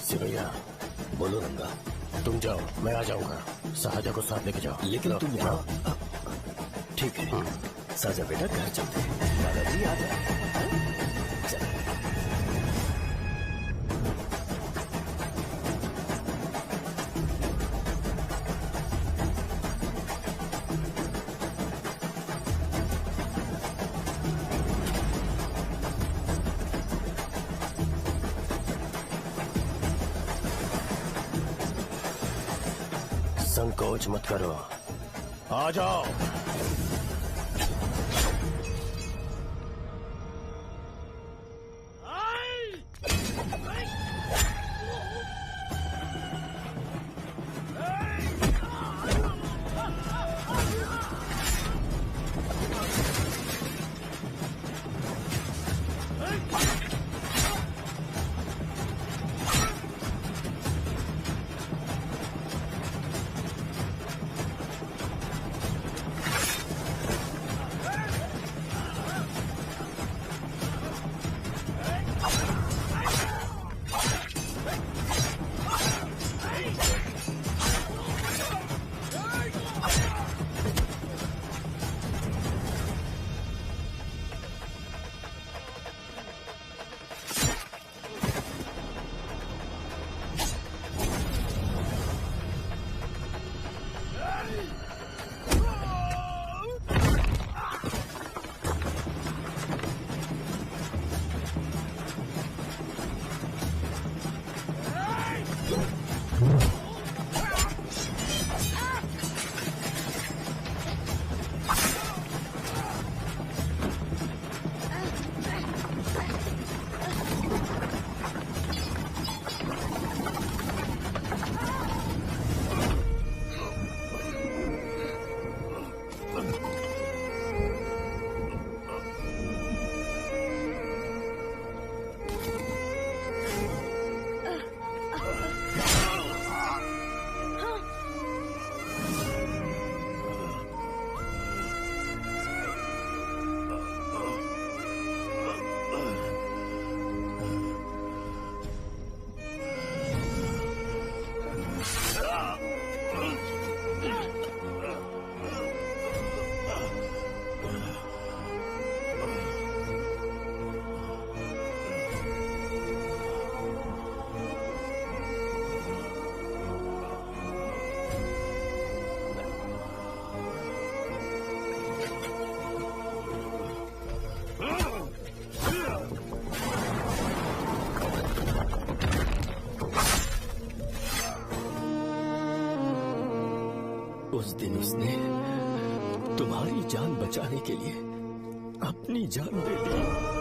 सिवैया, बोलो रंगा, तुम जाओ, मैं आ जाऊंगा। साजा को साथ लेके जाओ। लेकिन तुम यहाँ। ठीक है साजा बेटा, घर चलते हैं। दादाजी आ जाए। चल। संकोच मत करो, आ जाओ। उस दिन उसने तुम्हारी जान बचाने के लिए अपनी जान दे दी।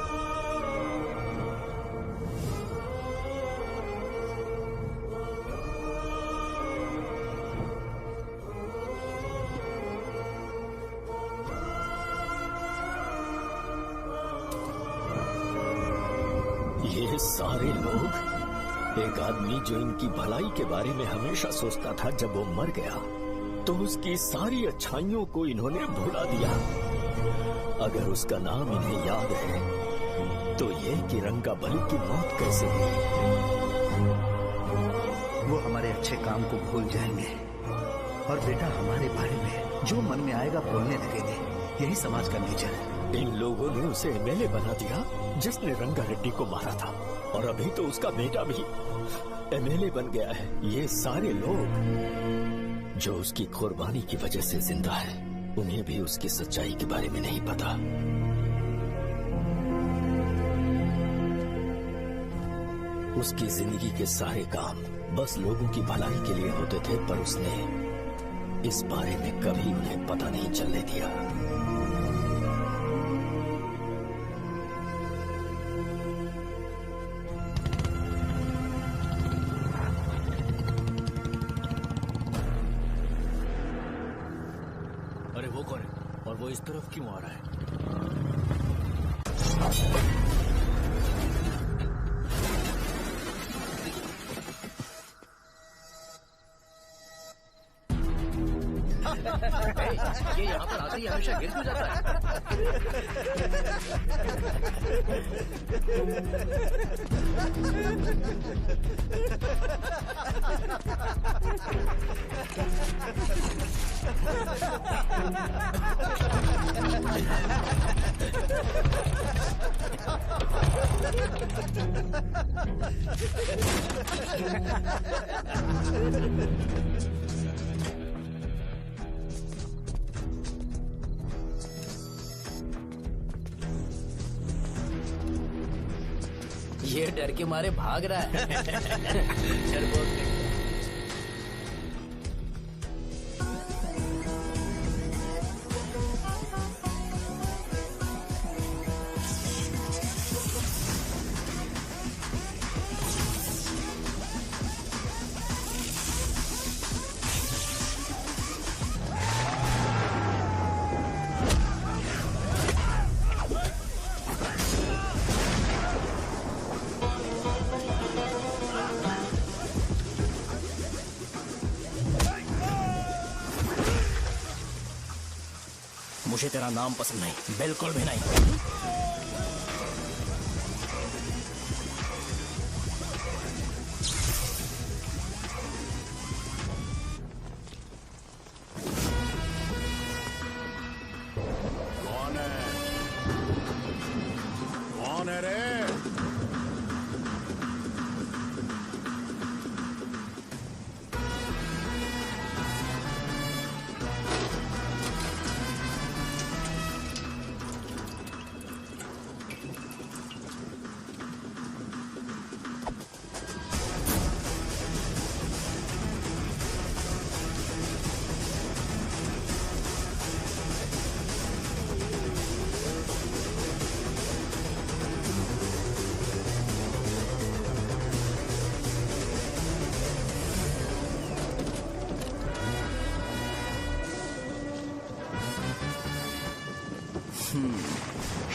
ये सारे लोग, एक आदमी जो इनकी भलाई के बारे में हमेशा सोचता था, जब वो मर गया तो उसकी सारी अच्छाइयों को इन्होंने भुला दिया। अगर उसका नाम इन्हें याद है तो ये कि रंगाबली की मौत कैसे हुई। वो हमारे अच्छे काम को भूल जाएंगे और बेटा हमारे बारे में जो मन में आएगा बोलने लगेंगे। यही समाज का नेचर है। इन लोगों ने उसे एमएलए बना दिया जिसने रंगा रेड्डी को मारा था, और अभी तो उसका बेटा भी एमएलए बन गया है। ये सारे लोग जो उसकी कुर्बानी की वजह से जिंदा है, उन्हें भी उसकी सच्चाई के बारे में नहीं पता। उसकी जिंदगी के सारे काम बस लोगों की भलाई के लिए होते थे, पर उसने इस बारे में कभी उन्हें पता नहीं चलने दिया। अरे वो कौन है और वो इस तरफ क्यों आ रहा है? ये यहाँ पर आते ही हमेशा गिर क्यों जाता है? ये डर के मारे भाग रहा है। डरपोक नहीं। मुझे तेरा नाम पसंद नहीं, बिल्कुल भी नहीं। कौन है? कौन है रे?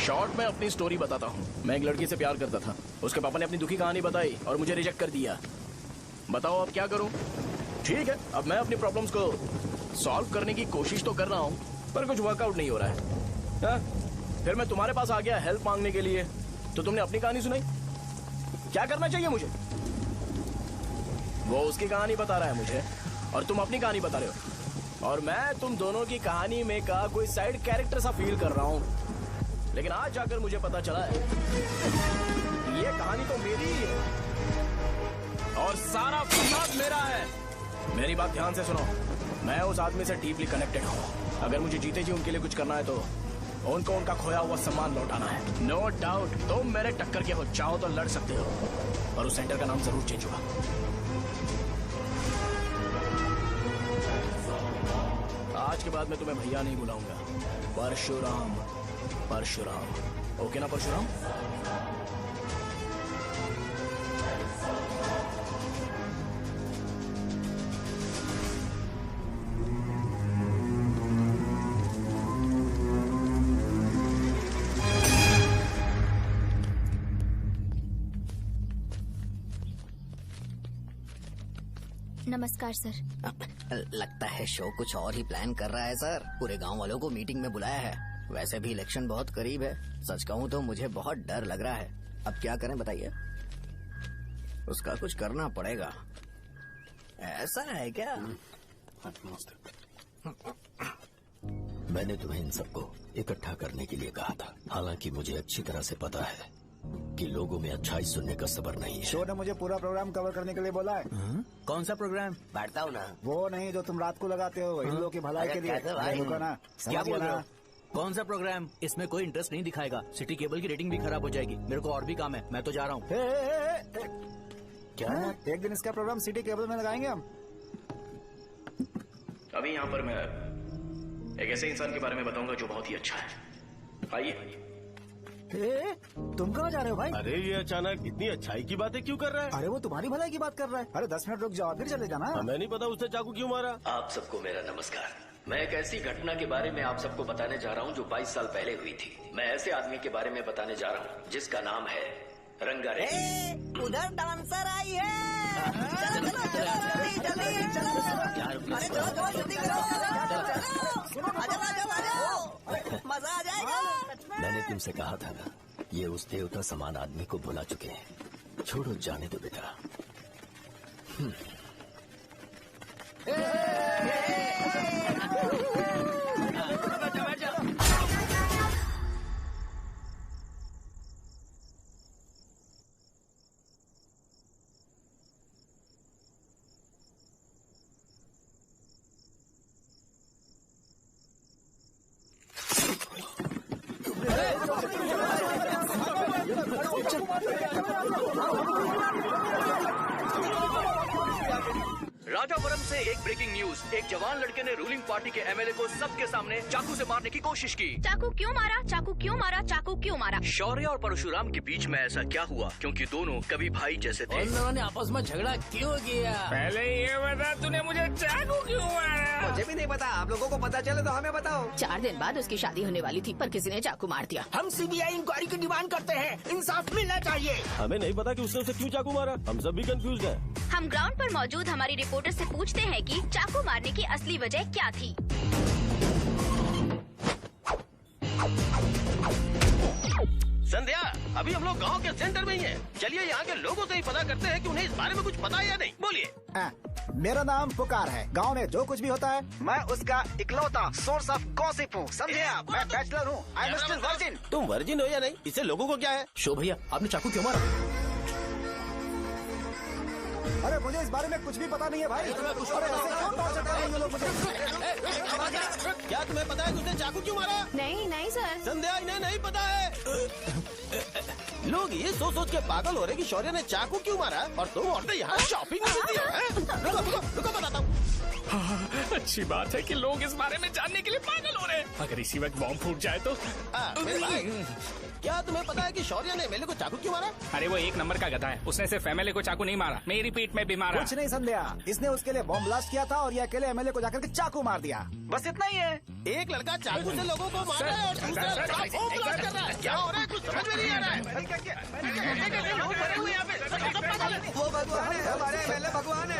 शॉर्ट में अपनी स्टोरी बताता हूँ। मैं एक लड़की से प्यार करता था। उसके पापा ने अपनी दुखी कहानी बताई और मुझे रिजेक्ट कर दिया। बताओ अब क्या करूँ? ठीक है, अब मैं अपनी प्रॉब्लम्स को सॉल्व करने की कोशिश तो कर रहा हूँ, पर कुछ वर्कआउट नहीं हो रहा है। हा? फिर मैं तुम्हारे पास आ गया हेल्प मांगने के लिए, तो तुमने अपनी कहानी सुनाई। क्या करना चाहिए मुझे? वो उसकी कहानी बता रहा है मुझे और तुम अपनी कहानी बता रहे हो, और मैं तुम दोनों की कहानी में का कोई साइड कैरेक्टर सा फील कर रहा हूँ। लेकिन आज जाकर मुझे पता चला है ये कहानी तो मेरी ही है और सारा फसाद मेरा है। मेरी बात ध्यान से सुनो, मैं उस आदमी से डीपली कनेक्टेड हूँ। अगर मुझे जीते जी उनके लिए कुछ करना है तो उनको उनका खोया हुआ सम्मान लौटाना है। नो डाउट तुम मेरे टक्कर के हो, चाहो तो लड़ सकते हो, और उस सेंटर का नाम जरूर चेंज होगा। आज के बाद मैं तुम्हें भैया नहीं बुलाऊंगा, परशुराम। परशुराम, ओके ना परशुराम? नमस्कार सर। लगता है शो कुछ और ही प्लान कर रहा है सर। पूरे गांव वालों को मीटिंग में बुलाया है। वैसे भी इलेक्शन बहुत करीब है। सच कहूँ तो मुझे बहुत डर लग रहा है। अब क्या करें बताइए? उसका कुछ करना पड़ेगा। ऐसा है क्या? मैंने तुम्हें इन सबको इकट्ठा करने के लिए कहा था। हालांकि मुझे अच्छी तरह से पता है कि लोगों में अच्छाई सुनने का सब्र नहीं है। शो ने मुझे पूरा प्रोग्राम कवर करने के लिए बोला है। कौन सा प्रोग्राम? बैठता हूँ ना। वो नहीं जो तुम रात को लगाते हो इन लोगों की भलाई के लिए। क्या बोल रहे हो? कौन सा प्रोग्राम? इसमें कोई इंटरेस्ट नहीं दिखाएगा। सिटी केबल की रेटिंग भी खराब हो जाएगी। मेरे को और भी काम है, मैं तो जा रहा हूँ। क्या? एक दिन इसका प्रोग्राम सिटी केबल में लगाएंगे हम। अभी यहाँ पर मैं एक ऐसे इंसान के बारे में बताऊंगा जो बहुत ही अच्छा है। आइए। तुम कहाँ जा रहे हो भाई? अरे ये अचानक इतनी अच्छाई की बातें क्यों कर रहा है? अरे वो तुम्हारी भलाई की बात कर रहा है। अरे 10 मिनट रुक जाओ फिर चले जाना। हमें नहीं पता उसने चाकू क्यों मारा। आप सबको मेरा नमस्कार। मैं एक ऐसी घटना के बारे में आप सबको बताने जा रहा हूँ जो 22 साल पहले हुई थी। मैं ऐसे आदमी के बारे में बताने जा रहा हूँ जिसका नाम है रंगारेड्डी। उधर डांसर आई है। चलो चलो जल्दी जल्दी चलो। अरे चलो चलो जल्दी करो। मजा आ जाएगा। मैंने तुमसे कहा था ना, ये उस देवता समान आदमी को भुला चुके हैं। छोड़ो, जाने दो बेटा। राजापुरम से एक ब्रेकिंग न्यूज। एक जवान लड़के ने रूलिंग पार्टी के एमएलए को सबके सामने चाकू से मारने की कोशिश की। चाकू क्यों मारा? चाकू क्यों मारा? चाकू क्यों मारा? शौर्य और परशुराम के बीच में ऐसा क्या हुआ? क्योंकि दोनों कभी भाई जैसे थे। उन दोनों ने आपस में झगड़ा क्यों किया? पहले ये बता, तूने मुझे चाकू क्यों मारा? मुझे भी नहीं पता। आप लोगों को पता चले तो हमें बताओ। 4 दिन बाद उसकी शादी होने वाली थी पर किसी ने चाकू मार दिया। हम सीबीआई इंक्वायरी की डिमांड करते हैं। इंसाफ मिलना चाहिए। हमें नहीं पता कि उसने उसे क्यों चाकू मारा। हम सब भी कंफ्यूज हैं। हम ग्राउंड पर मौजूद हमारी रिपोर्टर से पूछते हैं कि चाकू मारने की असली वजह क्या थी। संध्या, अभी हम लोग गांव के सेंटर में ही हैं। चलिए यहाँ के लोगों से ही पता करते हैं कि उन्हें इस बारे में कुछ पता है या नहीं। बोलिए। मेरा नाम पुकार है। गांव में जो कुछ भी होता है मैं उसका इकलौता सोर्स ऑफ गॉसिप हूँ। समझे आप? मैं बैचलर हूँ। I am still virgin. तुम वर्जिन हो या नहीं, इससे लोगों को क्या है? शो भैया, आपने चाकू क्यों मारा? अरे मुझे इस बारे में कुछ भी पता नहीं है भाई। अरे ऐसे क्यों टॉर्चर कर रहे हैं ये लोग मुझे? क्या तुम्हें पता है कि उसने चाकू क्यों मारा? नहीं नहीं सर। संध्या, इन्हें नहीं पता है। लोग ये सोच सोच के पागल हो रहे कि शौर्य ने चाकू क्यों मारा और तुम औरतें यहाँ शॉपिंग में बिजी हो। रुको बताता हूँ। अच्छी बात है कि लोग इस बारे में जानने के लिए पागल हो रहे हैं। अगर इसी वक्त बॉम्ब फूट जाए तो? मेरे भाई, क्या तुम्हें पता है कि शौर्य ने एमएलए को चाकू क्यों मारा? अरे वो एक नंबर का गधा है। उसने सिर्फ एमएलए को चाकू नहीं मारा, मेरी पीठ में भी मारा। कुछ नहीं संध्या, इसने उसके लिए बॉम्ब ब्लास्ट किया था और ये अकेले एमएलए को जाकर के चाकू मार दिया। बस इतना ही है। एक लड़का चाकू से लोगों को मार रहा है और दूसरा लड़का बॉम्ब ब्लास्ट कर रहा है। क्या हो रहा है? कुछ समझ में नहीं आ रहा है। लोग भरे हुए यहाँ पे। वो भगवान है, हमारे एमएलए भगवान है।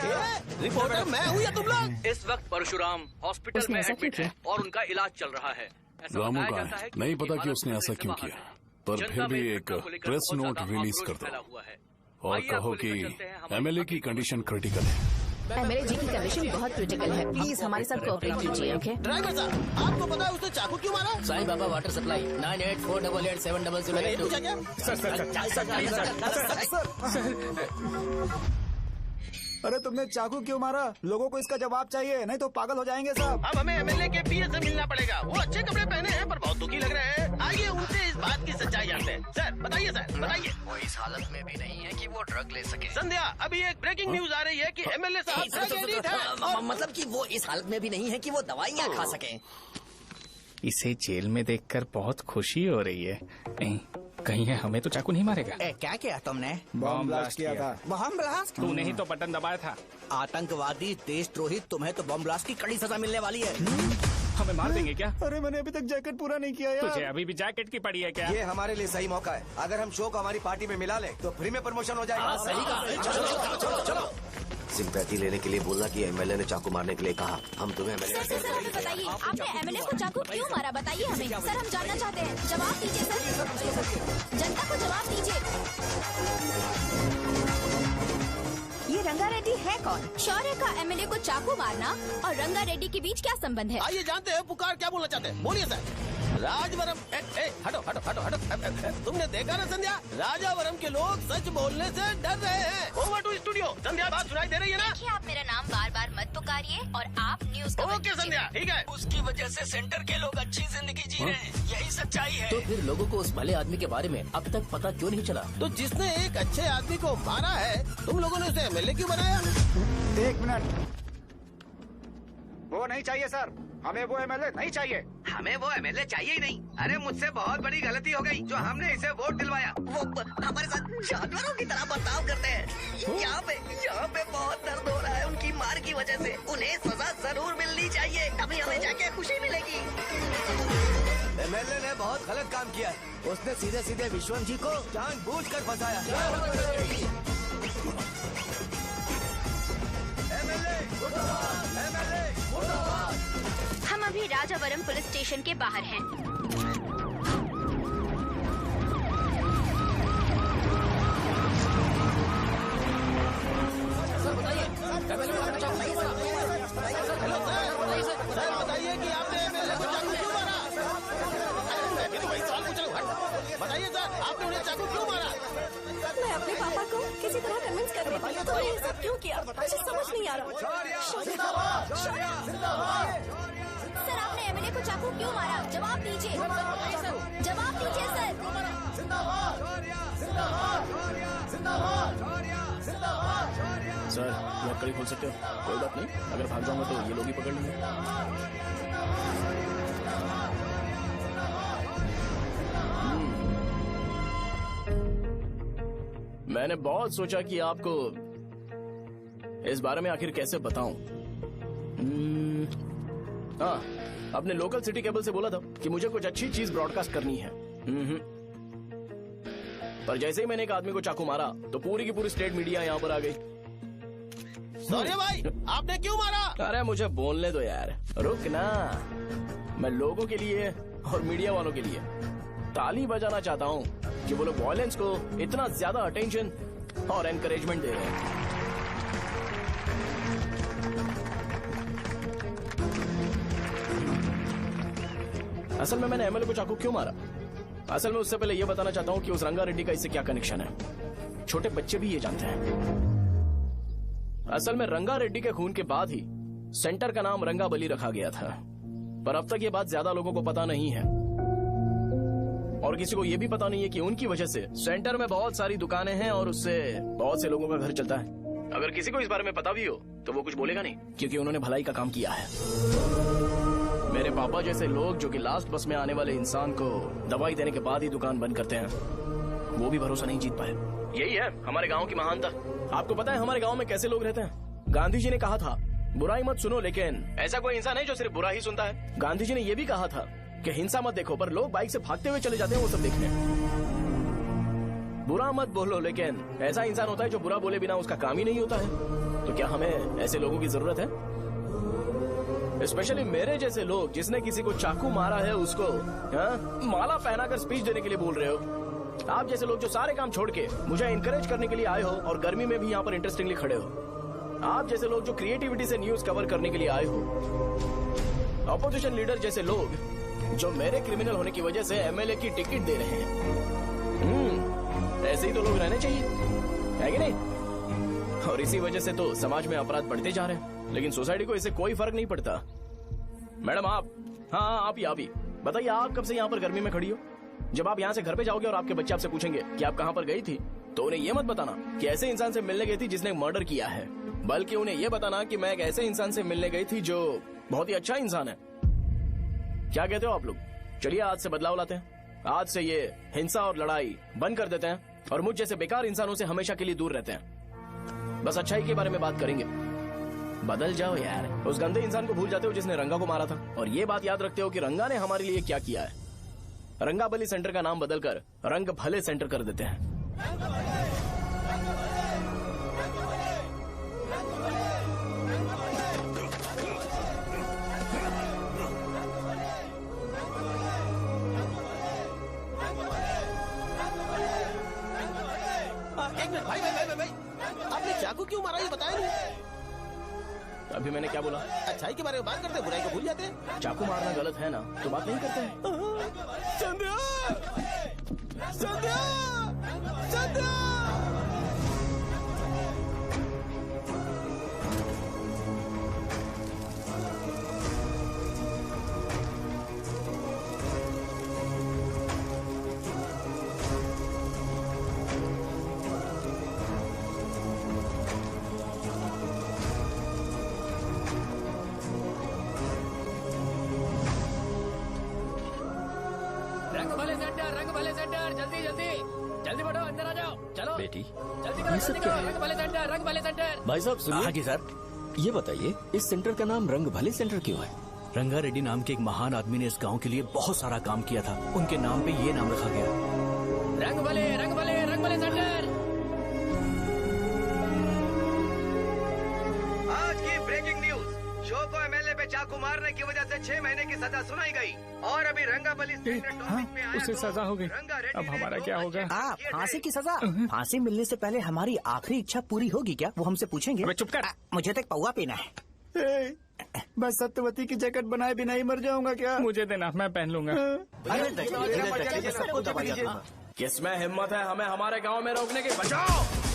रिपोर्टर मैं हूँ या तुम लोग? इस वक्त परशुराम हॉस्पिटल में एडमिट है और उनका इलाज चल रहा है। ऐसा रामू बताया का जाता है कि नहीं पता कि भारत उसने ऐसा से क्यों बाहर किया, है। पर जनता फिर भी में एक घटना को लेकर प्रेस बहुत नोट ज्यादा रिलीज आक्रोश कर फैला दो हुआ है। और आइए कहो आपको कि लेकर चलते हैं हमारे एमएलए की कंडीशन क्रिटिकल है। एमएलए जी की कंडीशन बहुत क्रिटिकल है। प्लीज हमारे साथ कोऑपरेट कीजिए। ओके ड्राइवर साहब, आपको पता है उसने चाकू क्यों मारा? Sai Baba water supply 9848870082। पूछा क्या? अरे तुमने चाकू क्यों मारा? लोगों को इसका जवाब चाहिए, नहीं तो पागल हो जाएंगे सब। अब हमें एमएलए के पीए से मिलना पड़ेगा। वो अच्छे कपड़े पहने हैं पर बहुत दुखी लग रहे हैं। आइए उनसे इस बात की सच्चाई जानते हैं। सर बताइए, सर बताइए। वो इस हालत में भी नहीं है कि वो ड्रग ले सके। संध्या, अभी एक ब्रेकिंग न्यूज आ रही है कि एमएलए साहब ड्रग एडिक्ट हैं। मतलब कि वो इस हालत में भी नहीं है कि वो दवाइयाँ खा सके। इसे जेल में देखकर बहुत खुशी हो रही है। नहीं, कहीं है हमें तो चाकू नहीं मारेगा। क्या किया तुमने? बॉम्ब ब्लास्ट किया था। Bomb blast? तूने ही तो बटन दबाया था। आतंकवादी, देशद्रोही, तुम्हें तो बॉम्ब ब्लास्ट की कड़ी सजा मिलने वाली है। हमें मार देंगे क्या? अरे मैंने अभी तक जैकेट पूरा नहीं किया यार। तुझे अभी भी जैकेट की पड़ी है क्या? ये हमारे लिए सही मौका है। अगर हम शो को हमारी पार्टी में मिला ले तो फ्री में प्रमोशन हो जाएगा। सही कहा। चलो चलो चलो चलो। सिंपैथी लेने के लिए बोलना कि एमएलए ने चाकू मारने के लिए कहा। हम तुम्हें एमएलए सर हमें बताइए, आपने एमएलए को चाकू क्यों मारा? बताइए हमें सर, हम जानना चाहते हैं। जवाब दीजिए सर, जनता को जवाब दीजिए। ये रंगा रेड्डी है कौन? शौर्य का एमएलए को चाकू मारना और रंगा रेड्डी के बीच क्या संबंध है? आइए जानते हैं पुकार क्या बोलना चाहते हैं। बोलिए सर। राजवरम हटो हटो हटो हटो। तुमने देखा ना संध्या, राजावरम के लोग सच बोलने से डर रहे हैं। Over to studio. संध्या बात सुनाई दे रही है ना? देखिए आप मेरा नाम बार बार मत पुकारिए और आप न्यूज ओके संध्या, ठीक है। उसकी वजह से सेंटर के लोग अच्छी जिंदगी जी रहे हैं, यही सच्चाई है। तो फिर लोगों को उस भले आदमी के बारे में अब तक पता क्यों नहीं चला? तो जिसने एक अच्छे आदमी को मारा है, तुम लोगों ने उसे एमएलए क्यों बनाया? 1 मिनट, वो नहीं चाहिए सर, हमें वो एमएलए नहीं चाहिए। हमें वो एमएलए चाहिए ही नहीं। अरे मुझसे बहुत बड़ी गलती हो गई जो हमने इसे वोट दिलवाया। वो हमारे साथ जानवरों की तरह बर्ताव करते हैं। यहाँ पे बहुत दर्द हो रहा है उनकी मार की वजह से। उन्हें सजा जरूर मिलनी चाहिए, तभी हमें जाके खुशी मिलेगी। एमएलए ने बहुत गलत काम किया है। उसने सीधे सीधे विश्वम जी को जानबूझकर फंसाया। हम अभी राजावरम पुलिस स्टेशन के बाहर हैं। सर बताइए कि आपने एमएलए को चाकू क्यों मारा? मैं तो वही सवाल पूछ रहा हूँ। बताइए सर, आपने उन्हें चाकू क्यों मारा? मैं अपने पापा को किसी तरह कन्विंस कर रही थी। तो ये सब क्यों किया मुझे समझ नहीं आ रहा। सर आपने एमएलए को चाकू क्यों मारा? जवाब दीजिए, जवाब दीजिए सर। सर लकड़ी खोल सकते हो? कोई बात नहीं, अगर भाग जाऊंगा तो ये लोग ही पकड़ लेंगे। मैंने बहुत सोचा कि आपको इस बारे में आखिर कैसे बताऊं। हाँ, अपने लोकल सिटी केबल से बोला था कि मुझे कुछ अच्छी चीज ब्रॉडकास्ट करनी है। पर जैसे ही मैंने एक आदमी को चाकू मारा तो पूरी की पूरी स्टेट मीडिया यहाँ पर आ गई। सॉरी भाई, आपने क्यों मारा? अरे मुझे बोलने दो यार, रुक ना। मैं लोगों के लिए और मीडिया वालों के लिए ताली बजाना चाहता हूँ कि वो लोग वायलेंस को इतना ज्यादा अटेंशन और एनकरेजमेंट दे रहे हैं। असल में मैंने एमएलए को चाकू क्यों मारा? असल में उससे पहले यह बताना चाहता हूँ कि उस रंगा रेड्डी का इससे क्या कनेक्शन है। छोटे बच्चे भी ये जानते हैं। असल में रंगा रेड्डी के खून के बाद ही सेंटर का नाम रंगाबली रखा गया था, पर अब तक ये बात ज्यादा लोगों को पता नहीं है और किसी को ये भी पता नहीं है कि उनकी वजह से सेंटर में बहुत सारी दुकानें हैं और उससे बहुत से लोगों का घर चलता है। अगर किसी को इस बारे में पता भी हो तो वो कुछ बोलेगा नहीं, क्योंकि उन्होंने भलाई का काम किया है। मेरे पापा जैसे लोग जो कि लास्ट बस में आने वाले इंसान को दवाई देने के बाद ही दुकान बंद करते हैं, वो भी भरोसा नहीं जीत पाए। यही है हमारे गांव की महानता। आपको पता है हमारे गांव में कैसे लोग रहते हैं? गांधी जी ने कहा था बुराई मत सुनो, लेकिन ऐसा कोई इंसान है जो सिर्फ बुरा ही सुनता है। गांधी जी ने यह भी कहा था कि हिंसा मत देखो, पर लोग बाइक से भागते हुए चले जाते हैं वो सब देखने। बुरा मत बोलो, लेकिन ऐसा इंसान होता है जो बुरा बोले बिना उसका काम ही नहीं होता है। तो क्या हमें ऐसे लोगों की जरूरत है? स्पेशली मेरे जैसे लोग जिसने किसी को चाकू मारा है उसको माला पहनाकर स्पीच देने के लिए बोल रहे हो। आप जैसे लोग जो सारे काम छोड़ के मुझे इंकरेज करने के लिए आए हो और गर्मी में भी यहाँ पर इंटरेस्टिंगली खड़े हो। आप जैसे लोग जो क्रिएटिविटी से न्यूज कवर करने के लिए आए हो। ऑपोजिशन लीडर जैसे लोग जो मेरे क्रिमिनल होने की वजह से एमएलए की टिकट दे रहे हैं। ऐसे ही तो लोग रहने चाहिए, है कि नहीं? और इसी वजह से तो समाज में अपराध बढ़ते जा रहे हैं, लेकिन सोसाइटी को इससे कोई फर्क नहीं पड़ता। मैडम आप, हाँ आप ही बताइए, आप कब से यहाँ पर गर्मी में खड़ी हो? जब आप यहाँ से घर पे जाओगे और आपके बच्चे आपसे पूछेंगे कि आप कहाँ पर गई थी, तो उन्हें यह मत बताना कि ऐसे इंसान से मिलने गई थी जिसने मर्डर किया है, बल्कि उन्हें यह बताना कि मैं एक ऐसे इंसान से मिलने गई थी जो बहुत ही अच्छा इंसान है। क्या कहते हो आप लोग? चलिए आज से बदलाव लाते हैं। आज से ये हिंसा और लड़ाई बंद कर देते हैं और मुझ जैसे बेकार इंसानों से हमेशा के लिए दूर रहते हैं। बस अच्छाई के बारे में बात करेंगे। बदल जाओ यार, उस गंदे इंसान को भूल जाते हो जिसने रंगा को मारा था, और ये बात याद रखते हो कि रंगा ने हमारे लिए क्या किया है। रंगाबली सेंटर का नाम बदलकर रंग भले सेंटर कर देते हैं। मिनट भाई भाई भाई भाई आपने चाकू क्यों मारा ये बताया नहीं। अभी मैंने क्या बोला? अच्छाई के बारे में बात करते हैं, बुराई को भूल जाते हैं। चाकू मारना गलत है ना, तो बात नहीं करते हैं। संध्या संध्या संध्या रंग भले सेंटर, जल्दी जल्दी जल्दी बढ़ो, अंदर आ जाओ। चलो बेटी, जल्दी करो, जल्दी करो। रंग भले सेंटर, रंग भले सेंटर। भाई साहब सुनिए। हाँ जी सर। ये बताइए इस सेंटर का नाम रंग भले सेंटर क्यों है? रंगा रेड्डी नाम के एक महान आदमी ने इस गांव के लिए बहुत सारा काम किया था, उनके नाम पे ये नाम रखा गया। रंग भले रंग भले रंग भले सेंटर। आज की ब्रेकिंग न्यूज, शो को एमएलए पे चाकू मारने की वजह से 6 महीने की सजा सुनाई गई और अभी रंगाबली उसे सजा हो गई, अब हमारा क्या होगा? फांसी की सजा? फांसी मिलने से पहले हमारी आखिरी इच्छा पूरी होगी क्या, वो हमसे पूछेंगे? अबे चुप कर। मुझे तो एक पौवा पीना है। बस सत्यवती की जैकेट बनाए बिना ही मर जाऊंगा क्या? मुझे देना, मैं पहन लूंगा। किसमें हिम्मत है हमें हमारे गांव में रोकने की? बचाओ।